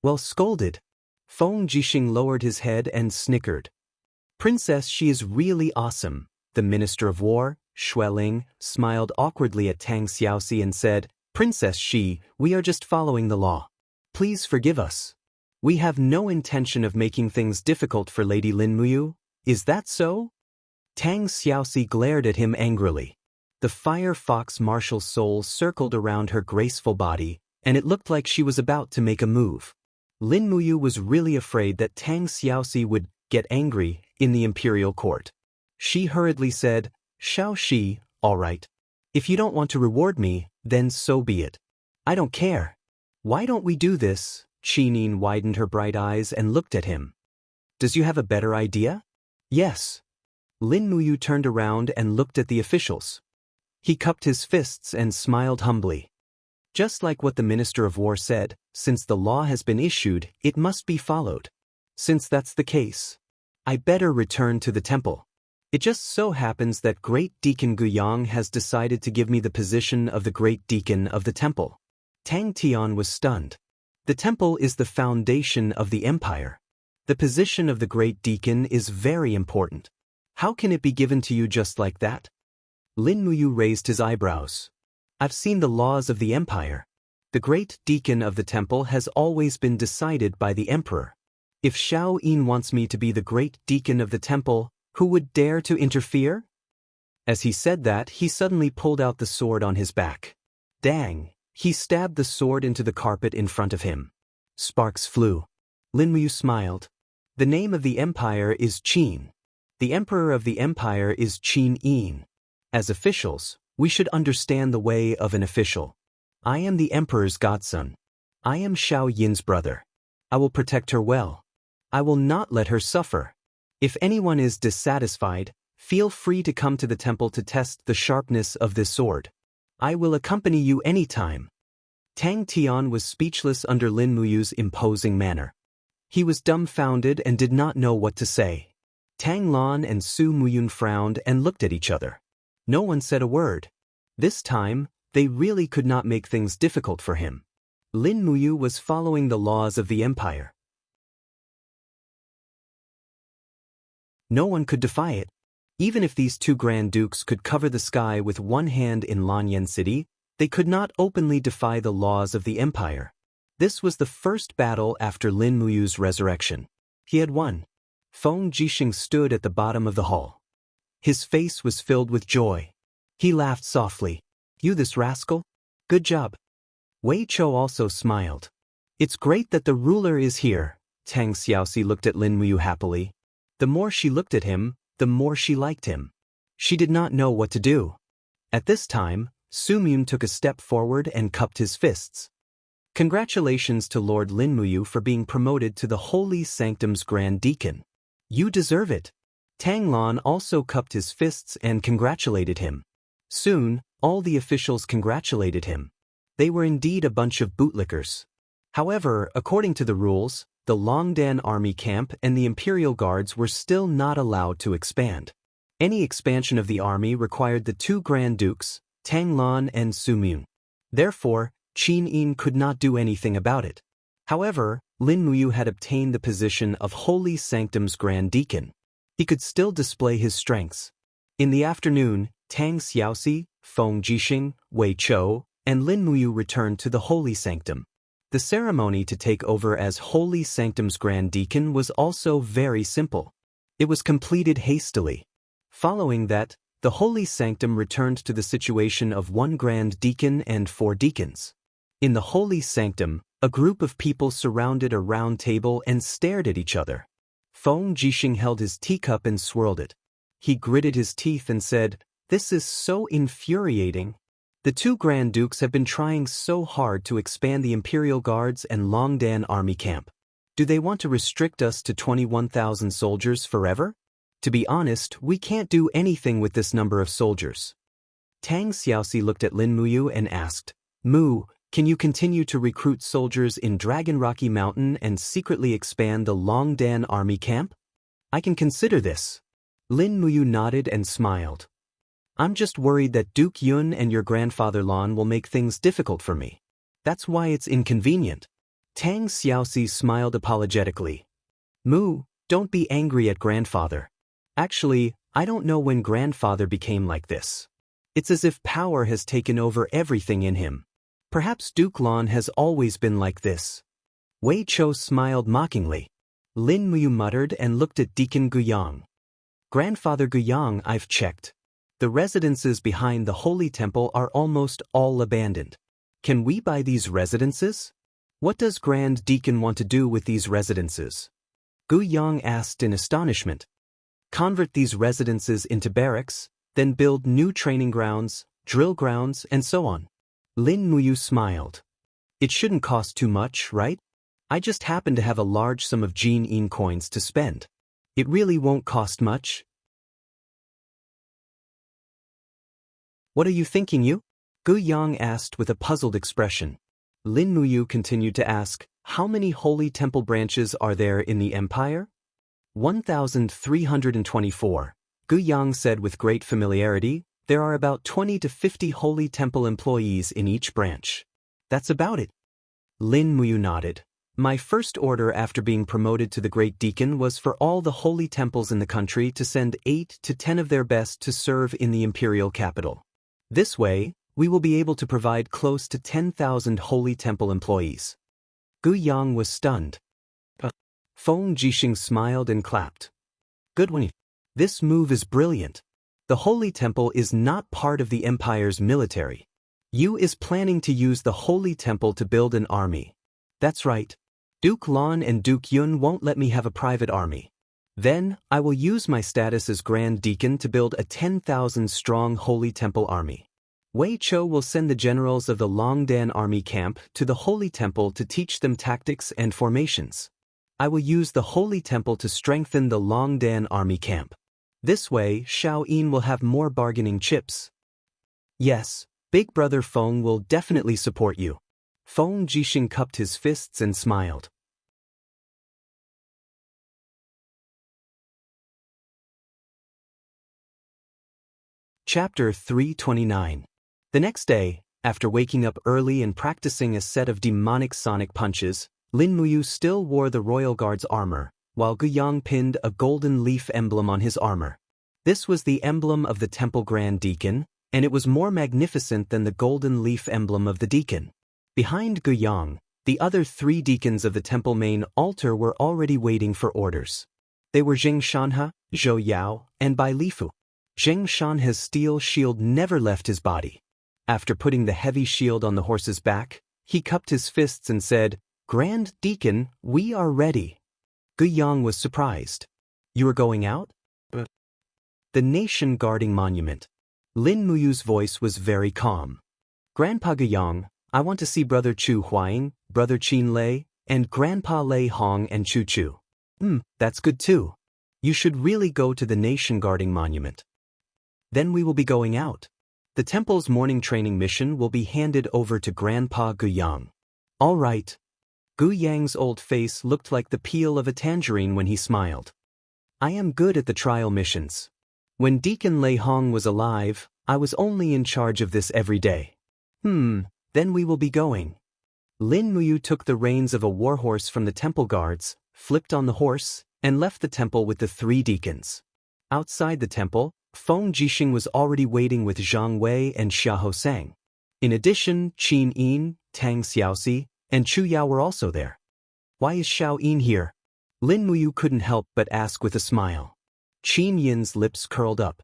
Speaker 1: Well scolded. Feng Jixing lowered his head and snickered. Princess, she is really awesome. The Minister of War, Xueling, smiled awkwardly at Tang Xiaoxi and said, Princess Shi, we are just following the law. Please forgive us. We have no intention of making things difficult for Lady Lin Muyu. Is that so? Tang Xiaoxi glared at him angrily. The fire fox martial soul circled around her graceful body, and it looked like she was about to make a move. Lin Muyu was really afraid that Tang Xiaoxi would get angry in the imperial court. She hurriedly said, Xiao Shi, all right. If you don't want to reward me, then so be it. I don't care. Why don't we do this? Qin Yin widened her bright eyes and looked at him. Does you have a better idea? Yes. Lin Muyu turned around and looked at the officials. He cupped his fists and smiled humbly. Just like what the Minister of War said, since the law has been issued, it must be followed. Since that's the case, I better return to the temple. It just so happens that Great Deacon Guyang has decided to give me the position of the Great Deacon of the temple. Tang Tian was stunned. The temple is the foundation of the empire. The position of the Great Deacon is very important. How can it be given to you just like that? Lin Muyu raised his eyebrows. I've seen the laws of the empire. The Great Deacon of the temple has always been decided by the emperor. If Xiao Yin wants me to be the Great Deacon of the temple, who would dare to interfere? As he said that, he suddenly pulled out the sword on his back. Dang! He stabbed the sword into the carpet in front of him. Sparks flew. Lin Muyu smiled. The name of the empire is Qin. The emperor of the empire is Qin Yin. As officials, we should understand the way of an official. I am the emperor's godson. I am Xiao Yin's brother. I will protect her well. I will not let her suffer. If anyone is dissatisfied, feel free to come to the temple to test the sharpness of this sword. I will accompany you anytime. Tang Tian was speechless under Lin Muyu's imposing manner. He was dumbfounded and did not know what to say. Tang Lan and Su Muyun frowned and looked at each other. No one said a word. This time, they really could not make things difficult for him. Lin Muyu was following the laws of the empire. No one could defy it. Even if these two Grand Dukes could cover the sky with one hand in Lanyan City, they could not openly defy the laws of the empire. This was the first battle after Lin Muyu's resurrection. He had won. Feng Jixing stood at the bottom of the hall. His face was filled with joy. He laughed softly. You this rascal? Good job. Wei Chou also smiled. It's great that the ruler is here. Tang Xiaoxi looked at Lin Muyu happily. The more she looked at him, the more she liked him. She did not know what to do. At this time, Su Muyun took a step forward and cupped his fists. Congratulations to Lord Lin Muyu for being promoted to the Holy Sanctum's Grand Deacon. You deserve it. Tang Lan also cupped his fists and congratulated him. Soon, all the officials congratulated him. They were indeed a bunch of bootlickers. However, according to the rules, the Longdan army camp and the Imperial Guards were still not allowed to expand. Any expansion of the army required the two Grand Dukes, Tang Lan and Su Muyun. Therefore, Qin Yin could not do anything about it. However, Lin Muyu had obtained the position of Holy Sanctum's Grand Deacon. He could still display his strengths. In the afternoon, Tang Xiaoxi, Feng Jixing, Wei Chou, and Lin Muyu returned to the Holy Sanctum. The ceremony to take over as Holy Sanctum's Grand Deacon was also very simple. It was completed hastily. Following that, the Holy Sanctum returned to the situation of 1 Grand Deacon and 4 deacons. In the Holy Sanctum, a group of people surrounded a round table and stared at each other. Feng Jixing held his teacup and swirled it. He gritted his teeth and said, "This is so infuriating. The 2 Grand Dukes have been trying so hard to expand the Imperial Guards and Longdan Army Camp. Do they want to restrict us to 21,000 soldiers forever? To be honest, we can't do anything with this number of soldiers." Tang Xiaoxi looked at Lin Muyu and asked, "Mu, can you continue to recruit soldiers in Dragon Rocky Mountain and secretly expand the Longdan Army Camp?" "I can consider this." Lin Muyu nodded and smiled. "I'm just worried that Duke Yun and your grandfather Lan will make things difficult for me. That's why it's inconvenient." Tang Xiaoxi smiled apologetically. "Mu, don't be angry at grandfather. Actually, I don't know when grandfather became like this. It's as if power has taken over everything in him. Perhaps Duke Lan has always been like this." Wei Chou smiled mockingly. Lin Muyu muttered and looked at Deacon Guyang. "Grandfather Guyang, I've checked. The residences behind the Holy Temple are almost all abandoned. Can we buy these residences? What does Grand Deacon want to do with these residences?" Guyang asked in astonishment. "Convert these residences into barracks, then build new training grounds, drill grounds, and so on." Lin Muyu smiled. "It shouldn't cost too much, right? I just happen to have a large sum of Jin Yin coins to spend. It really won't cost much." "What are you thinking, you?" Guyang asked with a puzzled expression. Lin Muyu continued to ask, "How many holy temple branches are there in the empire?" 1,324. Guyang said with great familiarity, "There are about 20 to 50 holy temple employees in each branch." "That's about it." Lin Muyu nodded. "My first order after being promoted to the Great Deacon was for all the holy temples in the country to send 8 to 10 of their best to serve in the imperial capital. This way, we will be able to provide close to 10,000 holy temple employees." Guyang was stunned. Feng Jixing smiled and clapped. "Good one. This move is brilliant. The Holy Temple is not part of the Empire's military. Yu is planning to use the Holy Temple to build an army. That's right. Duke Lan and Duke Yun won't let me have a private army. Then, I will use my status as Grand Deacon to build a 10,000-strong Holy Temple army. Wei Chou will send the generals of the Longdan Army Camp to the Holy Temple to teach them tactics and formations. I will use the Holy Temple to strengthen the Longdan Army Camp. This way, Xiao Yin will have more bargaining chips." "Yes, Big Brother Feng will definitely support you." Feng Jixing cupped his fists and smiled. Chapter 329. The next day, after waking up early and practicing a set of demonic sonic punches, Lin Muyu still wore the Royal Guard's armor, while Guyang pinned a golden leaf emblem on his armor. This was the emblem of the Temple Grand Deacon, and it was more magnificent than the golden leaf emblem of the Deacon. Behind Guyang, the other 3 deacons of the temple main altar were already waiting for orders. They were Xianxia, Zhou Yao, and Bai Lifu. Xianxia's steel shield never left his body. After putting the heavy shield on the horse's back, he cupped his fists and said, "Grand Deacon, we are ready." Guyang was surprised. "You are going out?" The nation guarding monument. Lin Muyu's voice was very calm. "Grandpa Guyang, I want to see Brother Chu Huaying, Brother Qin Lei, and Grandpa Lei Hong and Chu Chu." That's good too. You should really go to the nation guarding monument. Then we will be going out. The temple's morning training mission will be handed over to Grandpa Guyang." "All right." Guyang's old face looked like the peel of a tangerine when he smiled. "I am good at the trial missions. When Deacon Lei Hong was alive, I was only in charge of this every day." Then we will be going." Lin Muyu took the reins of a warhorse from the temple guards, flipped on the horse, and left the temple with the 3 deacons. Outside the temple, Feng Jixing was already waiting with Zhang Wei and Xia Hosang. In addition, Qin Yin, Tang Xiaoxi, and Chu Yao were also there. Why is Xiao Yin here? Lin Muyu couldn't help but ask with a smile. Qin Yin's lips curled up.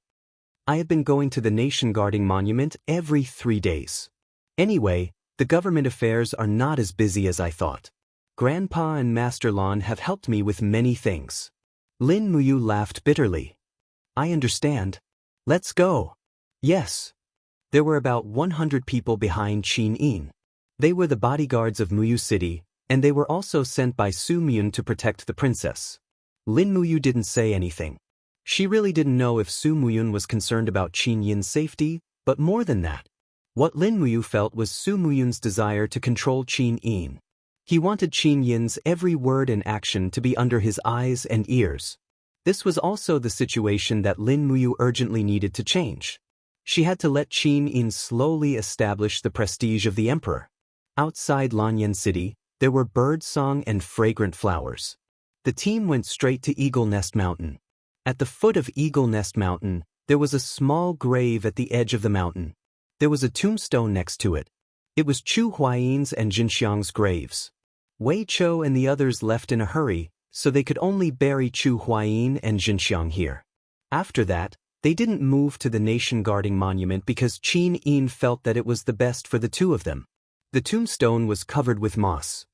Speaker 1: I have been going to the Nation Guarding Monument every 3 days. Anyway, the government affairs are not as busy as I thought. Grandpa and Master Lan have helped me with many things. Lin Muyu laughed bitterly. I understand. Let's go. Yes. There were about 100 people behind Qin Yin. They were the bodyguards of Muyu City, and they were also sent by Su Muyun to protect the princess. Lin Muyu didn't say anything. She really didn't know if Su Muyun was concerned about Qin Yin's safety, but more than that. What Lin Muyu felt was Su Muyun's desire to control Qin Yin. He wanted Qin Yin's every word and action to be under his eyes and ears. This was also the situation that Lin Muyu urgently needed to change. She had to let Qin Yin slowly establish the prestige of the emperor. Outside Lanyan City, there were birdsong and fragrant flowers. The team went straight to Eagle Nest Mountain. At the foot of Eagle Nest Mountain, there was a small grave at the edge of the mountain. There was a tombstone next to it. It was Chu Huayin's and Jinxiang's graves. Wei Chou and the others left in a hurry, so they could only bury Chu Huayin and Xianxia here. After that, they didn't move to the Nation Guarding Monument because Qin Yin felt that it was the best for the 2 of them. The tombstone was covered with moss.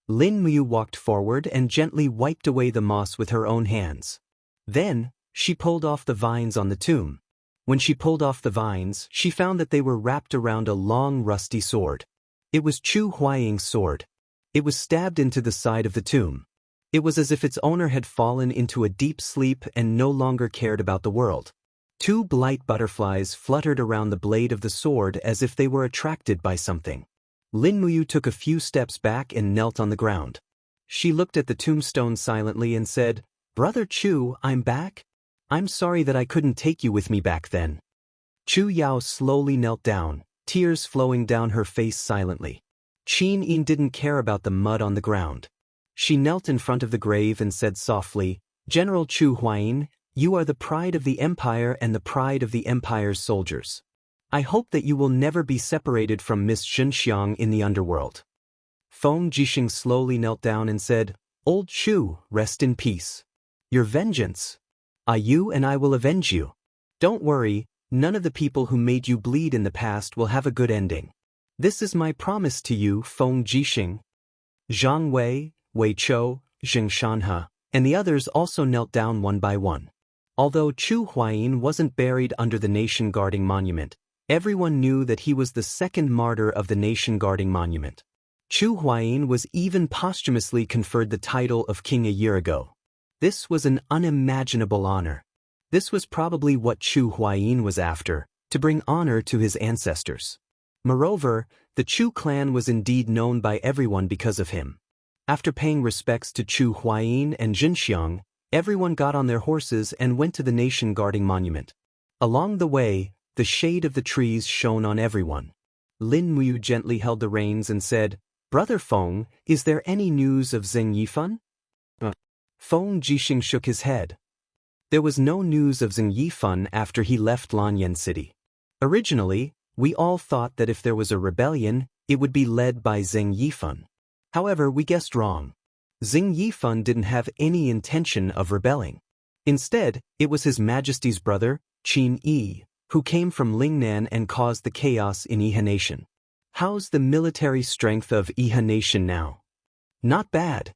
Speaker 1: Lin Muyu walked forward and gently wiped away the moss with her own hands. Then, she pulled off the vines on the tomb. When she pulled off the vines, she found that they were wrapped around a long rusty sword. It was Chu Huaying's sword. It was stabbed into the side of the tomb. It was as if its owner had fallen into a deep sleep and no longer cared about the world. 2 blight butterflies fluttered around the blade of the sword as if they were attracted by something. Lin Muyu took a few steps back and knelt on the ground. She looked at the tombstone silently and said, "Brother Chu, I'm back? I'm sorry that I couldn't take you with me back then." Chu Yao slowly knelt down, tears flowing down her face silently. Qin Yin didn't care about the mud on the ground. She knelt in front of the grave and said softly, "General Chu Huayin, you are the pride of the empire and the pride of the empire's soldiers. I hope that you will never be separated from Miss Xianxiang in the underworld." Feng Jixing slowly knelt down and said, "Old Chu, rest in peace. Your vengeance. You and I will avenge you. Don't worry, none of the people who made you bleed in the past will have a good ending. This is my promise to you, Feng Jixing." Zhang Wei, Wei Chou, Xing Shanhe, and the others also knelt down one by one. Although Chu Huayin wasn't buried under the Nation Guarding Monument, everyone knew that he was the 2nd martyr of the Nation Guarding Monument. Chu Huayin was even posthumously conferred the title of king a year ago. This was an unimaginable honor. This was probably what Chu Huayin was after, to bring honor to his ancestors. Moreover, the Chu clan was indeed known by everyone because of him. After paying respects to Chu Huayin and Jinxiang, everyone got on their horses and went to the Nation Guarding Monument. Along the way, the shade of the trees shone on everyone. Lin Muyu gently held the reins and said, "Brother Feng, is there any news of Zheng Yifan?" Feng Jixing shook his head. There was no news of Zheng Yifan after he left Lanyan City. Originally, we all thought that if there was a rebellion, it would be led by Zheng Yifan. However, we guessed wrong. Zheng Yifan didn't have any intention of rebelling. Instead, it was His Majesty's brother, Qin Yi, who came from Lingnan and caused the chaos in Yihe Nation. How's the military strength of Yihe Nation now? Not bad.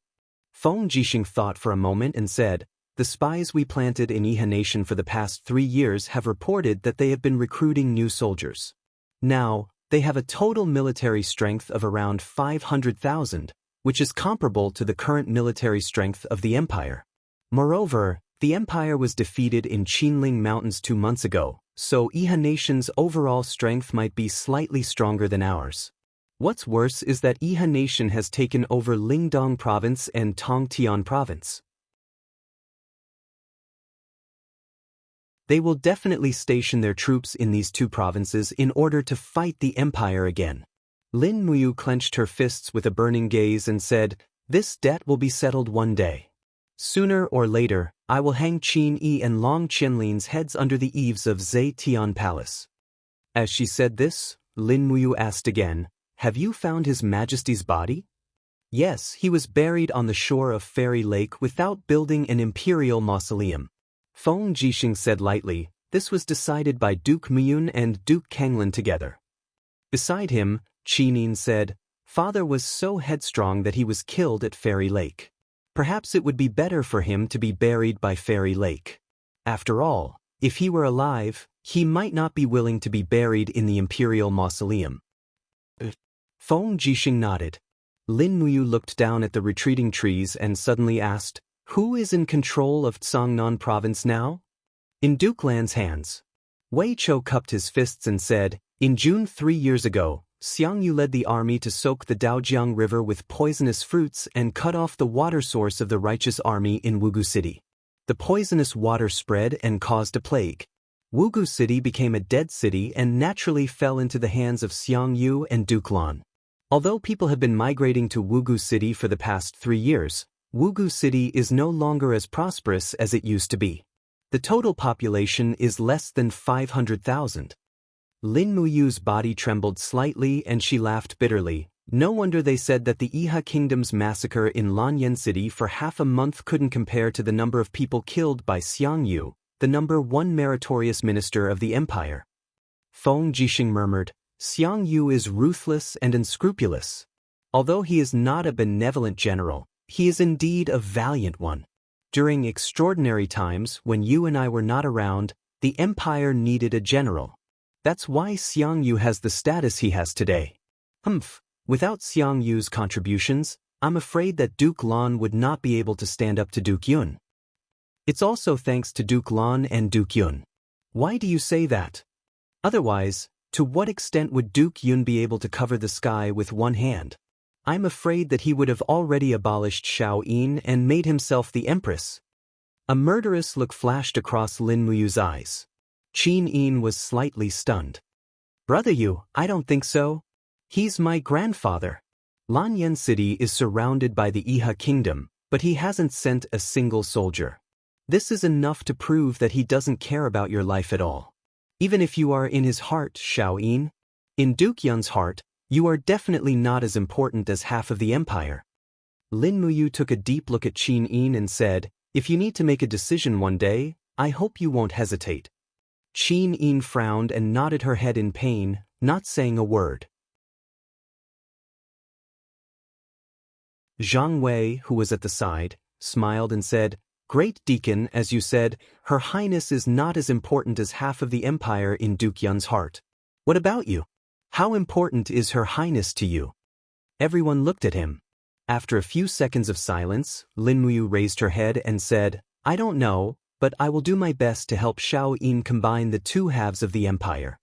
Speaker 1: Feng Jixing thought for a moment and said, "The spies we planted in Yihe Nation for the past 3 years have reported that they have been recruiting new soldiers. Now, they have a total military strength of around 500,000, which is comparable to the current military strength of the empire. Moreover, the empire was defeated in Qinling Mountains 2 months ago, so Yihe Nation's overall strength might be slightly stronger than ours. What's worse is that Yihe Nation has taken over Lingdong Province and Tongtian Province." They will definitely station their troops in these two provinces in order to fight the empire again. Lin Muyu clenched her fists with a burning gaze and said, "This debt will be settled one day. Sooner or later, I will hang Qin Yi and Long Qianlin's heads under the eaves of Zhe Tian Palace." As she said this, Lin Muyu asked again, "Have you found His Majesty's body?" "Yes, he was buried on the shore of Fairy Lake without building an imperial mausoleum." Feng Jixing said lightly, "This was decided by Duke Muyun and Duke Kanglin together." Beside him, Qinin said, "Father was so headstrong that he was killed at Fairy Lake. Perhaps it would be better for him to be buried by Fairy Lake. After all, if he were alive, he might not be willing to be buried in the imperial mausoleum." Feng Jixing nodded. Lin Muyu looked down at the retreating trees and suddenly asked, "Who is in control of Tsangnan province now?" "In Duke Lan's hands." Wei Chou cupped his fists and said, "In June 3 years ago, Xianxia led the army to soak the Daojiang River with poisonous fruits and cut off the water source of the righteous army in Wugu City. The poisonous water spread and caused a plague. Wugu City became a dead city and naturally fell into the hands of Xianxia and Duke Lan. Although people have been migrating to Wugu City for the past 3 years, Wugu City is no longer as prosperous as it used to be. The total population is less than 500,000. Lin Muyu's body trembled slightly and she laughed bitterly. No wonder they said that the Iha Kingdom's massacre in Lanyan City for half a month couldn't compare to the number of people killed by Xianxia, the #1 meritorious minister of the empire. Feng Jixing murmured, "Xianxia is ruthless and unscrupulous. Although he is not a benevolent general, he is indeed a valiant one. During extraordinary times when you and I were not around, the empire needed a general. That's why Xianxia has the status he has today. Without Xiangxia's contributions, I'm afraid that Duke Lan would not be able to stand up to Duke Yun. It's also thanks to Duke Lan and Duke Yun." "Why do you say that? Otherwise, to what extent would Duke Yun be able to cover the sky with one hand? I'm afraid that he would have already abolished Shao Yin and made himself the empress." A murderous look flashed across Lin Muyu's eyes. Qin Yin was slightly stunned. "Brother Yu, I don't think so. He's my grandfather. Lanyan City is surrounded by the Iha Kingdom, but he hasn't sent a single soldier. This is enough to prove that he doesn't care about your life at all. Even if you are in his heart, Shao Yin, in Duke Yun's heart, you are definitely not as important as half of the empire." Lin Muyu took a deep look at Qin Yin and said, "If you need to make a decision one day, I hope you won't hesitate." Qin Yin frowned and nodded her head in pain, not saying a word. Zhang Wei, who was at the side, smiled and said, "Great Deacon, as you said, Her Highness is not as important as half of the empire in Duke Yun's heart. What about you? How important is Her Highness to you?" Everyone looked at him. After a few seconds of silence, Lin Muyu raised her head and said, "I don't know, but I will do my best to help Shao Yin combine the two halves of the empire."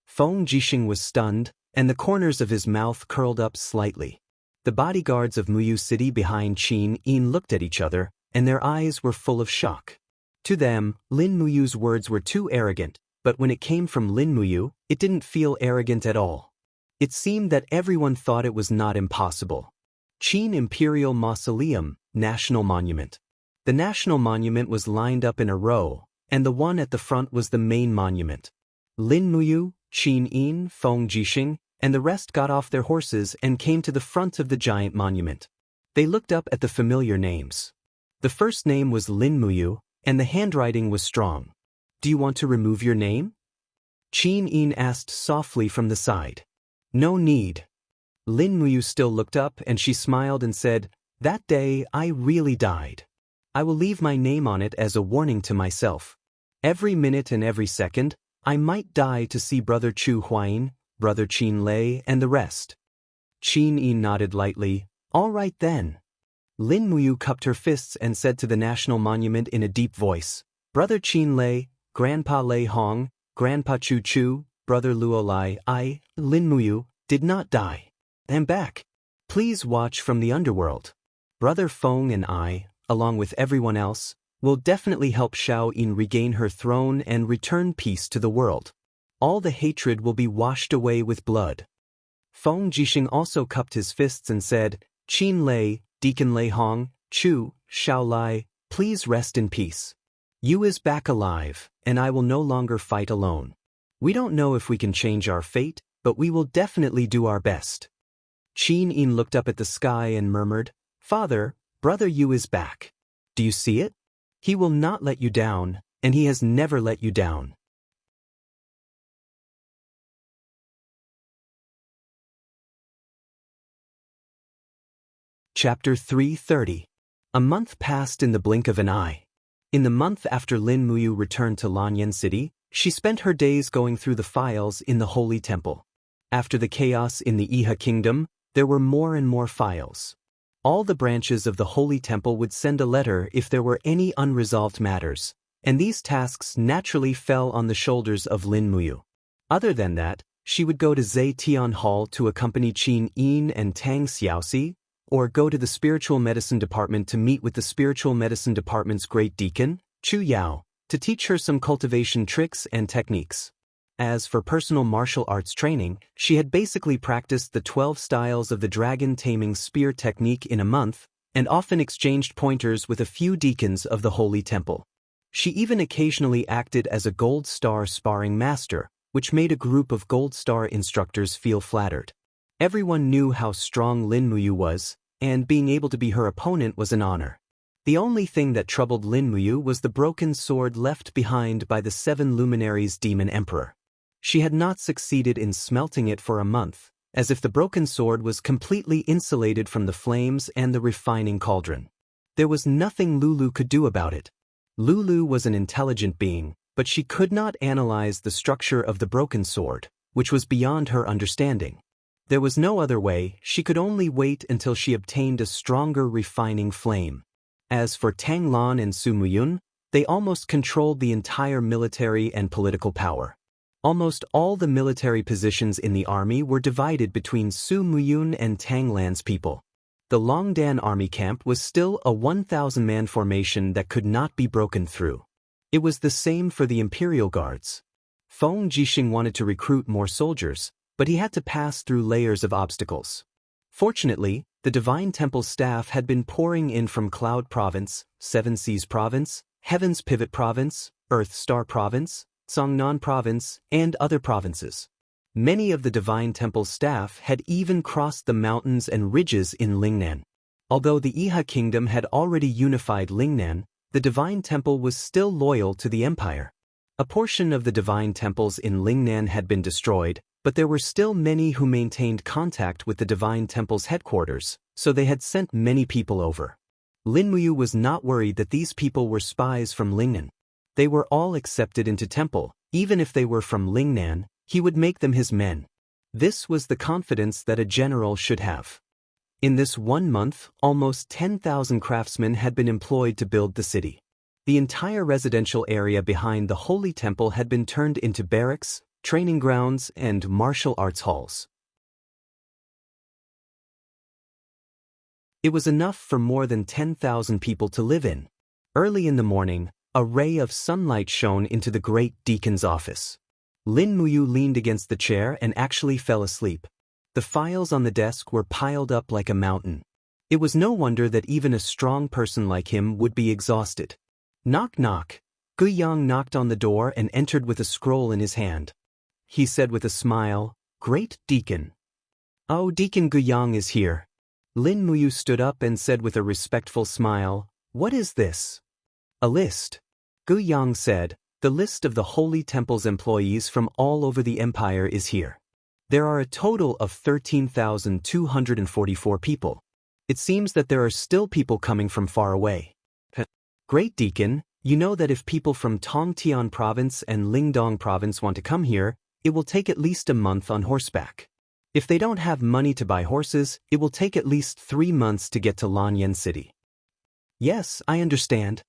Speaker 1: Feng Jixing was stunned, and the corners of his mouth curled up slightly. The bodyguards of Muyu City behind Qin Yin looked at each other, and their eyes were full of shock. To them, Lin Muyu's words were too arrogant, but when it came from Lin Muyu, it didn't feel arrogant at all. It seemed that everyone thought it was not impossible. Qin Imperial Mausoleum, National Monument. The National Monument was lined up in a row, and the one at the front was the main monument. Lin Muyu, Qin Yin, Feng Jixing, and the rest got off their horses and came to the front of the giant monument. They looked up at the familiar names. The first name was Lin Muyu, and the handwriting was strong. "Do you want to remove your name?" Qin Yin asked softly from the side. "No need." Lin Muyu still looked up and she smiled and said, "That day I really died. I will leave my name on it as a warning to myself. Every minute and every second, I might die to see Brother Chu Huayin, Brother Qin Lei, and the rest." Qin Yin nodded lightly. "All right then." Lin Muyu cupped her fists and said to the National Monument in a deep voice, "Brother Qin Lei, Grandpa Lei Hong, Grandpa Chu Chu, Brother Luo Lai, I, Lin Muyu, did not die. I'm back. Please watch from the underworld. Brother Feng and I, along with everyone else, will definitely help Xiao Yin regain her throne and return peace to the world. All the hatred will be washed away with blood. Feng Jixing also cupped his fists and said, Qin Lei, Deacon Lei Hong, Chu, Xiao Lai, please rest in peace. Yu is back alive, and I will no longer fight alone. We don't know if we can change our fate, but we will definitely do our best. Qin Yin looked up at the sky and murmured, Father, Brother Yu is back. Do you see it? He will not let you down, and he has never let you down. Chapter 330. A month passed in the blink of an eye. In the month after Lin Muyu returned to Lanyan City, she spent her days going through the files in the Holy Temple. After the chaos in the Iha Kingdom, there were more and more files. All the branches of the Holy Temple would send a letter if there were any unresolved matters, and these tasks naturally fell on the shoulders of Lin Muyu. Other than that, she would go to Zetian Hall to accompany Qin Yin and Tang Xiaoxi, or go to the Spiritual Medicine Department to meet with the Spiritual Medicine Department's Great Deacon, Chu Yao, to teach her some cultivation tricks and techniques. As for personal martial arts training, she had basically practiced the 12 styles of the dragon-taming spear technique in a month, and often exchanged pointers with a few deacons of the Holy Temple. She even occasionally acted as a Gold Star sparring master, which made a group of Gold Star instructors feel flattered. Everyone knew how strong Lin Muyu was, and being able to be her opponent was an honor. The only thing that troubled Lin Muyu was the broken sword left behind by the 7 luminaries demon emperor. She had not succeeded in smelting it for a month, as if the broken sword was completely insulated from the flames and the refining cauldron. There was nothing Lulu could do about it. Lulu was an intelligent being, but she could not analyze the structure of the broken sword, which was beyond her understanding. There was no other way, she could only wait until she obtained a stronger refining flame. As for Tang Lan and Su Muyun, they almost controlled the entire military and political power. Almost all the military positions in the army were divided between Su Muyun and Tang Lan's people. The Longdan army camp was still a 1,000-man formation that could not be broken through. It was the same for the Imperial Guards. Feng Jixing wanted to recruit more soldiers, but he had to pass through layers of obstacles. Fortunately, the Divine Temple staff had been pouring in from Cloud Province, Seven Seas Province, Heaven's Pivot Province, Earth Star Province, Songnan Province, and other provinces. Many of the Divine Temple staff had even crossed the mountains and ridges in Lingnan. Although the Iha Kingdom had already unified Lingnan, the Divine Temple was still loyal to the Empire. A portion of the Divine Temples in Lingnan had been destroyed, but there were still many who maintained contact with the Divine Temple's headquarters, so they had sent many people over. Lin Muyu was not worried that these people were spies from Lingnan. They were all accepted into temple, even if they were from Lingnan, he would make them his men. This was the confidence that a general should have. In this 1 month, almost 10,000 craftsmen had been employed to build the city. The entire residential area behind the Holy Temple had been turned into barracks, training grounds, and martial arts halls. It was enough for more than 10,000 people to live in. Early in the morning, a ray of sunlight shone into the great deacon's office. Lin Muyu leaned against the chair and actually fell asleep. The files on the desk were piled up like a mountain. It was no wonder that even a strong person like him would be exhausted. Knock knock. Guiyang knocked on the door and entered with a scroll in his hand. He said with a smile, "Great Deacon." "Oh, Deacon Guiyang is here." Lin Muyu stood up and said with a respectful smile, "What is this?" "A list." Guiyang said, "The list of the Holy Temple's employees from all over the empire is here. There are a total of 13,244 people. It seems that there are still people coming from far away." "Great Deacon, you know that if people from Tongtian Province and Lingdong Province want to come here, it will take at least a month on horseback. If they don't have money to buy horses, it will take at least 3 months to get to Lanyan City." "Yes, I understand.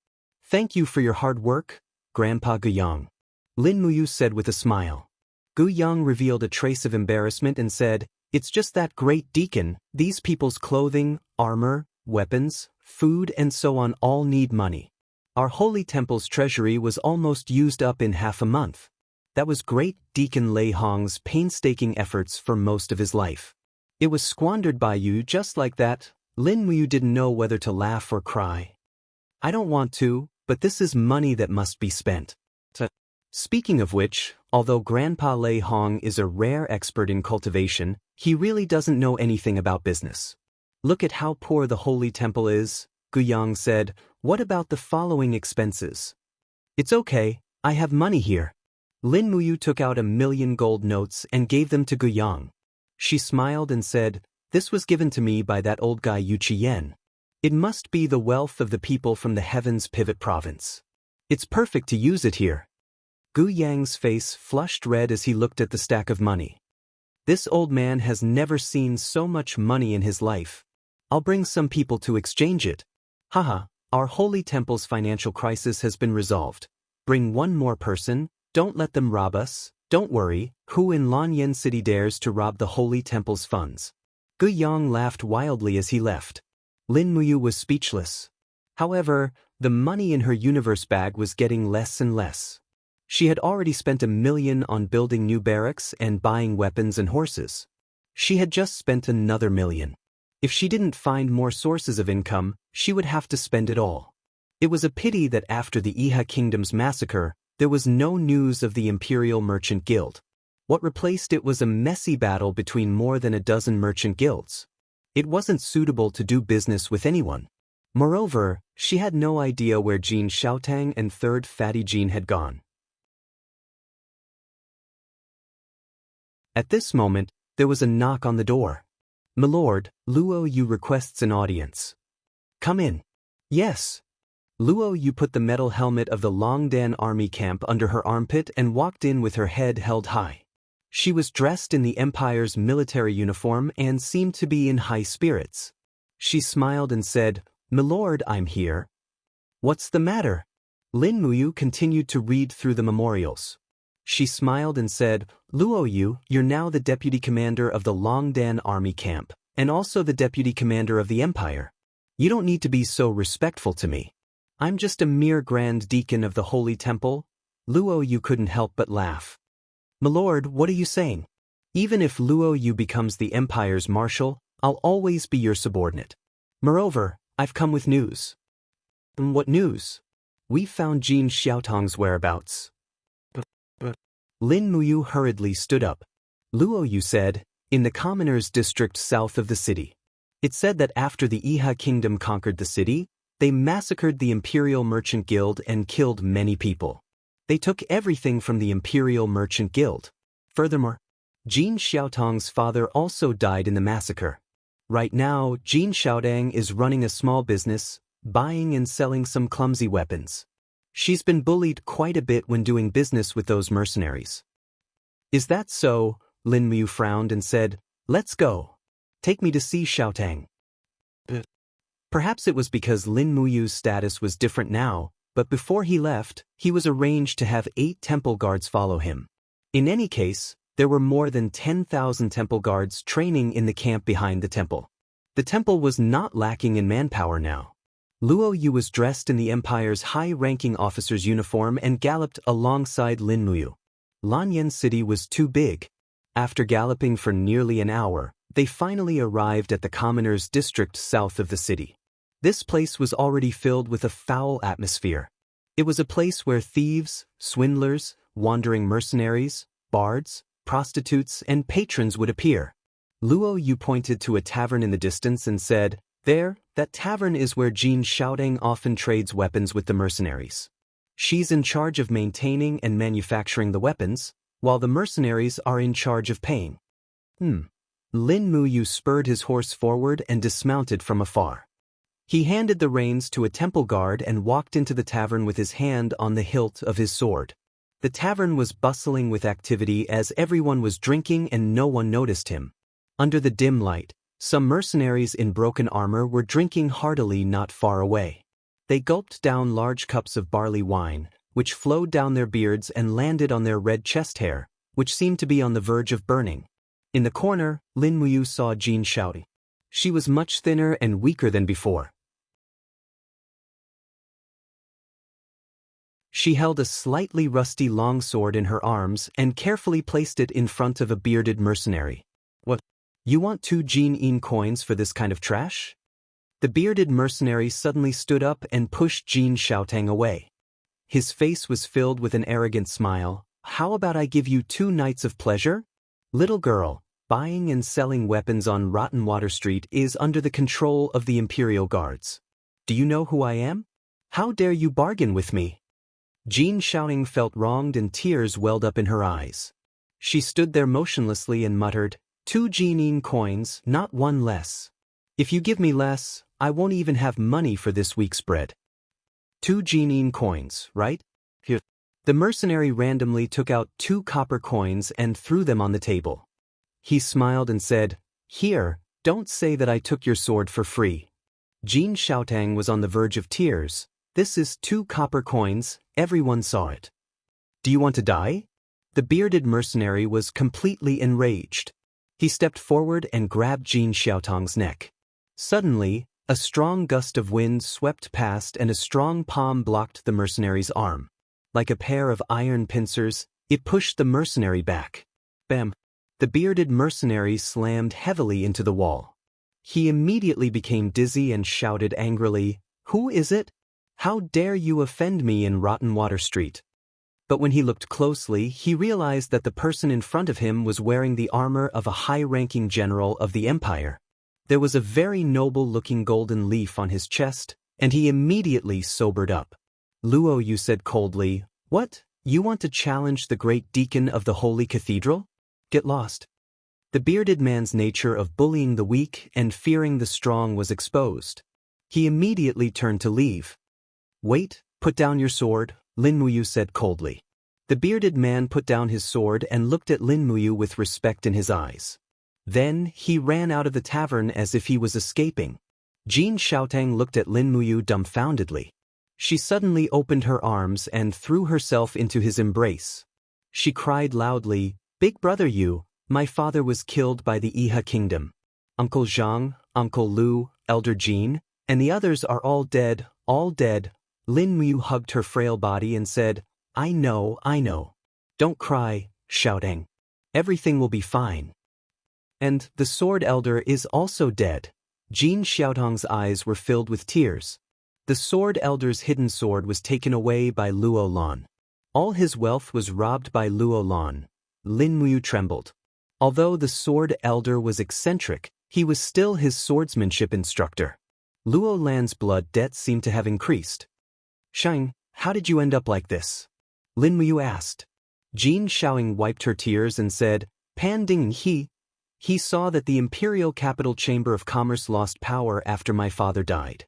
Speaker 1: Thank you for your hard work, Grandpa Guiyang," Lin Muyu said with a smile. Guiyang revealed a trace of embarrassment and said, "It's just that, Great Deacon, these people's clothing, armor, weapons, food and so on all need money. Our holy temple's treasury was almost used up in half a month. That was great Deacon Lei Hong's painstaking efforts for most of his life. It was squandered by you just like that. Lin Muyu didn't know whether to laugh or cry. I don't want to, but this is money that must be spent. Speaking of which, although Grandpa Lei Hong is a rare expert in cultivation, he really doesn't know anything about business. Look at how poor the holy temple is, Guyang said. What about the following expenses? It's okay, I have money here. Lin Muyu took out 1,000,000 gold notes and gave them to Guyang. She smiled and said, this was given to me by that old guy Yu Qiyan. It must be the wealth of the people from the Heavens Pivot Province. It's perfect to use it here. Gu Yang's face flushed red as he looked at the stack of money. This old man has never seen so much money in his life. I'll bring some people to exchange it. Haha, our holy temple's financial crisis has been resolved. Bring one more person, don't let them rob us. Don't worry, who in Lanyan City dares to rob the holy temple's funds? Gu Yang laughed wildly as he left. Lin Muyu was speechless. However, the money in her universe bag was getting less and less. She had already spent 1,000,000 on building new barracks and buying weapons and horses. She had just spent another 1,000,000. If she didn't find more sources of income, she would have to spend it all. It was a pity that after the Iha Kingdom's massacre, there was no news of the Imperial Merchant Guild. What replaced it was a messy battle between more than a dozen merchant guilds. It wasn't suitable to do business with anyone. Moreover, she had no idea where Jean Xiaotang and Third Fatty Jean had gone. At this moment, there was a knock on the door. "Milord, Luo Yu requests an audience." "Come in." "Yes." Luo Yu put the metal helmet of the Longdan army camp under her armpit and walked in with her head held high. She was dressed in the Empire's military uniform and seemed to be in high spirits. She smiled and said, "Milord, I'm here." "What's the matter?" Lin Muyu continued to read through the memorials. She smiled and said, "Luo Yu, you're now the deputy commander of the Longdan army camp, and also the deputy commander of the Empire. You don't need to be so respectful to me. I'm just a mere grand deacon of the Holy Temple." Luo Yu couldn't help but laugh. "Milord, what are you saying? Even if Luo Yu becomes the Empire's marshal, I'll always be your subordinate. Moreover, I've come with news." "What news?" "We found Jean Xiaotang's whereabouts." Lin Muyu hurriedly stood up. Luo Yu said, "In the commoners' district south of the city. It said that after the Iha Kingdom conquered the city, they massacred the Imperial Merchant Guild and killed many people. They took everything from the Imperial Merchant Guild. Furthermore, Jean Xiaotang's father also died in the massacre. Right now, Jean Xiaotang is running a small business, buying and selling some clumsy weapons. She's been bullied quite a bit when doing business with those mercenaries." "Is that so?" Lin Muyu frowned and said, "Let's go. Take me to see Xiaotang." Perhaps it was because Lin Muyu's status was different now, but before he left, he was arranged to have 8 temple guards follow him. In any case, there were more than 10,000 temple guards training in the camp behind the temple. The temple was not lacking in manpower now. Luo Yu was dressed in the Empire's high-ranking officer's uniform and galloped alongside Lin Muyu. Lanyan City was too big. After galloping for nearly an hour, they finally arrived at the commoners' district south of the city. This place was already filled with a foul atmosphere. It was a place where thieves, swindlers, wandering mercenaries, bards, prostitutes, and patrons would appear. Luo Yu pointed to a tavern in the distance and said, "There, that tavern is where Jean Xiaotang often trades weapons with the mercenaries. She's in charge of maintaining and manufacturing the weapons, while the mercenaries are in charge of paying." Lin Muyu spurred his horse forward and dismounted from afar. He handed the reins to a temple guard and walked into the tavern with his hand on the hilt of his sword. The tavern was bustling with activity as everyone was drinking and no one noticed him. Under the dim light, some mercenaries in broken armor were drinking heartily not far away. They gulped down large cups of barley wine, which flowed down their beards and landed on their red chest hair, which seemed to be on the verge of burning. In the corner, Lin Muyu saw Jean Xiaotang. She was much thinner and weaker than before. She held a slightly rusty longsword in her arms and carefully placed it in front of a bearded mercenary. What? You want 2 Jin coins for this kind of trash? The bearded mercenary suddenly stood up and pushed Jin Xiaotang away. His face was filled with an arrogant smile. How about I give you 2 nights of pleasure? Little girl, buying and selling weapons on Rotten Water Street is under the control of the Imperial Guards. Do you know who I am? How dare you bargain with me? Jin Xiaotang felt wronged and tears welled up in her eyes. She stood there motionlessly and muttered, 2 Jin coins, not 1 less. If you give me less, I won't even have money for this week's bread. 2 Jin coins, right? Here. The mercenary randomly took out 2 copper coins and threw them on the table. He smiled and said, Here, don't say that I took your sword for free. Jin Xiaotang was on the verge of tears. This is 2 copper coins, everyone saw it. Do you want to die? The bearded mercenary was completely enraged. He stepped forward and grabbed Jin Xiaotang's neck. Suddenly, a strong gust of wind swept past and a strong palm blocked the mercenary's arm. Like a pair of iron pincers, it pushed the mercenary back. Bam! The bearded mercenary slammed heavily into the wall. He immediately became dizzy and shouted angrily, Who is it? How dare you offend me in Rotten Water Street? But when he looked closely, he realized that the person in front of him was wearing the armor of a high-ranking general of the Empire. There was a very noble-looking golden leaf on his chest, and he immediately sobered up. Luo Yu said coldly, What? You want to challenge the great deacon of the Holy Cathedral? Get lost. The bearded man's nature of bullying the weak and fearing the strong was exposed. He immediately turned to leave. Wait, put down your sword, Lin Muyu said coldly. The bearded man put down his sword and looked at Lin Muyu with respect in his eyes. Then he ran out of the tavern as if he was escaping. Jin Xiaotang looked at Lin Muyu dumbfoundedly. She suddenly opened her arms and threw herself into his embrace. She cried loudly, Big brother Yu, my father was killed by the Iha kingdom. Uncle Zhang, Uncle Lu, Elder Jin, and the others are all dead, all dead. Lin Muyu hugged her frail body and said, I know. Don't cry, Xiaotang. Everything will be fine. And the sword elder is also dead. Jin Xiaotang's eyes were filled with tears. The sword elder's hidden sword was taken away by Luo Lan. All his wealth was robbed by Luo Lan. Lin Muyu trembled. Although the sword elder was eccentric, he was still his swordsmanship instructor. Luo Lan's blood debt seemed to have increased. Shang, how did you end up like this? Lin Muyu asked. Jin Xiaoting wiped her tears and said, Pan Ding He saw that the Imperial Capital Chamber of Commerce lost power after my father died.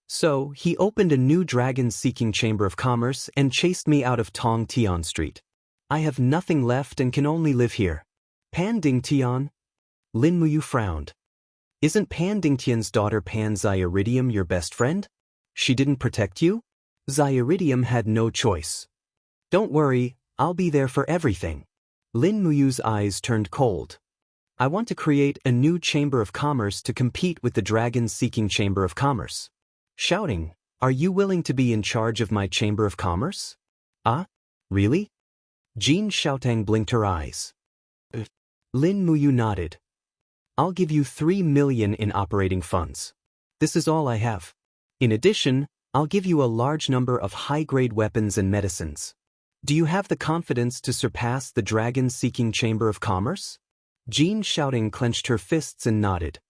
Speaker 1: So, he opened a new dragon-seeking Chamber of Commerce and chased me out of Tong Tian Street. I have nothing left and can only live here. Pan Ding Tian? Lin Muyu frowned. Isn't Pan Ding Tian's daughter Pan Xiaridium your best friend? She didn't protect you? Xiaridium had no choice. Don't worry, I'll be there for everything. Lin Muyu's eyes turned cold. I want to create a new Chamber of Commerce to compete with the dragon-seeking Chamber of Commerce. Shouting, are you willing to be in charge of my Chamber of Commerce? Ah? Really? Jin Xiaotang blinked her eyes. Lin Muyu nodded. I'll give you 3 million in operating funds. This is all I have. In addition, I'll give you a large number of high-grade weapons and medicines. Do you have the confidence to surpass the dragon-seeking Chamber of Commerce? Jin Xiaoting clenched her fists and nodded.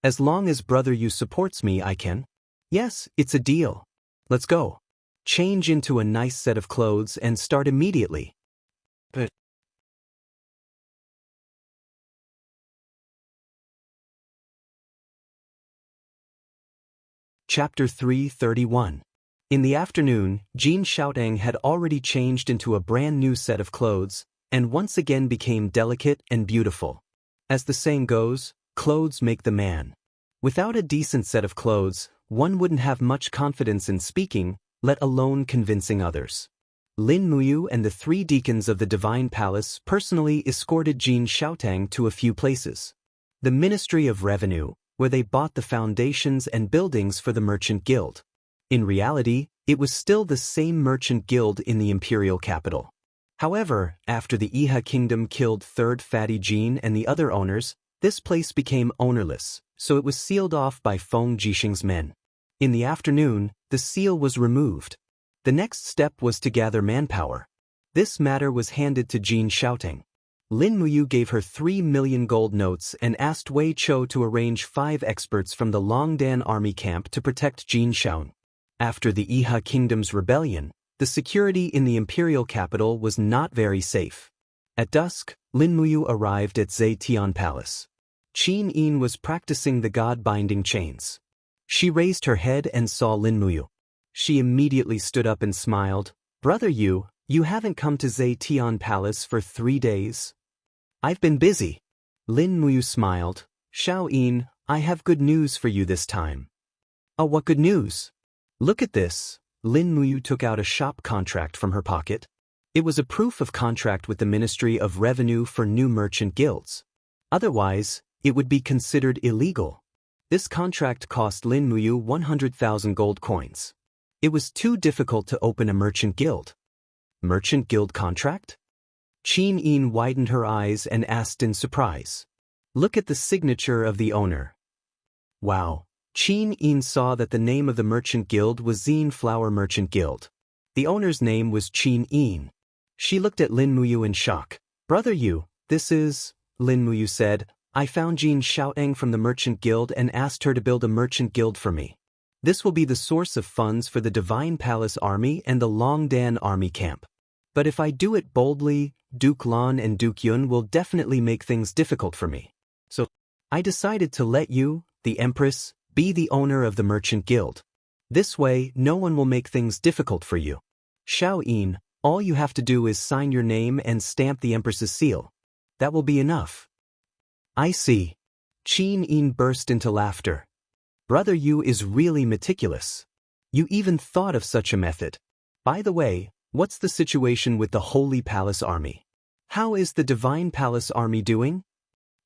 Speaker 1: As long as Brother Yu supports me, I can. Yes, it's a deal. Let's go. Change into a nice set of clothes and start immediately. But Chapter 331. In the afternoon, Jin Xiaotang had already changed into a brand new set of clothes, and once again became delicate and beautiful. As the saying goes, clothes make the man. Without a decent set of clothes, one wouldn't have much confidence in speaking, let alone convincing others. Lin Muyu and the 3 deacons of the Divine Palace personally escorted Jin Xiaotang to a few places. The Ministry of Revenue, where they bought the foundations and buildings for the Merchant Guild. In reality, it was still the same merchant guild in the imperial capital. However, after the Iha kingdom killed Third Fatty Jin and the other owners, this place became ownerless, so it was sealed off by Feng Jixing's men. In the afternoon, the seal was removed. The next step was to gather manpower. This matter was handed to Jin Xiaoteng. Lin Muyu gave her 3 million gold notes and asked Wei Chou to arrange 5 experts from the Longdan army camp to protect Jin Xiaoteng. After the Iha kingdom's rebellion, the security in the imperial capital was not very safe. At dusk, Lin Muyu arrived at Zetian Palace. Qin Yin was practicing the god-binding chains. She raised her head and saw Lin Muyu. She immediately stood up and smiled. "Brother Yu, you haven't come to Zetian Palace for 3 days?" "I've been busy." Lin Muyu smiled. "Xiao Yin, I have good news for you this time." "Oh, what good news?" "Look at this." Lin Muyu took out a shop contract from her pocket. It was a proof of contract with the Ministry of Revenue for new merchant guilds. Otherwise, it would be considered illegal. This contract cost Lin Muyu 100,000 gold coins. It was too difficult to open a merchant guild. Merchant guild contract? Qin Yin widened her eyes and asked in surprise. "Look at the signature of the owner." Wow. Qin Yin saw that the name of the merchant guild was Xin Flower Merchant Guild. The owner's name was Qin Yin. She looked at Lin Muyu in shock. "Brother Yu, this is," Lin Muyu said, "I found Jin Xiaoteng from the merchant guild and asked her to build a merchant guild for me. This will be the source of funds for the Divine Palace Army and the Longdan Army Camp. But if I do it boldly, Duke Lan and Duke Yun will definitely make things difficult for me. So, I decided to let you, the Empress, be the owner of the merchant guild. This way, no one will make things difficult for you. Xiao Yin, all you have to do is sign your name and stamp the Empress's seal. That will be enough." "I see." Qin Yin burst into laughter. "Brother Yu is really meticulous. You even thought of such a method. By the way, what's the situation with the Holy Palace Army? How is the Divine Palace Army doing?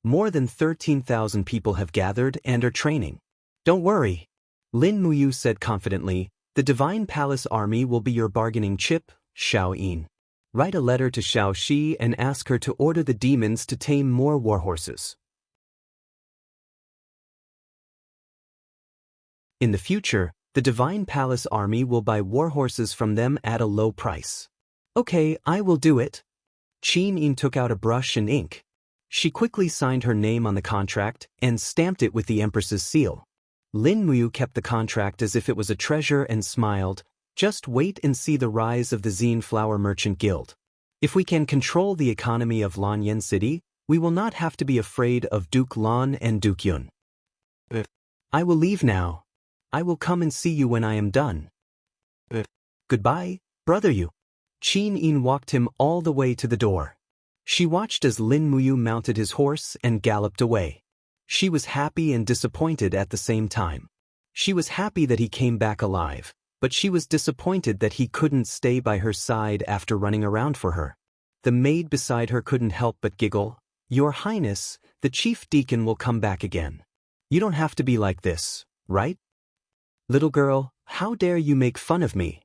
Speaker 1: More than 13,000 people have gathered and are training. Don't worry," Lin Muyu said confidently. "The Divine Palace Army will be your bargaining chip, Xiao Yin. Write a letter to Xiao Shi and ask her to order the demons to tame more warhorses. In the future, the Divine Palace Army will buy warhorses from them at a low price." "Okay, I will do it." Qin Yin took out a brush and ink. She quickly signed her name on the contract and stamped it with the Empress's seal. Lin Muyu kept the contract as if it was a treasure and smiled. "Just wait and see the rise of the Xin Flower Merchant Guild. If we can control the economy of Lanyan City, we will not have to be afraid of Duke Lan and Duke Yun. I will leave now. I will come and see you when I am done. Goodbye, Brother Yu." Qin Yin walked him all the way to the door. She watched as Lin Muyu mounted his horse and galloped away. She was happy and disappointed at the same time. She was happy that he came back alive, but she was disappointed that he couldn't stay by her side after running around for her. The maid beside her couldn't help but giggle. "Your Highness, the chief deacon will come back again. You don't have to be like this, right? Little girl, how dare you make fun of me?"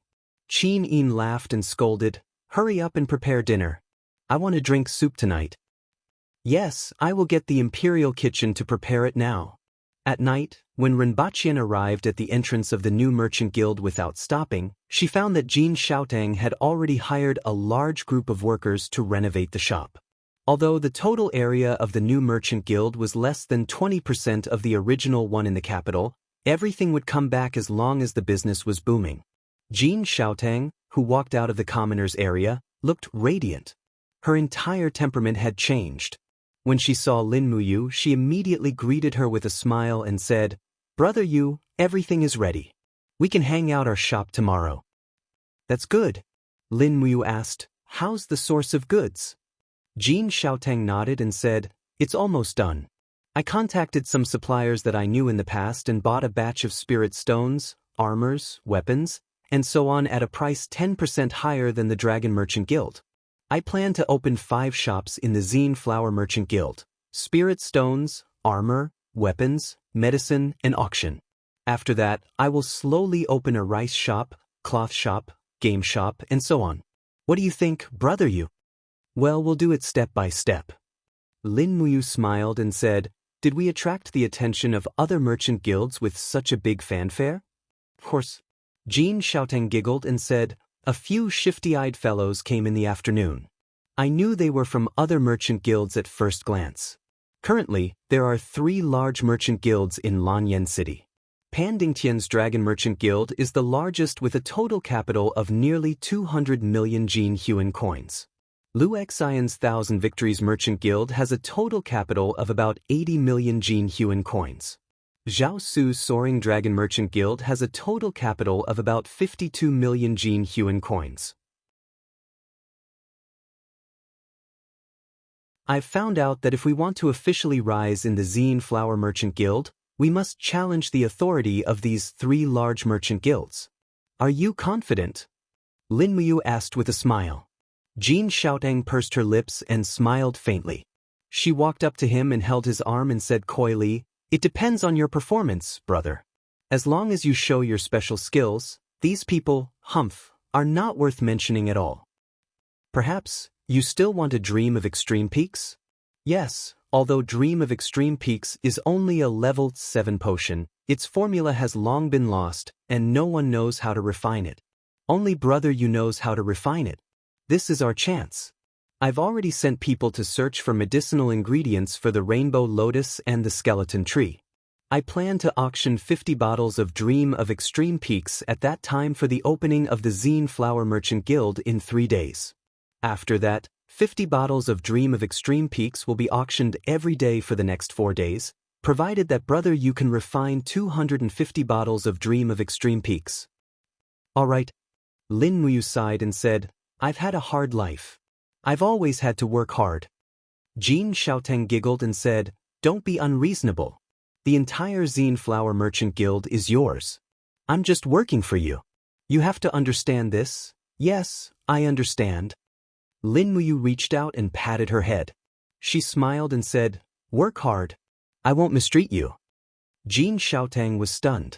Speaker 1: Qin Yin laughed and scolded. "Hurry up and prepare dinner. I want to drink soup tonight." "Yes, I will get the imperial kitchen to prepare it now." At night, when Rinpochian arrived at the entrance of the new merchant guild without stopping, she found that Jin Xiaoteng had already hired a large group of workers to renovate the shop. Although the total area of the new merchant guild was less than 20% of the original one in the capital, everything would come back as long as the business was booming. Jin Xiaoteng, who walked out of the commoners area, looked radiant. Her entire temperament had changed. When she saw Lin Muyu, she immediately greeted her with a smile and said, "Brother Yu, everything is ready. We can hang out our shop tomorrow." "That's good." Lin Muyu asked, "How's the source of goods?" Jin Xiaoteng nodded and said, "It's almost done. I contacted some suppliers that I knew in the past and bought a batch of spirit stones, armors, weapons, and so on at a price 10% higher than the Dragon Merchant Guild. I plan to open 5 shops in the Xin Flower Merchant Guild: spirit stones, armor, weapons, medicine, and auction. After that, I will slowly open a rice shop, cloth shop, game shop, and so on. What do you think, brother you? Well, we'll do it step by step. Lin Muyu smiled and said, did we attract the attention of other merchant guilds with such a big fanfare? Of course. Jin Xiaoteng giggled and said, a few shifty-eyed fellows came in the afternoon. I knew they were from other merchant guilds at first glance. Currently, there are 3 large merchant guilds in Lanyan City. Pandingtian's Dragon Merchant Guild is the largest with a total capital of nearly 200 million Jin Huan coins. Lu Xian's Thousand Victories Merchant Guild has a total capital of about 80 million Jin Huan coins. Zhao Su's Soaring Dragon Merchant Guild has a total capital of about 52 million Jin Huan coins. I've found out that if we want to officially rise in the Zine Flower Merchant Guild, we must challenge the authority of these 3 large merchant guilds. Are you confident? Lin Muyu asked with a smile. Jin Xiaoteng pursed her lips and smiled faintly. She walked up to him and held his arm and said coyly, it depends on your performance, brother. As long as you show your special skills, these people, are not worth mentioning at all. Perhaps, you still want a Dream of Extreme Peaks? Yes, although Dream of Extreme Peaks is only a level 7 potion, its formula has long been lost, and no one knows how to refine it. Only brother you knows how to refine it. This is our chance. I've already sent people to search for medicinal ingredients for the Rainbow Lotus and the Skeleton Tree. I plan to auction 50 bottles of Dream of Extreme Peaks at that time for the opening of the Zine Flower Merchant Guild in 3 days. After that, 50 bottles of Dream of Extreme Peaks will be auctioned every day for the next 4 days, provided that brother you can refine 250 bottles of Dream of Extreme Peaks. All right. Lin Muyu sighed and said, I've had a hard life. I've always had to work hard. Jin Xiaoteng giggled and said, don't be unreasonable. The entire Zine Flower Merchant Guild is yours. I'm just working for you. You have to understand this. Yes, I understand. Lin Muyu reached out and patted her head. She smiled and said, work hard. I won't mistreat you. Jin Xiaoteng was stunned.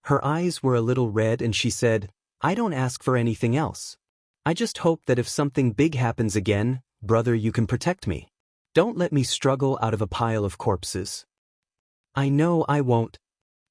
Speaker 1: Her eyes were a little red and she said, I don't ask for anything else. I just hope that if something big happens again, brother you can protect me. Don't let me struggle out of a pile of corpses. I know I won't.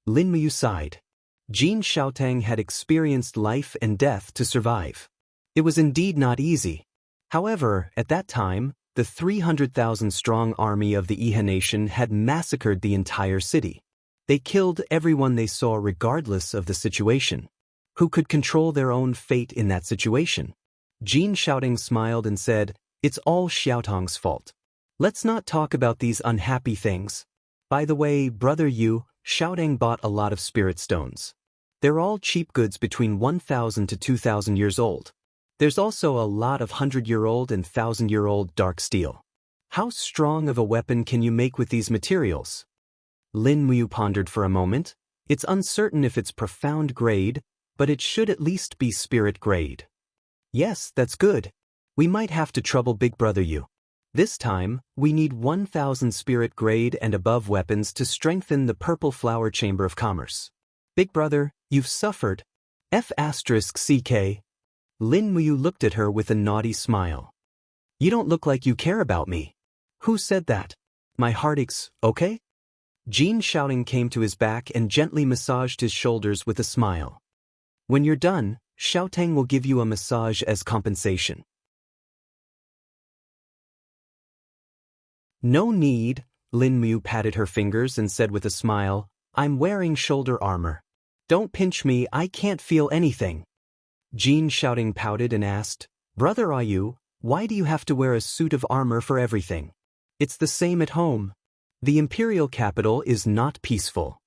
Speaker 1: Lin Muyu sighed. Jin Xiaoteng had experienced life and death to survive. It was indeed not easy. However, at that time, the 300,000-strong army of the Iha nation had massacred the entire city. They killed everyone they saw regardless of the situation. Who could control their own fate in that situation? Jin Xiaoteng smiled and said, it's all Xiaotong's fault. Let's not talk about these unhappy things. By the way, brother you, Xiaoteng bought a lot of spirit stones. They're all cheap goods between 1,000 to 2,000 years old. There's also a lot of 100-year-old and 1,000-year-old dark steel. How strong of a weapon can you make with these materials? Lin Muyu pondered for a moment. It's uncertain if it's profound grade, but it should at least be spirit grade. Yes, that's good. We might have to trouble Big Brother you. This time, we need 1,000 spirit grade and above weapons to strengthen the Purple Flower Chamber of Commerce. Big Brother, you've suffered. F***CK. Lin Muyu looked at her with a naughty smile. You don't look like you care about me. Who said that? My heart aches, okay? Jin Xiaoteng came to his back and gently massaged his shoulders with a smile. When you're done, Xiaoteng will give you a massage as compensation. No need, Lin Muyu patted her fingers and said with a smile, I'm wearing shoulder armor. Don't pinch me, I can't feel anything. Jin Xiaoteng pouted and asked, Brother Ayu, why do you have to wear a suit of armor for everything? It's the same at home. The imperial capital is not peaceful.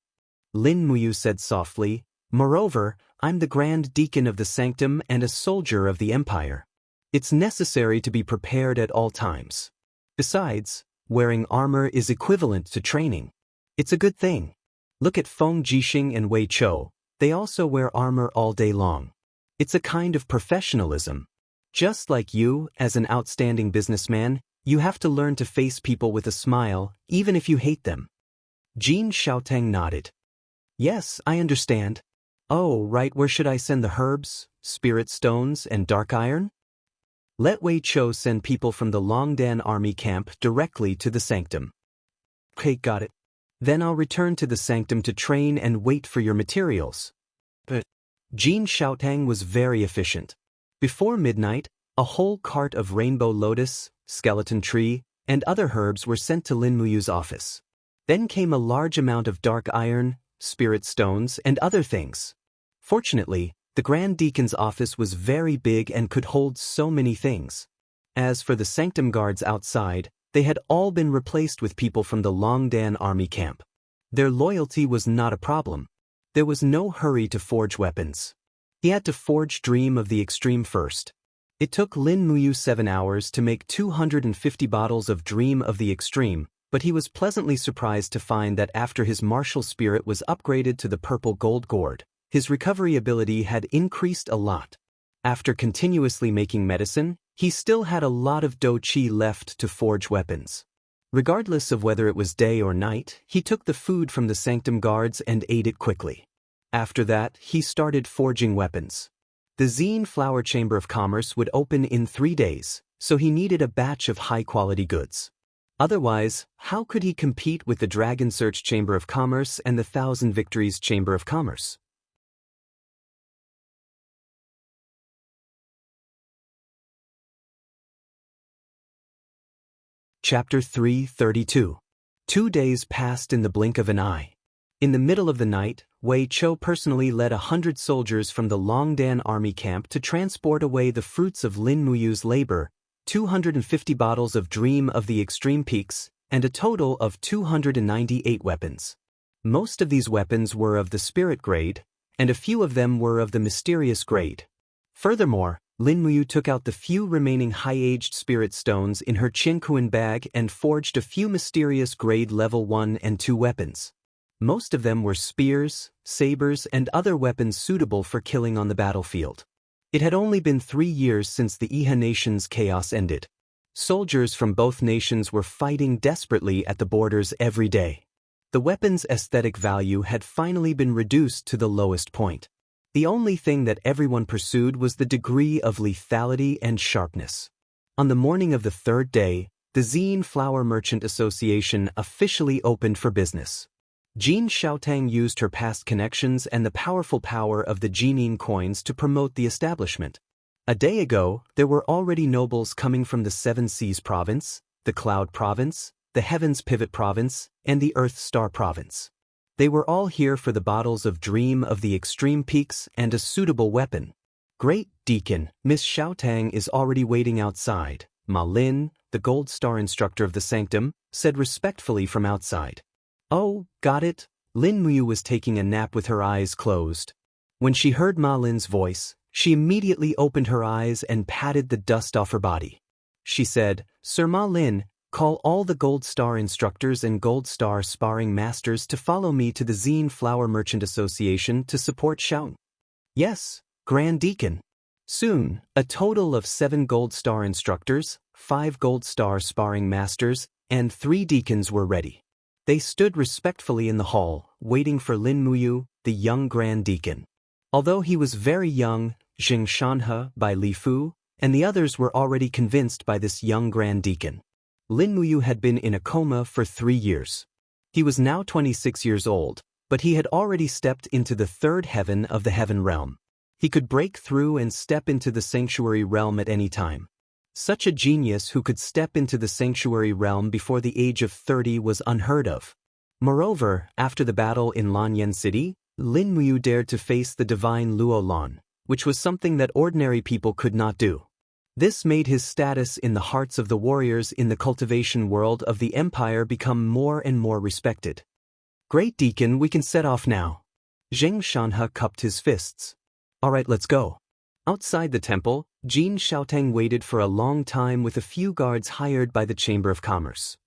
Speaker 1: Lin Muyu said softly, Moreover, I'm the Grand Deacon of the Sanctum and a soldier of the Empire. It's necessary to be prepared at all times. Besides, wearing armor is equivalent to training. It's a good thing. Look at Feng Jixing and Wei Chou, they also wear armor all day long. It's a kind of professionalism. Just like you, as an outstanding businessman, you have to learn to face people with a smile, even if you hate them. Jin Xiaoteng nodded. Yes, I understand. Oh, right, where should I send the herbs, spirit stones, and dark iron? Let Wei Cho send people from the Longdan army camp directly to the sanctum. Okay, got it. Then I'll return to the sanctum to train and wait for your materials. But Jin Xiaotang was very efficient. Before midnight, a whole cart of rainbow lotus, skeleton tree, and other herbs were sent to Lin Muyu's office. Then came a large amount of dark iron, spirit stones, and other things. Fortunately, the Grand Deacon's office was very big and could hold so many things. As for the sanctum guards outside, they had all been replaced with people from the Longdan army camp. Their loyalty was not a problem. There was no hurry to forge weapons. He had to forge Dream of the Extreme first. It took Lin Muyu 7 hours to make 250 bottles of Dream of the Extreme, but he was pleasantly surprised to find that after his martial spirit was upgraded to the purple gold gourd, his recovery ability had increased a lot. After continuously making medicine, he still had a lot of do qi left to forge weapons. Regardless of whether it was day or night, he took the food from the sanctum guards and ate it quickly. After that, he started forging weapons. The Zine Flower Chamber of Commerce would open in 3 days, so he needed a batch of high-quality goods. Otherwise, how could he compete with the Dragon Search Chamber of Commerce and the Thousand Victories Chamber of Commerce? Chapter 332. 2 days passed in the blink of an eye. In the middle of the night, Wei Cho personally led 100 soldiers from the Longdan army camp to transport away the fruits of Lin Muyu's labor, 250 bottles of Dream of the Extreme Peaks, and a total of 298 weapons. Most of these weapons were of the spirit grade, and a few of them were of the mysterious grade. Furthermore, Lin Muyu took out the few remaining high-aged spirit stones in her Qinkuan bag and forged a few mysterious grade level 1 and 2 weapons. Most of them were spears, sabers, and other weapons suitable for killing on the battlefield. It had only been 3 years since the Iha nation's chaos ended. Soldiers from both nations were fighting desperately at the borders every day. The weapon's aesthetic value had finally been reduced to the lowest point. The only thing that everyone pursued was the degree of lethality and sharpness. On the morning of the 3rd day, the Zine Flower Merchant Association officially opened for business. Jin Xiaotang used her past connections and the powerful power of the Jinin coins to promote the establishment. A day ago, there were already nobles coming from the Seven Seas Province, the Cloud Province, the Heavens Pivot Province, and the Earth Star Province. They were all here for the bottles of Dream of the Extreme Peaks and a suitable weapon. Great Deacon, Miss Xiaotang is already waiting outside, Ma Lin, the Gold Star instructor of the sanctum, said respectfully from outside. Oh, got it. Lin Muyu was taking a nap with her eyes closed. When she heard Ma Lin's voice, she immediately opened her eyes and patted the dust off her body. She said, Sir Ma Lin, call all the Gold Star instructors and Gold Star sparring masters to follow me to the Zine Flower Merchant Association to support Xiang. Yes, Grand Deacon. Soon, a total of 7 Gold Star instructors, 5 Gold Star sparring masters, and 3 deacons were ready. They stood respectfully in the hall, waiting for Lin Muyu, the young Grand Deacon. Although he was very young, Xianxia by Li Fu, and the others were already convinced by this young Grand Deacon. Lin Muyu had been in a coma for 3 years. He was now 26 years old, but he had already stepped into the 3rd heaven of the Heaven Realm. He could break through and step into the Sanctuary Realm at any time. Such a genius who could step into the Sanctuary Realm before the age of 30 was unheard of. Moreover, after the battle in Lanyan City, Lin Muyu dared to face the divine Luo Lan, which was something that ordinary people could not do. This made his status in the hearts of the warriors in the cultivation world of the Empire become more and more respected. Great Deacon, we can set off now. Zheng Shanhe cupped his fists. All right, let's go. Outside the temple, Jin Xiaotang waited for a long time with a few guards hired by the Chamber of Commerce.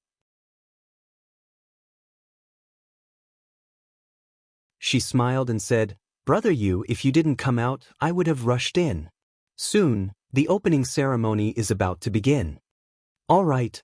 Speaker 1: She smiled and said, Brother Yu, if you didn't come out, I would have rushed in. Soon, the opening ceremony is about to begin. All right.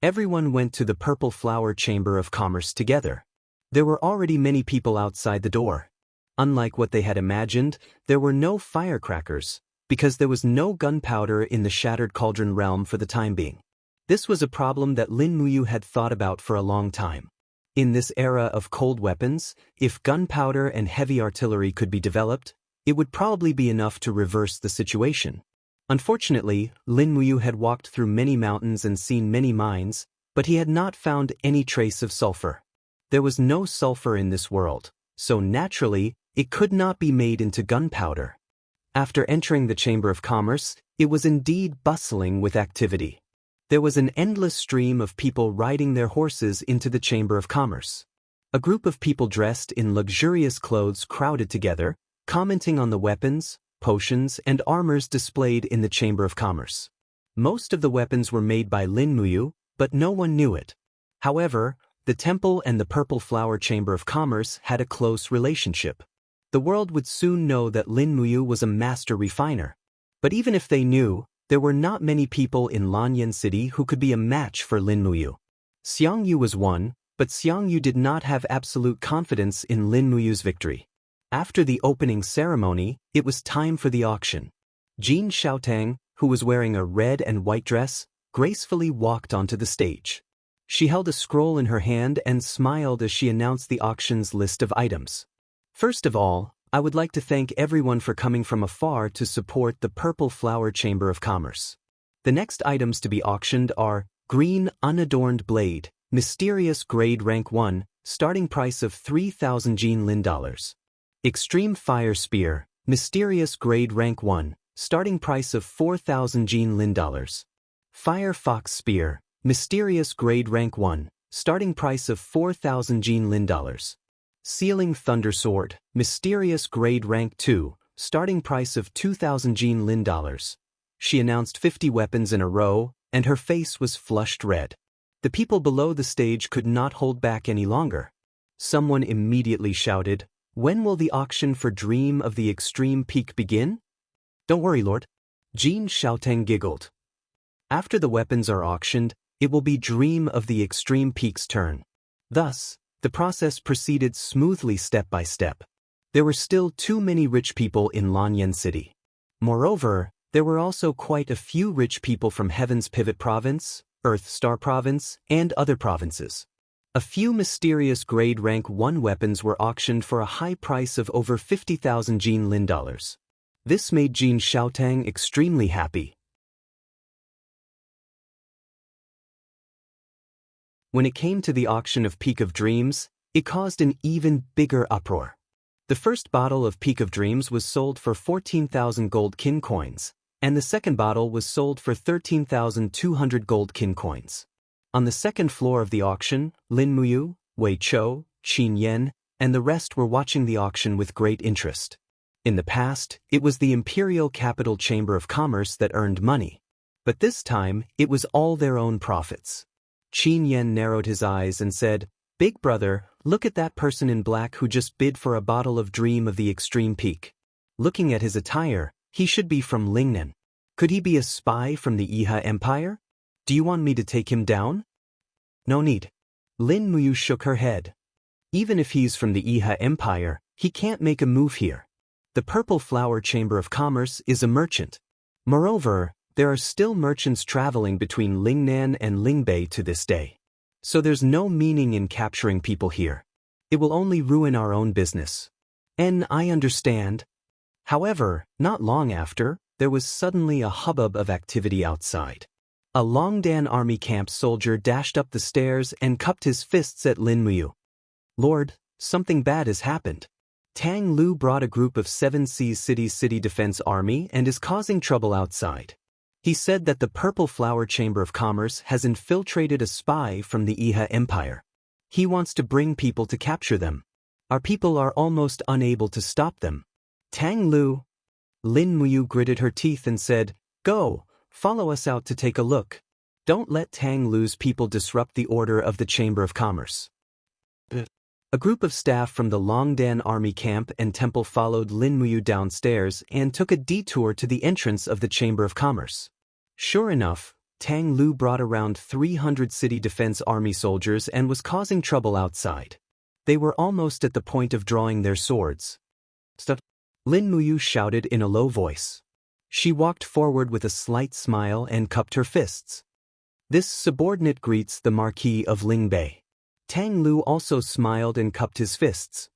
Speaker 1: Everyone went to the Purple Flower Chamber of Commerce together. There were already many people outside the door. Unlike what they had imagined, there were no firecrackers, because there was no gunpowder in the Shattered Cauldron realm for the time being. This was a problem that Lin Muyu had thought about for a long time. In this era of cold weapons, if gunpowder and heavy artillery could be developed, it would probably be enough to reverse the situation. Unfortunately, Lin Muyu had walked through many mountains and seen many mines, but he had not found any trace of sulfur. There was no sulfur in this world, so naturally, it could not be made into gunpowder. After entering the Chamber of Commerce, it was indeed bustling with activity. There was an endless stream of people riding their horses into the Chamber of Commerce. A group of people dressed in luxurious clothes crowded together, commenting on the weapons, potions, and armors displayed in the Chamber of Commerce. Most of the weapons were made by Lin Muyu, but no one knew it. However, the temple and the Purple Flower Chamber of Commerce had a close relationship. The world would soon know that Lin Muyu was a master refiner. But even if they knew, there were not many people in Lanyan City who could be a match for Lin Muyu. Xianxia was one, but Xianxia did not have absolute confidence in Lin Muyu's victory. After the opening ceremony, it was time for the auction. Jin Xiaotang, who was wearing a red and white dress, gracefully walked onto the stage. She held a scroll in her hand and smiled as she announced the auction's list of items. First of all, I would like to thank everyone for coming from afar to support the Purple Flower Chamber of Commerce. The next items to be auctioned are Green Unadorned Blade, Mysterious Grade Rank 1, starting price of 3,000 Jin Lin dollars. Extreme Fire Spear, Mysterious Grade Rank 1, starting price of 4,000 Jin Lin dollars. Fire Fox Spear, Mysterious Grade Rank 1, starting price of 4,000 Jin Lin dollars. Sealing Thunder Sword, Mysterious Grade Rank 2, starting price of 2,000 Jin Lin dollars. She announced 50 weapons in a row, and her face was flushed red. The people below the stage could not hold back any longer. Someone immediately shouted, "When will the auction for Dream of the Extreme Peak begin?" "Don't worry, Lord." Jin Xiaotang giggled. After the weapons are auctioned, it will be Dream of the Extreme Peak's turn. Thus, the process proceeded smoothly step by step. There were still too many rich people in Lanyan City. Moreover, there were also quite a few rich people from Heaven's Pivot Province, Earth Star Province, and other provinces. A few mysterious grade rank 1 weapons were auctioned for a high price of over 50,000 Jin Lin dollars. This made Jin Xiaotang extremely happy. When it came to the auction of Peak of Dreams, it caused an even bigger uproar. The first bottle of Peak of Dreams was sold for 14,000 gold kin coins, and the second bottle was sold for 13,200 gold kin coins. On the second floor of the auction, Lin Muyu, Wei Chou, Qin Yan, and the rest were watching the auction with great interest. In the past, it was the Imperial Capital Chamber of Commerce that earned money. But this time, it was all their own profits. Qin Yan narrowed his eyes and said, "Big brother, look at that person in black who just bid for a bottle of Dream of the Extreme Peak. Looking at his attire, he should be from Lingnan. Could he be a spy from the Iha Empire? Do you want me to take him down?" "No need." Lin Muyu shook her head. "Even if he's from the Iha Empire, he can't make a move here. The Purple Flower Chamber of Commerce is a merchant. Moreover, there are still merchants traveling between Lingnan and Lingbei to this day. So there's no meaning in capturing people here. It will only ruin our own business." "And I understand." However, not long after, there was suddenly a hubbub of activity outside. A Longdan army camp soldier dashed up the stairs and cupped his fists at Lin Muyu. "Lord, something bad has happened. Tang Lu brought a group of 7 Seas City's city defense army and is causing trouble outside. He said that the Purple Flower Chamber of Commerce has infiltrated a spy from the Iha Empire. He wants to bring people to capture them. Our people are almost unable to stop them." "Tang Lu." Lin Muyu gritted her teeth and said, "Go, follow us out to take a look. Don't let Tang Lu's people disrupt the order of the Chamber of Commerce." A group of staff from the Longdan army camp and temple followed Lin Muyu downstairs and took a detour to the entrance of the Chamber of Commerce. Sure enough, Tang Lu brought around 300 city defense army soldiers and was causing trouble outside. They were almost at the point of drawing their swords. Stop! Lin Muyu shouted in a low voice. She walked forward with a slight smile and cupped her fists. This subordinate greets the Marquis of Lingbei. Tang Lu also smiled and cupped his fists.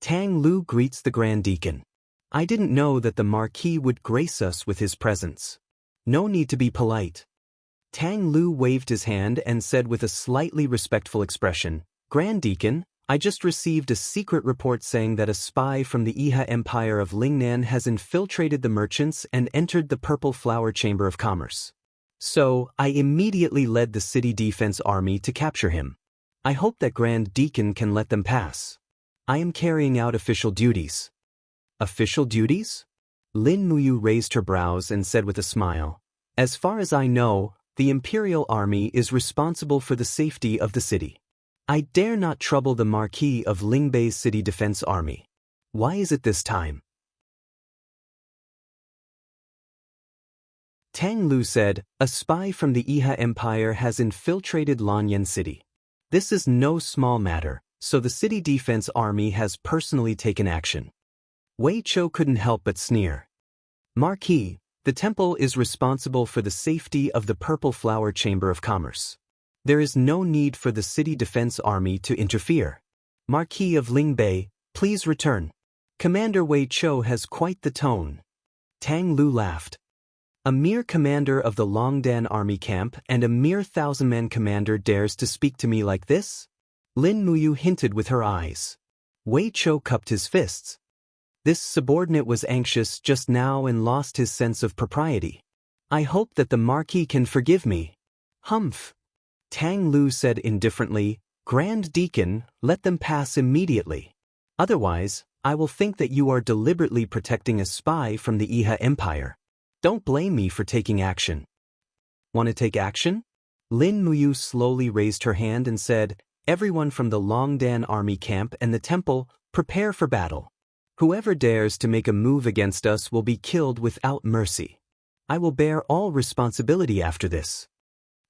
Speaker 1: Tang Lu greets the Grand Deacon. I didn't know that the Marquis would grace us with his presence. No need to be polite. Tang Lu waved his hand and said with a slightly respectful expression, Grand Deacon, I just received a secret report saying that a spy from the Iha Empire of Lingnan has infiltrated the merchants and entered the Purple Flower Chamber of Commerce. So, I immediately led the city defense army to capture him. I hope that Grand Deacon can let them pass. I am carrying out official duties. Official duties? Lin Muyu raised her brows and said with a smile, As far as I know, the Imperial Army is responsible for the safety of the city. I dare not trouble the Marquis of Lingbei's City Defense Army. Why is it this time? Tang Lu said, A spy from the Iha Empire has infiltrated Lanyan City. This is no small matter, so the City Defense Army has personally taken action. Wei Chou couldn't help but sneer. Marquis, the temple is responsible for the safety of the Purple Flower Chamber of Commerce. There is no need for the City Defense Army to interfere. Marquis of Lingbei, please return. Commander Wei Chou has quite the tone. Tang Lu laughed. A mere commander of the Longdan army camp and a mere 1,000-man commander dares to speak to me like this? Lin Muyu hinted with her eyes. Wei Chou cupped his fists. This subordinate was anxious just now and lost his sense of propriety. I hope that the Marquis can forgive me. Humph. Tang Lu said indifferently, Grand Deacon, let them pass immediately. Otherwise, I will think that you are deliberately protecting a spy from the Iha Empire. Don't blame me for taking action. Want to take action? Lin Muyu slowly raised her hand and said, Everyone from the Longdan army camp and the temple, prepare for battle. Whoever dares to make a move against us will be killed without mercy. I will bear all responsibility after this.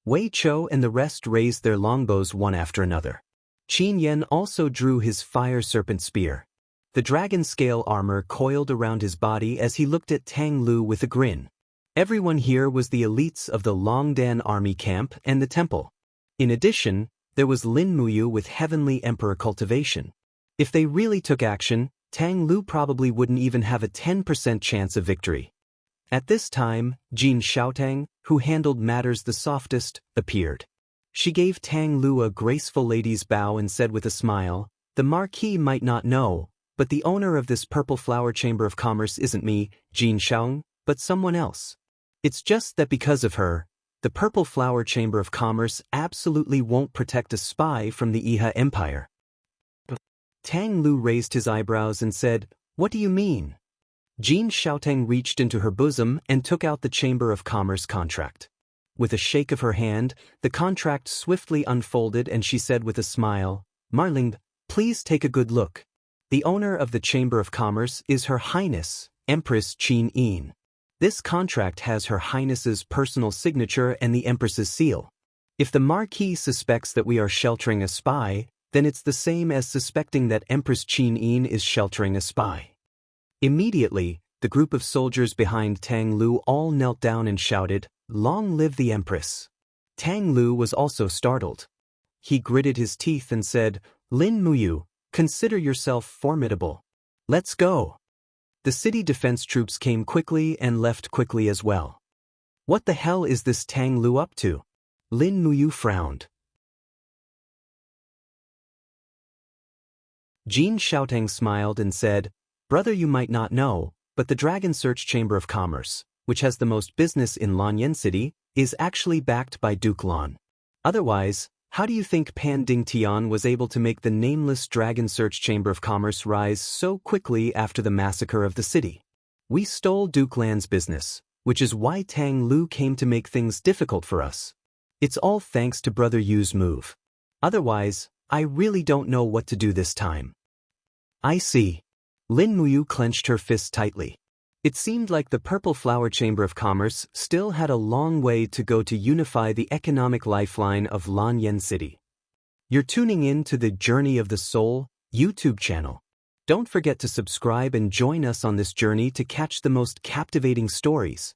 Speaker 1: Wei Chou and the rest raised their longbows one after another. Qin Yan also drew his fire serpent spear. The dragon scale armor coiled around his body as he looked at Tang Lu with a grin. Everyone here was the elites of the Longdan army camp and the temple. In addition, there was Lin Muyu with Heavenly Emperor Cultivation. If they really took action, Tang Lu probably wouldn't even have a 10% chance of victory. At this time, Jin Xiaotang, who handled matters the softest, appeared. She gave Tang Lu a graceful lady's bow and said with a smile, The Marquis might not know, but the owner of this Purple Flower Chamber of Commerce isn't me, Jin Xiaotang, but someone else. It's just that because of her, the Purple Flower Chamber of Commerce absolutely won't protect a spy from the Iha Empire. Tang Lu raised his eyebrows and said, What do you mean? Jin Xiaotang reached into her bosom and took out the Chamber of Commerce contract. With a shake of her hand, the contract swiftly unfolded and she said with a smile, Marling, please take a good look. The owner of the Chamber of Commerce is Her Highness, Empress Qin Yin. This contract has Her Highness's personal signature and the Empress's seal. If the Marquis suspects that we are sheltering a spy, then it's the same as suspecting that Empress Qin Yin is sheltering a spy. Immediately, the group of soldiers behind Tang Lu all knelt down and shouted, Long live the Empress! Tang Lu was also startled. He gritted his teeth and said, Lin Muyu, consider yourself formidable. Let's go! The city defense troops came quickly and left quickly as well. What the hell is this Tang Lu up to? Lin Muyu frowned. Jin Xiaotang smiled and said, Brother, you might not know, but the Dragon Search Chamber of Commerce, which has the most business in Lanyan City, is actually backed by Duke Lan. Otherwise, how do you think Pan Ding Tian was able to make the nameless Dragon Search Chamber of Commerce rise so quickly after the massacre of the city? We stole Duke Lan's business, which is why Tang Lu came to make things difficult for us. It's all thanks to Brother Yu's move. Otherwise, I really don't know what to do this time. I see. Lin Muyu clenched her fists tightly. It seemed like the Purple Flower Chamber of Commerce still had a long way to go to unify the economic lifeline of Lanyan City. You're tuning in to the Journey of the Soul, YouTube channel. Don't forget to subscribe and join us on this journey to catch the most captivating stories.